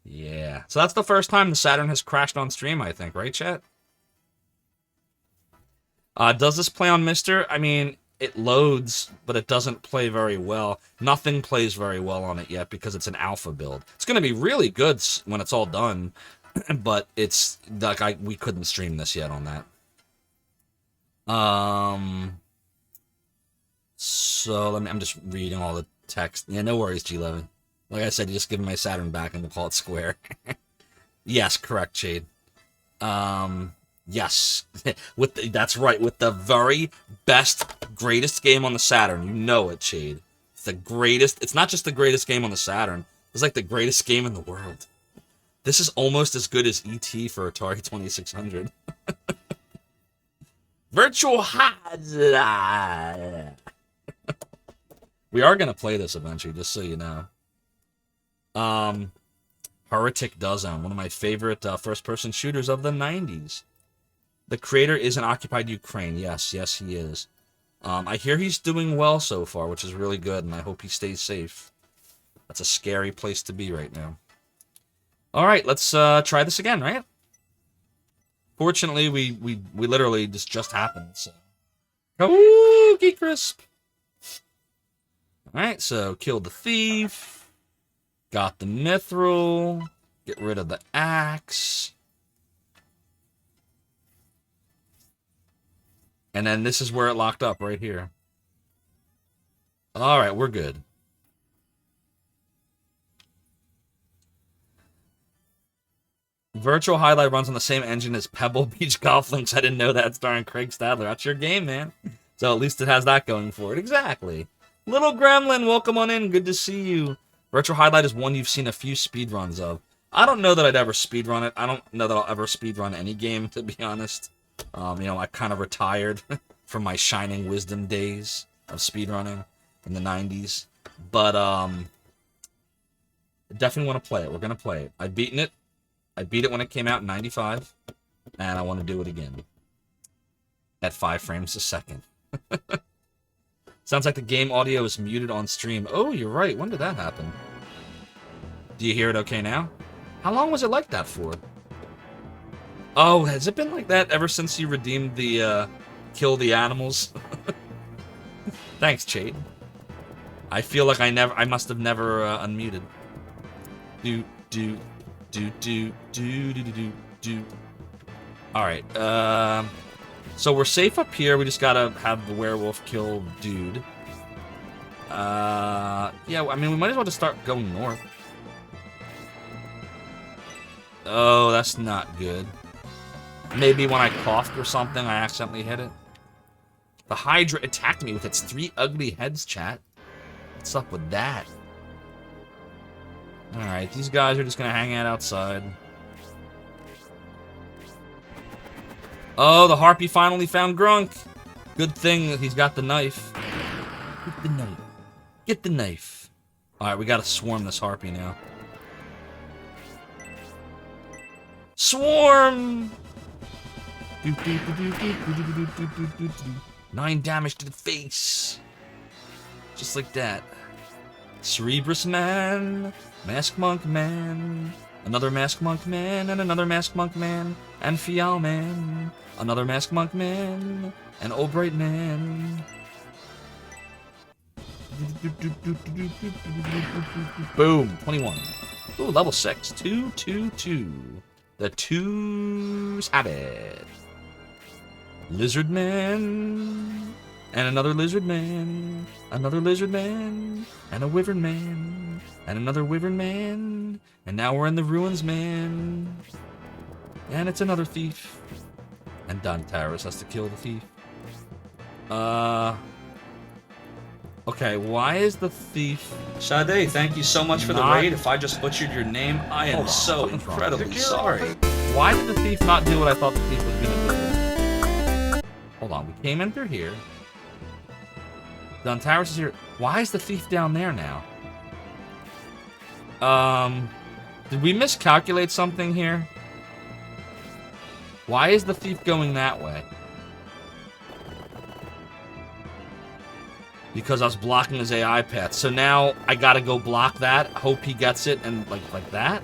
Yeah. So that's the first time the Saturn has crashed on stream, I think, right, chat? Does this play on Mister? I mean, it loads, but it doesn't play very well. Nothing plays very well on it yet because it's an alpha build. It's going to be really good when it's all done, but it's like we couldn't stream this yet on that. So I'm just reading all the text. Yeah, no worries, G11. Like I said, you just give me my Saturn back and we'll call it square. Yes, correct, Shade. Yes, that's right. With the very best, greatest game on the Saturn, you know it, Shade. It's the greatest. It's not just the greatest game on the Saturn. It's like the greatest game in the world. This is almost as good as E.T. for Atari 2600. Virtual Hazard. We are gonna play this eventually, just so you know. Heretic Dozen, one of my favorite first-person shooters of the 90s. The creator is in occupied Ukraine. Yes, he is. I hear he's doing well so far, which is really good, and I hope he stays safe. That's a scary place to be right now. All right, let's try this again, right? Fortunately, we literally just happened. So, Cookie Crisp. All right, so killed the thief, got the mithril, get rid of the axe, and then this is where it locked up right here. All right, we're good. Virtual Highlight runs on the same engine as Pebble Beach Golf Links. I didn't know that, starring Craig Stadler. That's your game, man. So at least it has that going for it. Exactly. Little Gremlin, welcome on in. Good to see you. Virtual Highlight is one you've seen a few speedruns of. I don't know that I'd ever speedrun it. I don't know that I'll ever speedrun any game, to be honest. I kind of retired from my shining wisdom days of speedrunning in the 90s. But, I definitely want to play it. We're going to play it. I've beaten it. I beat it when it came out in 95, and I want to do it again. At 5 frames a second. Sounds like the game audio is muted on stream. Oh, you're right. When did that happen? Do you hear it okay now? How long was it like that for? Oh, has it been like that ever since you redeemed the, kill the animals? Thanks, Chade. I feel like I must have never, unmuted. Do. Alright, so we're safe up here. We just gotta have the werewolf kill dude. Yeah, I mean, we might as well just start going north. Oh, that's not good. Maybe when I coughed or something, I accidentally hit it. The Hydra attacked me with its 3 ugly heads, chat. What's up with that? Alright, these guys are just gonna hang out outside. Oh, the Harpy finally found Grunk. Good thing that he's got the knife. Get the knife. Get the knife. Alright, we gotta swarm this Harpy now. Swarm! 9 damage to the face. Just like that. Cerebrus Man, Mask Monk Man, another Mask Monk Man, and another Mask Monk Man, and Fial Man, another Mask Monk Man, and Albright Man. Boom, 21. Ooh, level 6. 222. The Two's Habit. Lizard Man. And another Lizard Man. Another Lizard Man. And a Wyvern Man. And another Wyvern Man. And now we're in the Ruins Man. And it's another thief. And Dantaris has to kill the thief. Okay, why is the thief... Sade, thank you so much for the raid. If I just butchered your name, I am so incredibly sorry. Why did the thief not do what I thought the thief was gonna do? Hold on, we came in through here. Dantaris is here. Why is the thief down there now? Did we miscalculate something here? Why is the thief going that way? Because I was blocking his AI path. So now I gotta go block that, hope he gets it, and like that?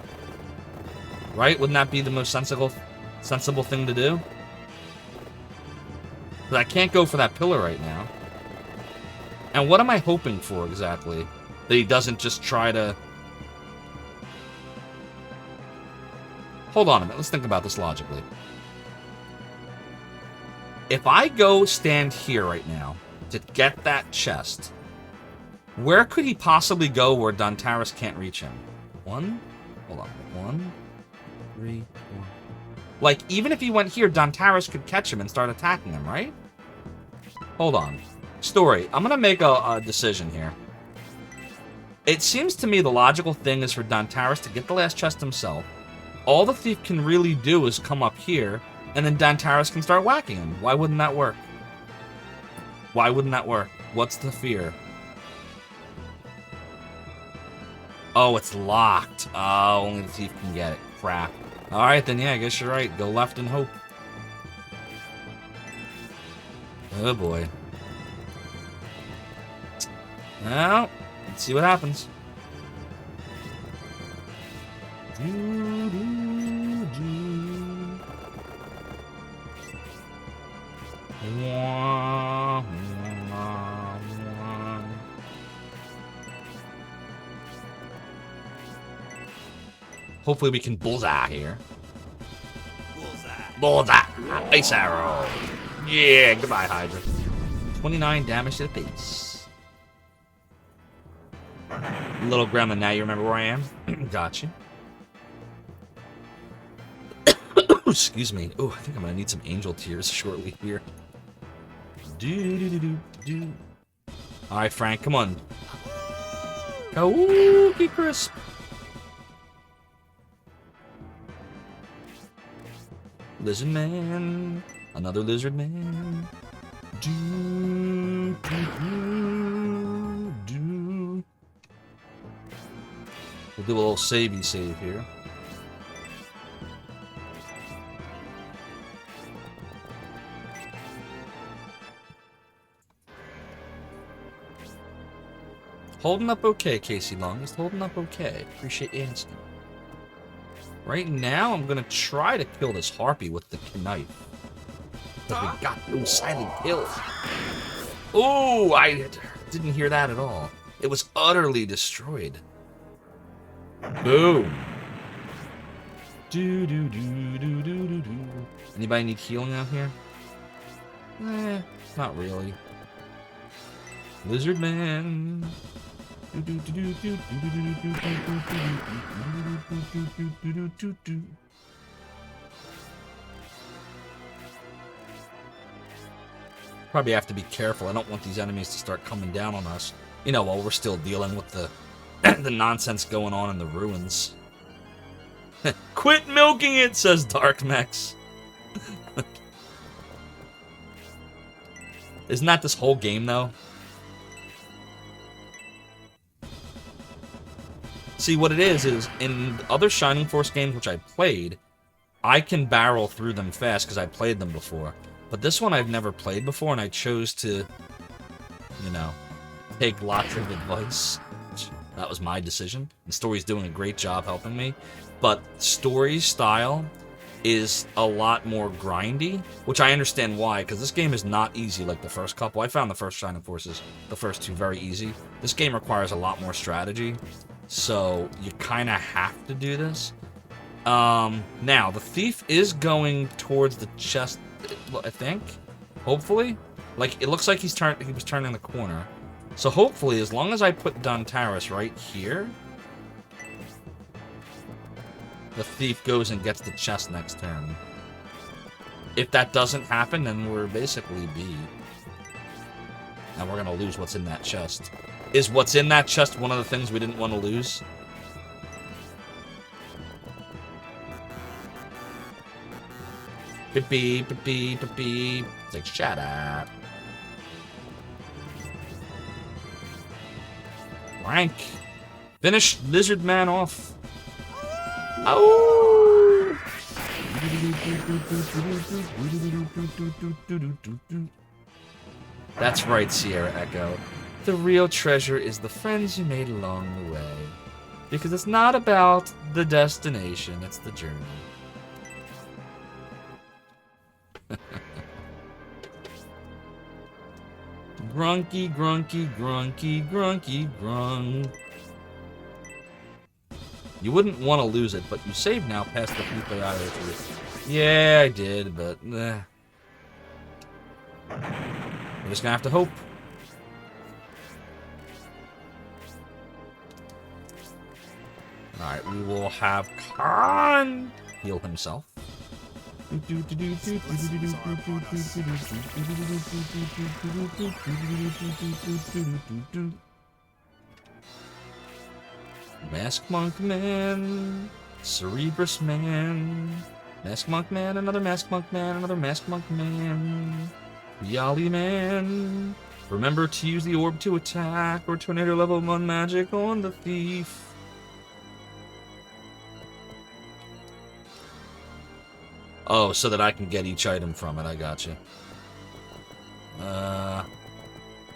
Right? Wouldn't that be the most sensible thing to do? But I can't go for that pillar right now. And what am I hoping for exactly? That he doesn't just try to... Hold on a minute, let's think about this logically. If I go stand here right now to get that chest, where could he possibly go where Dantaris can't reach him? Hold on. 1, 3, 4. Like, even if he went here, Dantaris could catch him and start attacking him, right? Hold on. Story, I'm gonna make a decision here. It seems to me the logical thing is for Dantaris to get the last chest himself, all the thief can really do is come up here, and then Dantaris can start whacking him. Why wouldn't that work? Why wouldn't that work? What's the fear? Oh, it's locked. Oh, only the thief can get it. Crap. Alright, then yeah, I guess you're right. Go left and hope. Oh boy. Well, let's see what happens. Hopefully we can bullseye here. Bullseye! Ice arrow! Yeah, goodbye, Hydra. 29 damage to the face. Little gremlin, now you remember where I am? Gotcha. Excuse me. Oh, I think I'm gonna need some angel tears shortly here. Alright, Frank, come on. Kaookie crisp. Lizard man. Another lizard man. We'll do a little savey save here. Holding up okay, Casey Long. He's holding up okay. Appreciate you asking. Right now, I'm gonna try to kill this harpy with the knife. But we got no silent kills. Oh, I didn't hear that at all. It was utterly destroyed. Boom. Anybody need healing out here? Not really. Lizard man. Probably have to be careful. I don't want these enemies to start coming down on us. You know, while we're still dealing with the the nonsense going on in the ruins. Quit milking it, says Dark Mex. Isn't that this whole game, though? See, what it is in other Shining Force games which I played, I can barrel through them fast because I played them before. But this one I've never played before, and I chose to, you know, take lots of advice. That was my decision. The story's doing a great job helping me. But story style is a lot more grindy, which I understand why, because this game is not easy like the first couple. I found the first Shining Forces, the first two, very easy. This game requires a lot more strategy. So you kind of have to do this. Now, the thief is going towards the chest, I think. Hopefully. Like, it looks like he was turning the corner. So hopefully, as long as I put Dantaris right here, the thief goes and gets the chest next turn. If that doesn't happen, then we're basically B. And we're going to lose what's in that chest. Is what's in that chest one of the things we didn't want to lose? Beep, beep, beep, beep, beep. It's like, shut up. Rank. Finish Lizard Man off. Oh! That's right, Sierra Echo. The real treasure is the friends you made along the way. Because it's not about the destination, it's the journey. Grunky, grunky, grunky, grunky, grunk. You wouldn't want to lose it, but you saved now past the Felipe Island. Yeah, I did, but we're just gonna have to hope. Alright, we will have Khan heal himself. Mask Monk Man. Cerebrus Man. Mask Monk Man, another Mask Monk Man, another Mask Monk Man. Yali Man. Remember to use the orb to attack or tornado level 1 magic on the thief. Oh, so that I can get each item from it. I gotcha.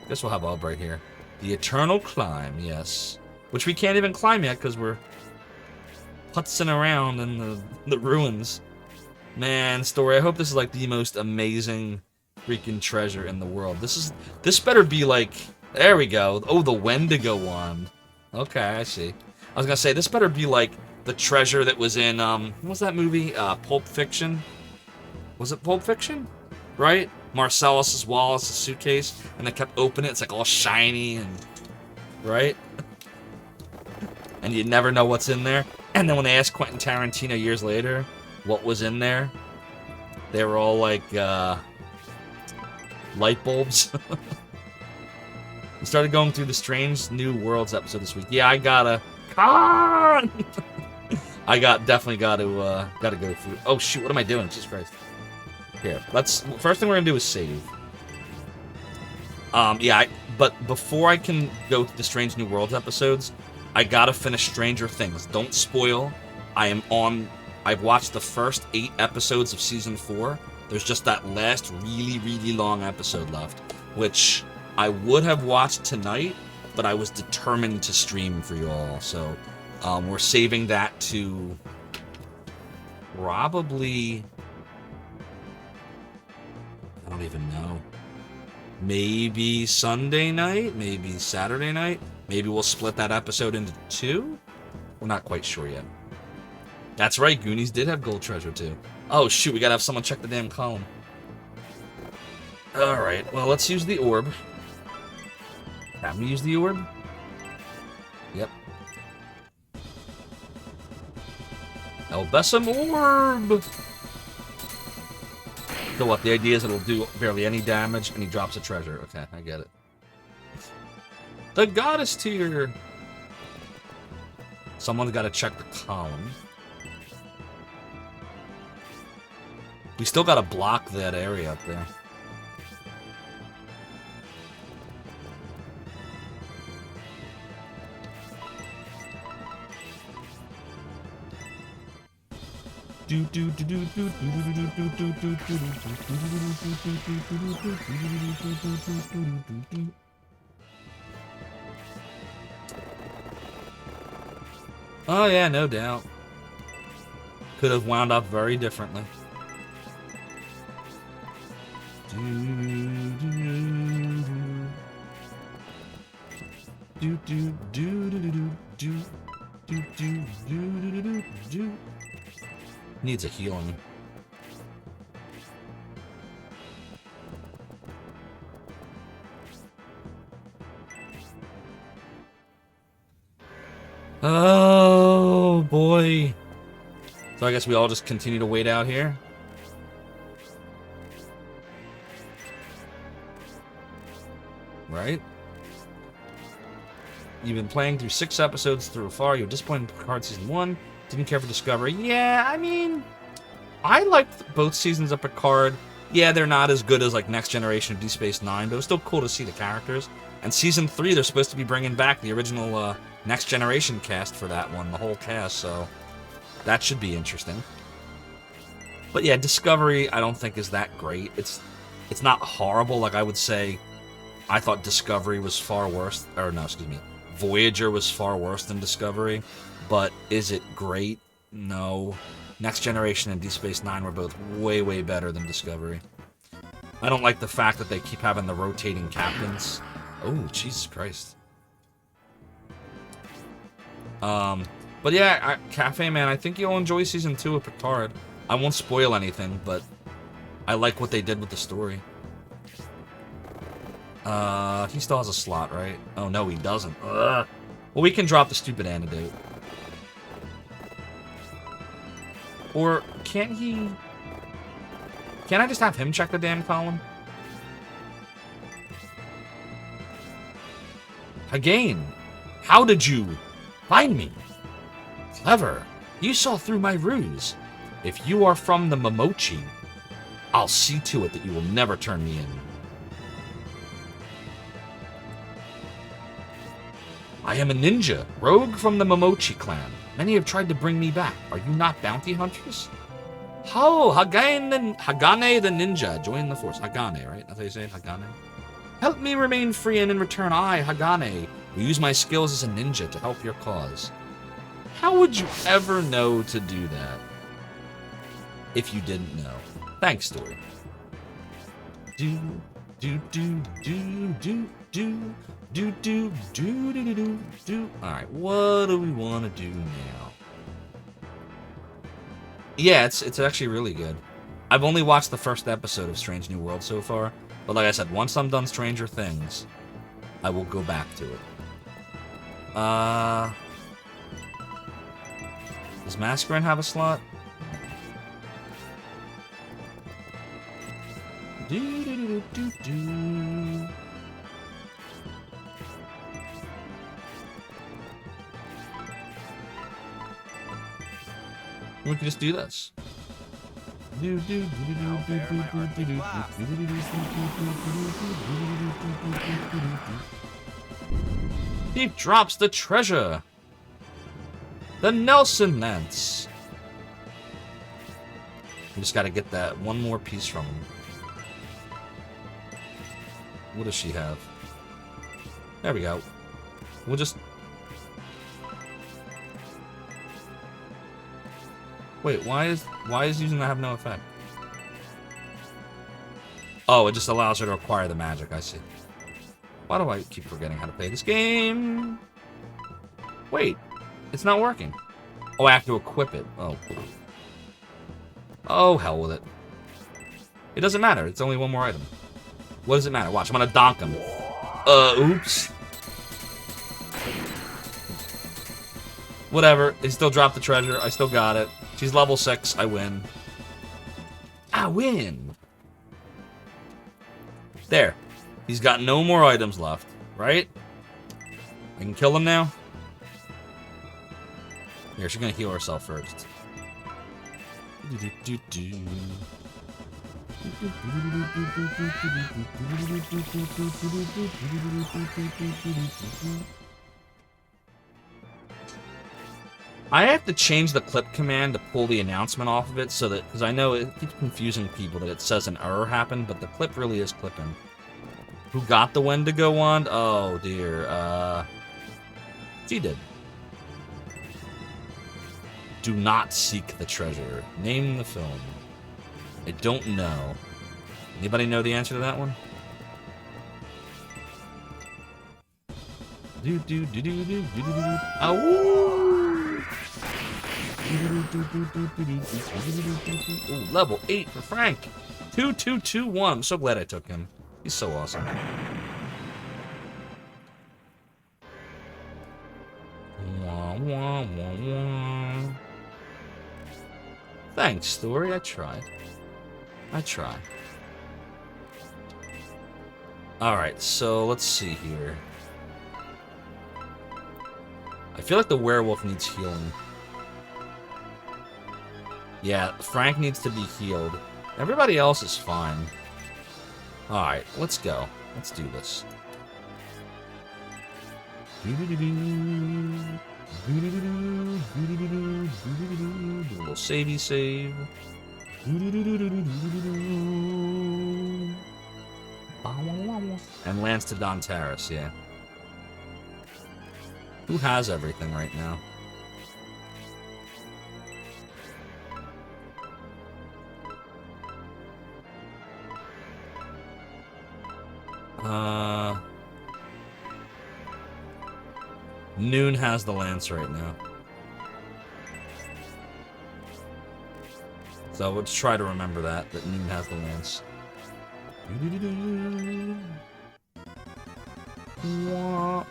Guess we'll have Ob right here. The Eternal Climb, yes. Which we can't even climb yet because we're putzing around in the ruins. Man, story, I hope this is like the most amazing freaking treasure in the world. This better be like, there we go. Oh, the Wendigo wand. Okay, I see. I was gonna say, this better be like the treasure that was in, what was that movie? Pulp Fiction? Was it Pulp Fiction? Right? Marcellus' Wallace's suitcase, and they kept opening it, it's like all shiny and, right? And you never know what's in there. And then when they asked Quentin Tarantino years later what was in there, they were all like, light bulbs. We started going through the Strange New Worlds episode this week. Yeah, I gotta... Con! Definitely gotta go through... Oh, shoot, what am I doing? Jesus Christ. Here, first thing we're gonna do is save. But before I can go to the Strange New Worlds episodes, I gotta finish Stranger Things. Don't spoil. I've watched the first 8 episodes of Season 4. There's just that last really, really long episode left, which I would have watched tonight, but I was determined to stream for you all. So we're saving that to probably... I don't even know. Maybe Sunday night? Maybe Saturday night? Maybe we'll split that episode into 2? We're not quite sure yet. That's right, Goonies did have gold treasure too. Oh shoot, we gotta have someone check the damn column. Alright, well let's use the orb. Can we use the orb? Yep. Elbessum orb! So what, the idea is it'll do barely any damage and he drops a treasure. Okay, I get it. The goddess tier! Someone's gotta check the column. We still gotta block that area up there. Oh yeah, no doubt. Could have wound up very differently. Needs a healing. Oh boy. So I guess we all just continue to wait out here. Right? You've been playing through 6 episodes through far. You're disappointed in Picard Season 1. Didn't care for Discovery. Yeah, I mean, I liked both seasons of Picard. Yeah, they're not as good as like Next Generation or Deep Space Nine, but it was still cool to see the characters. And Season 3, they're supposed to be bringing back the original Next Generation cast for that one, the whole cast, so that should be interesting. But yeah, Discovery, I don't think is that great. It's not horrible. Like I would say, I thought Discovery was far worse, or no, excuse me, Voyager was far worse than Discovery. But is it great? No. Next Generation and Deep Space Nine were both way, way better than Discovery. I don't like the fact that they keep having the rotating captains. Oh, Jesus Christ. But yeah, Cafe Man, I think you'll enjoy Season 2 of Picard. I won't spoil anything, but I like what they did with the story. He still has a slot, right? Oh, no, he doesn't. Ugh. Well, we can drop the stupid antidote. Or can't he... Can't I just have him check the damn column? Again, how did you find me? Clever. You saw through my ruse. If you are from the Momochi, I'll see to it that you will never turn me in. I am a ninja, rogue from the Momochi clan. Many have tried to bring me back. Are you not bounty hunters? How? Hagane the ninja. Join the force. Hagane, right? That's how you say it? Hagane? Help me remain free, and in return, I, Hagane, will use my skills as a ninja to help your cause. How would you ever know to do that if you didn't know? Thanks, story. Do, do, do, do, do, do, do, do, do, do, do, do. Alright, what do we want to do now? Yeah, it's actually really good. I've only watched the first episode of Strange New World so far, but like I said, once I'm done Stranger Things, I will go back to it. Does Masquerade have a slot? Do do do do do. We can just do this. He drops the treasure. The Nelson Lance. We just gotta get that one more piece from him. What does she have? There we go. We'll just... Wait, why is using that have no effect? Oh, it just allows her to acquire the magic, I see. Why do I keep forgetting how to play this game? Wait, it's not working. Oh, I have to equip it. Oh. Oh, hell with it. It doesn't matter, it's only one more item. What does it matter? Watch, I'm gonna donk him. Oops. Whatever, he still dropped the treasure, I still got it. She's level 6, I win. I win! There. He's got no more items left, right? I can kill him now? Here, she's gonna heal herself first. I have to change the clip command to pull the announcement off of it so that, because I know it keeps confusing people that it says an error happened, but the clip really is clipping. Who got the Wendigo wand? Oh dear, she did. Do not seek the treasure. Name the film. I don't know. Anybody know the answer to that one? Do do do do do do do do. Ow! Ooh, level 8 for Frank. 2221. I'm so glad I took him. He's so awesome. Wah, wah, wah, wah. Thanks, story. I tried. I tried. Alright, so let's see here. I feel like the werewolf needs healing. Yeah, Frank needs to be healed. Everybody else is fine. Alright, let's go. Let's do this. Do a little savey save. And Lance to Don Terrace, yeah. Who has everything right now? Noon has the lance right now. So let's try to remember that Noon has the lance.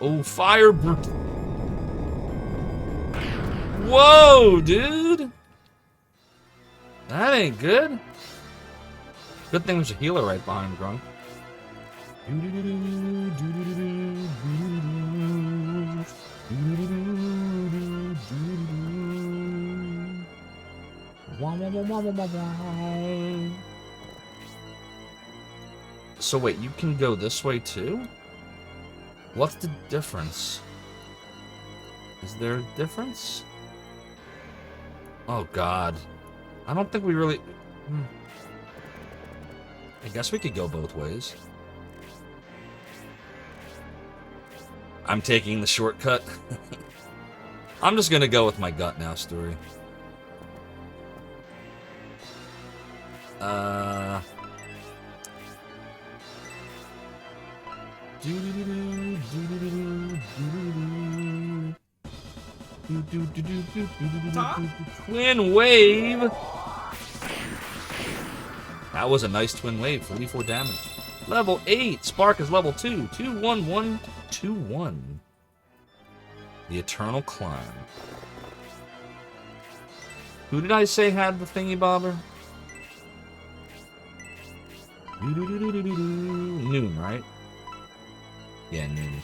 Oh, fire! Whoa, dude! That ain't good. Good thing there's a healer right behind Grunk. So wait, you can go this way too? What's the difference? Is there a difference? Oh god. I don't think we really... I guess we could go both ways. I'm taking the shortcut. I'm just gonna go with my gut now, story. Twin wave. That was a nice twin wave. 44 damage. Level 8. Spark is level 2. 21121. The Eternal Climb. Who did I say had the thingy bobber? Noon, right? Yeah, Noon.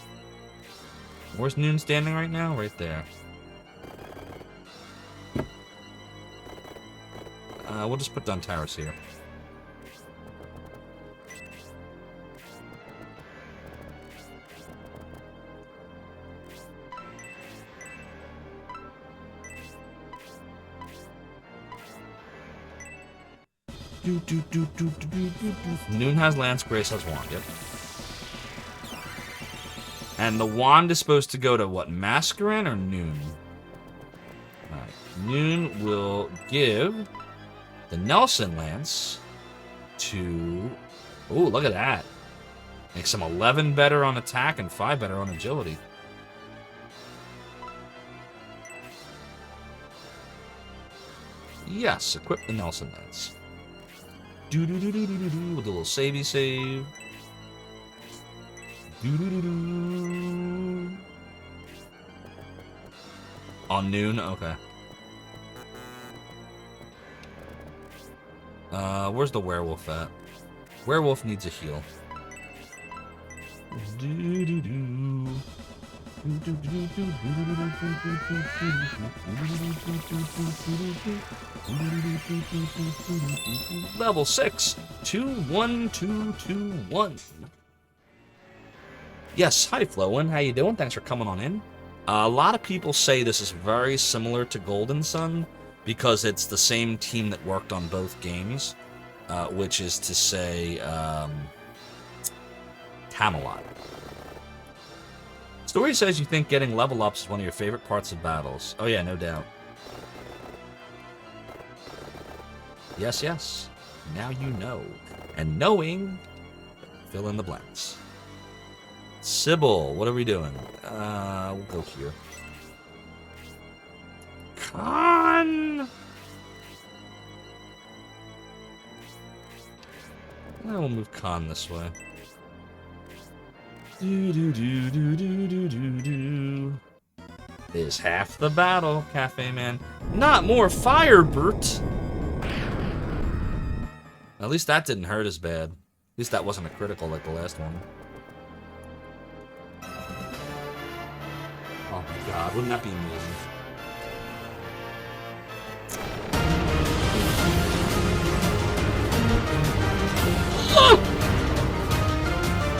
Where's Noon standing right now? Right there. We'll just put Dontaris here. Noon has Lance, Grace has Wand, yep. And the Wand is supposed to go to what, Mascarin or Noon? Alright, Noon will give the Nelson Lance to... Oh, look at that. Makes him 11 better on attack and 5 better on agility. Yes, equip the Nelson Lance. With a little savey save. On Noon, okay. Where's the werewolf at? Werewolf needs a heal. Level 6, 21221. Yes, hi Flowen, how you doing? Thanks for coming on in. A lot of people say this is very similar to Golden Sun because it's the same team that worked on both games, which is to say, Camelot. Story says you think getting level ups is one of your favorite parts of battles. Oh yeah, no doubt. Yes, yes. Now you know. And knowing, fill in the blanks. Sybil, what are we doing? We'll go here. Khan! We'll move Khan this way. Is half the battle, Cafe Man. Not more fire, Bert! At least that didn't hurt as bad. At least that wasn't a critical like the last one. Oh my god, wouldn't that be amazing?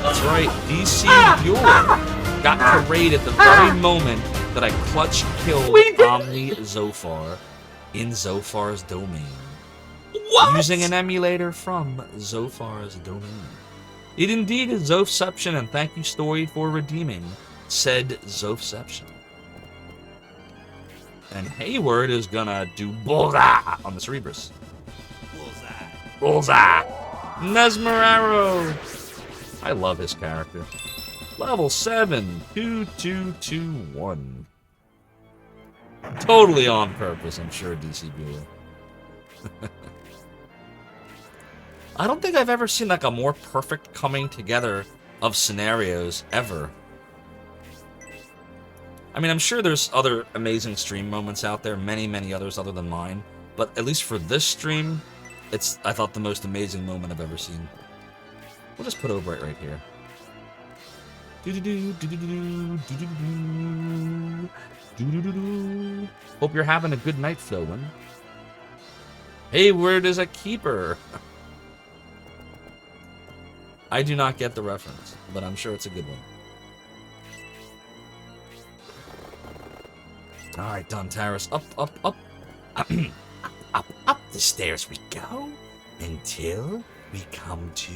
That's right, DC Buell got parade at the very moment that I clutch killed Omni Zophar in Zophar's domain. What? Using an emulator from Zophar's domain. It indeed is Zophception, and thank you, Story, for redeeming said Zophception. And Hayward is gonna do bullseye on the Cerebrus. Bullseye. Bullseye. Mesmeraro. I love his character. Level 7, 2221. Totally on purpose, I'm sure, DC Bueller. I don't think I've ever seen like a more perfect coming together of scenarios ever. I mean, I'm sure there's other amazing stream moments out there, many others other than mine, but at least for this stream, it's, I thought, the most amazing moment I've ever seen. We'll just put over it right here. Hope you're having a good night, Flowen. Hayward is a keeper. I do not get the reference, but I'm sure it's a good one. Alright, Dontaris. Up, up, up. Up the stairs we go until we come to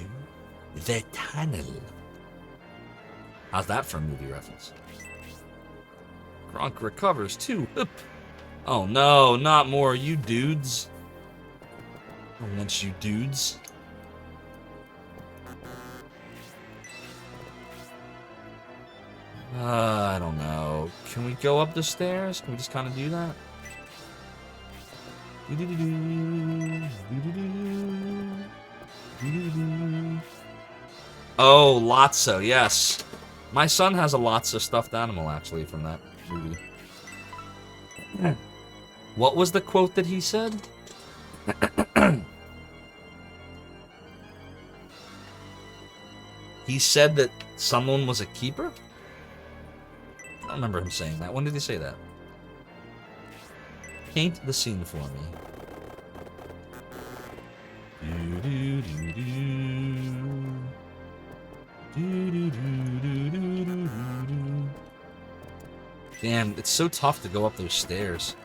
the tunnel. How's that for a movie reference? Gronk recovers too. Oh no, not more, you dudes. I don't want you dudes. I don't know. Can we go up the stairs? Can we just kind of do that? Oh, Lotso, yes. My son has a Lotso stuffed animal, actually, from that movie. What was the quote that he said? He said that someone was a keeper? I don't remember him saying that. When did he say that? Paint the scene for me. Damn, it's so tough to go up those stairs.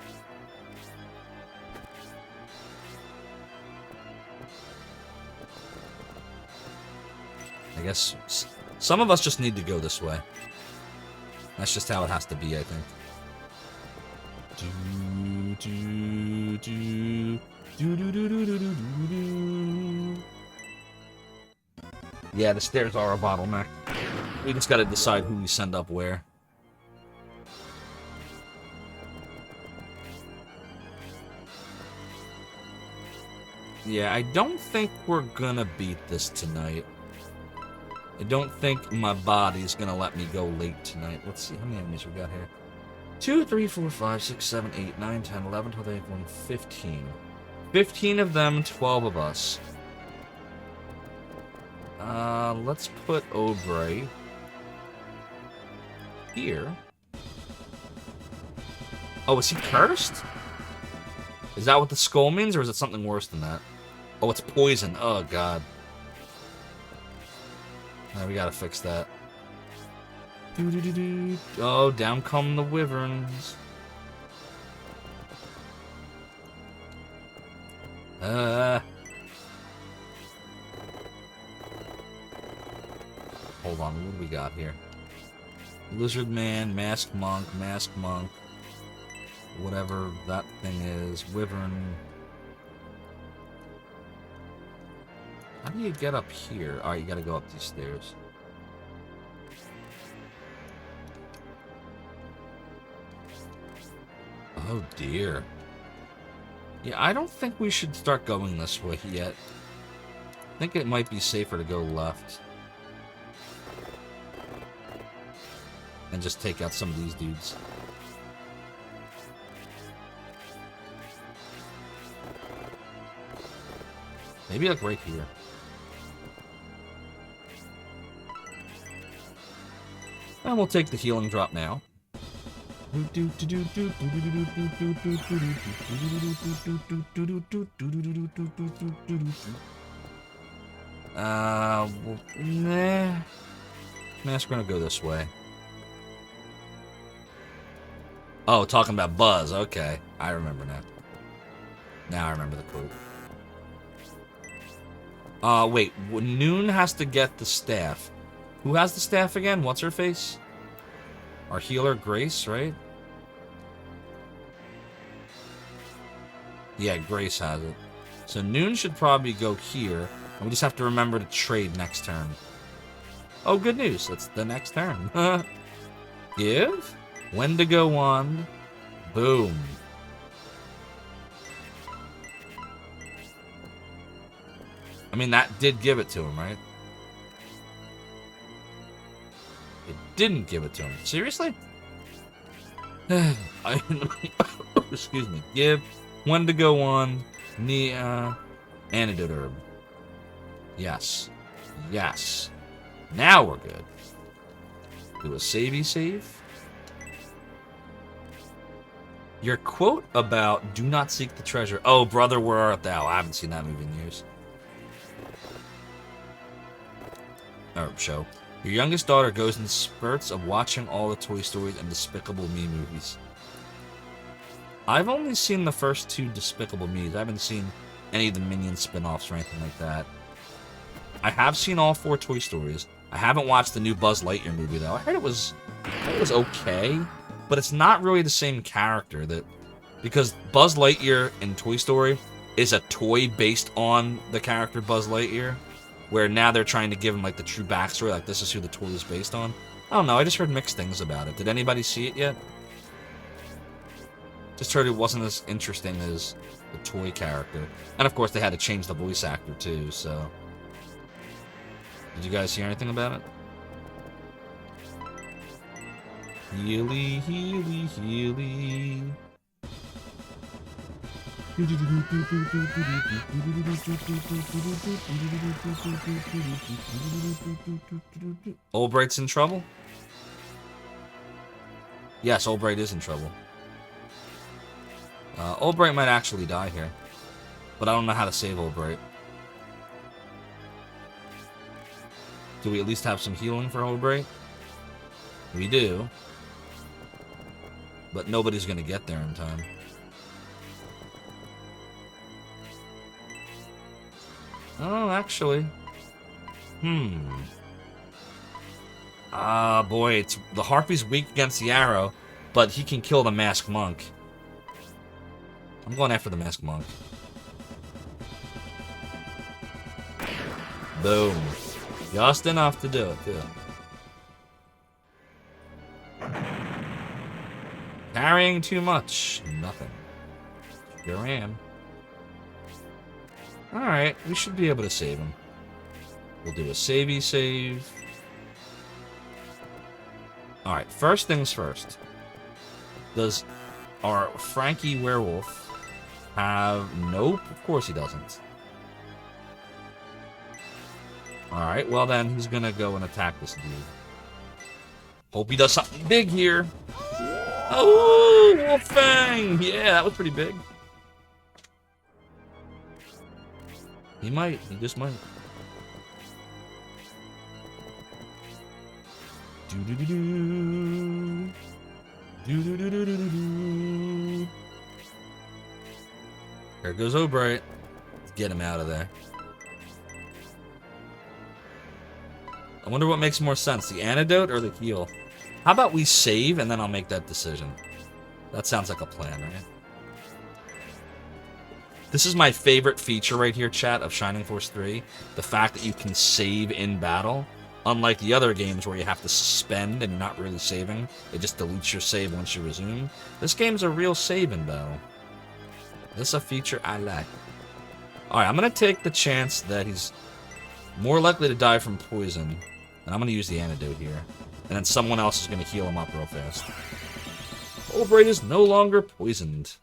I guess some of us just need to go this way. That's just how it has to be, I think. Yeah, the stairs are a bottleneck. We just gotta decide who we send up where. Yeah, I don't think we're gonna beat this tonight. I don't think my body's gonna let me go late tonight. Let's see, how many enemies we got here? 2, 3, 4, 5, 6, 7, 8, 9, 10, 11, 12, 13, 14, 15. 15 of them, 12 of us. Let's put Obrey here. Oh, is he cursed? Is that what the skull means, or is it something worse than that? Oh, it's poison. Oh, God. Now we gotta fix that. Oh, down come the wyverns. Hold on, what do we got here? Lizard man, masked monk, whatever that thing is, wyvern. How do you get up here? Alright, you gotta go up these stairs. Oh dear. Yeah, I don't think we should start going this way yet. I think it might be safer to go left. And just take out some of these dudes. Maybe like right here. And we'll take the healing drop now. Nah. Mask gonna go this way. Oh, talking about Buzz. Okay, I remember now. Now I remember the quote. Wait. Noon has to get the staff. Who has the staff again? What's her face? Our healer, Grace, right? Yeah, Grace has it. So Noon should probably go here. And we just have to remember to trade next turn. Oh, good news. That's the next turn. Give. Wendigo wand. Boom. I mean, that did give it to him, right? It didn't give it to him. Seriously? Excuse me. Give. Wendigo wand. Antidote herb. Yes. Yes. Now we're good. Do a savey save. Your quote about do not seek the treasure. Oh, brother, where art thou? I haven't seen that movie in years. Or show. Your youngest daughter goes in spurts of watching all the Toy Stories and Despicable Me movies. I've only seen the first 2 Despicable Me's. I haven't seen any of the Minions spin-offs or anything like that. I have seen all 4 Toy Stories. I haven't watched the new Buzz Lightyear movie, though. I heard it was okay, but it's not really the same character because Buzz Lightyear in Toy Story is a toy based on the character Buzz Lightyear, where now they're trying to give him like the true backstory, like this is who the toy is based on. I don't know, I just heard mixed things about it. Did anybody see it yet? Just heard it wasn't as interesting as the toy character. And of course they had to change the voice actor too, so. Did you guys hear anything about it? Healy, Healy, Healy. Albright's in trouble? Yes, Albright is in trouble. Albright might actually die here. But I don't know how to save Albright. Do we at least have some healing for Albright? We do. But nobody's gonna get there in time. Oh, actually. Boy, it's the Harpy's weak against the arrow, but he can kill the Masked Monk. I'm going after the Masked Monk. Boom. Just enough to do it, too. Carrying too much. Nothing. Here I am. Alright, we should be able to save him. We'll do a savey save. Alright, first things first. Does our Frankie werewolf have... Nope, of course he doesn't. Alright, well then, he's gonna go and attack this dude. Hope he does something big here. Oh, Wolfang! Yeah, that was pretty big. He might. He just might. Do-do-do-do. Do-do-do-do-do-do. There goes Albright. Let's get him out of there. I wonder what makes more sense, the antidote or the heal? How about we save and then I'll make that decision? That sounds like a plan, right? This is my favorite feature right here, chat, of Shining Force 3. The fact that you can save in battle. Unlike the other games where you have to suspend and you're not really saving. It just deletes your save once you resume. This game's a real save in battle. This is a feature I like. Alright, I'm going to take the chance that he's more likely to die from poison. And I'm going to use the antidote here. And then someone else is going to heal him up real fast. Albright is no longer poisoned.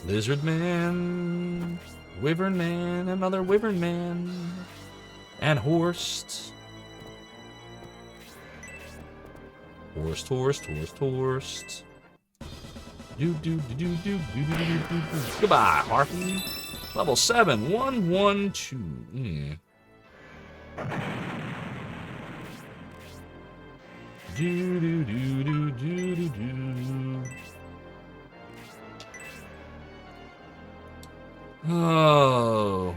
Lizard Man, Wyvern Man, another Wyvern Man, and Horst. Horst, Horst, Horst, Horst. Goodbye, Harpy. Level 7, 1, 1, 2. Oh.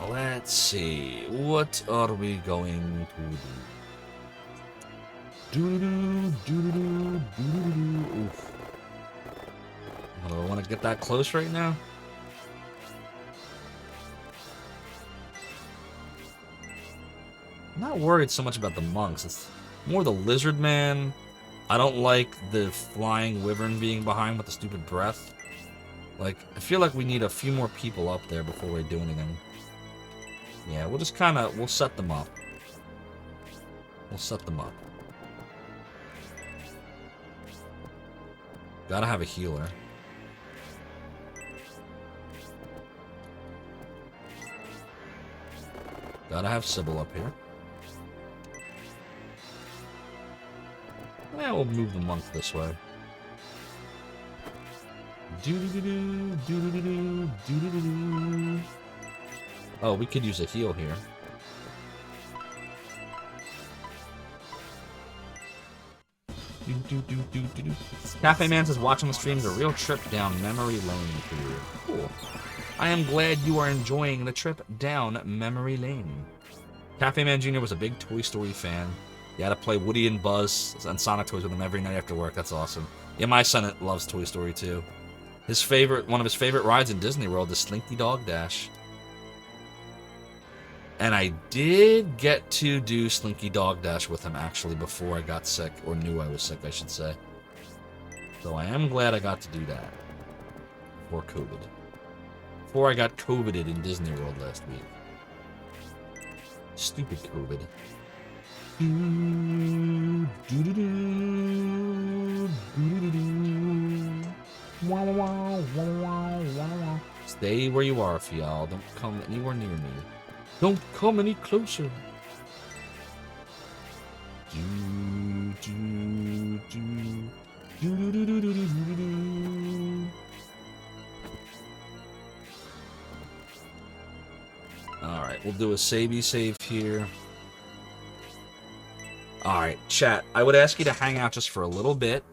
Let's see. What are we going to do? Oof. Do I want to get that close right now? I'm not worried so much about the monks. It's more the lizard man. I don't like the flying wyvern being behind with the stupid breath. Like, I feel like we need a few more people up there before we do anything. Yeah, we'll just kind of, we'll set them up. We'll set them up. Gotta have a healer. Gotta have Sybil up here. Yeah, we'll move the monk this way. Doo-doo-doo-doo, doo-doo-doo-doo, doo-doo-doo-doo. Oh, we could use a heal here. Cafe Man says watching the stream is a real trip down memory lane for you. Cool. I am glad you are enjoying the trip down memory lane. Cafe Man Jr. was a big Toy Story fan. You had to play Woody and Buzz and Sonic toys with him every night after work. That's awesome. Yeah, my son loves Toy Story too. One of his favorite rides in Disney World is Slinky Dog Dash. And I did get to do Slinky Dog Dash with him, actually, before I got sick. Or knew I was sick, I should say. So I am glad I got to do that. Before COVID. Before I got COVIDed in Disney World last week. Stupid COVID. Stay where you are, Fial. Don't come anywhere near me. Don't come any closer. Alright, we'll do a savey save here. Alright, chat. I would ask you to hang out just for a little bit.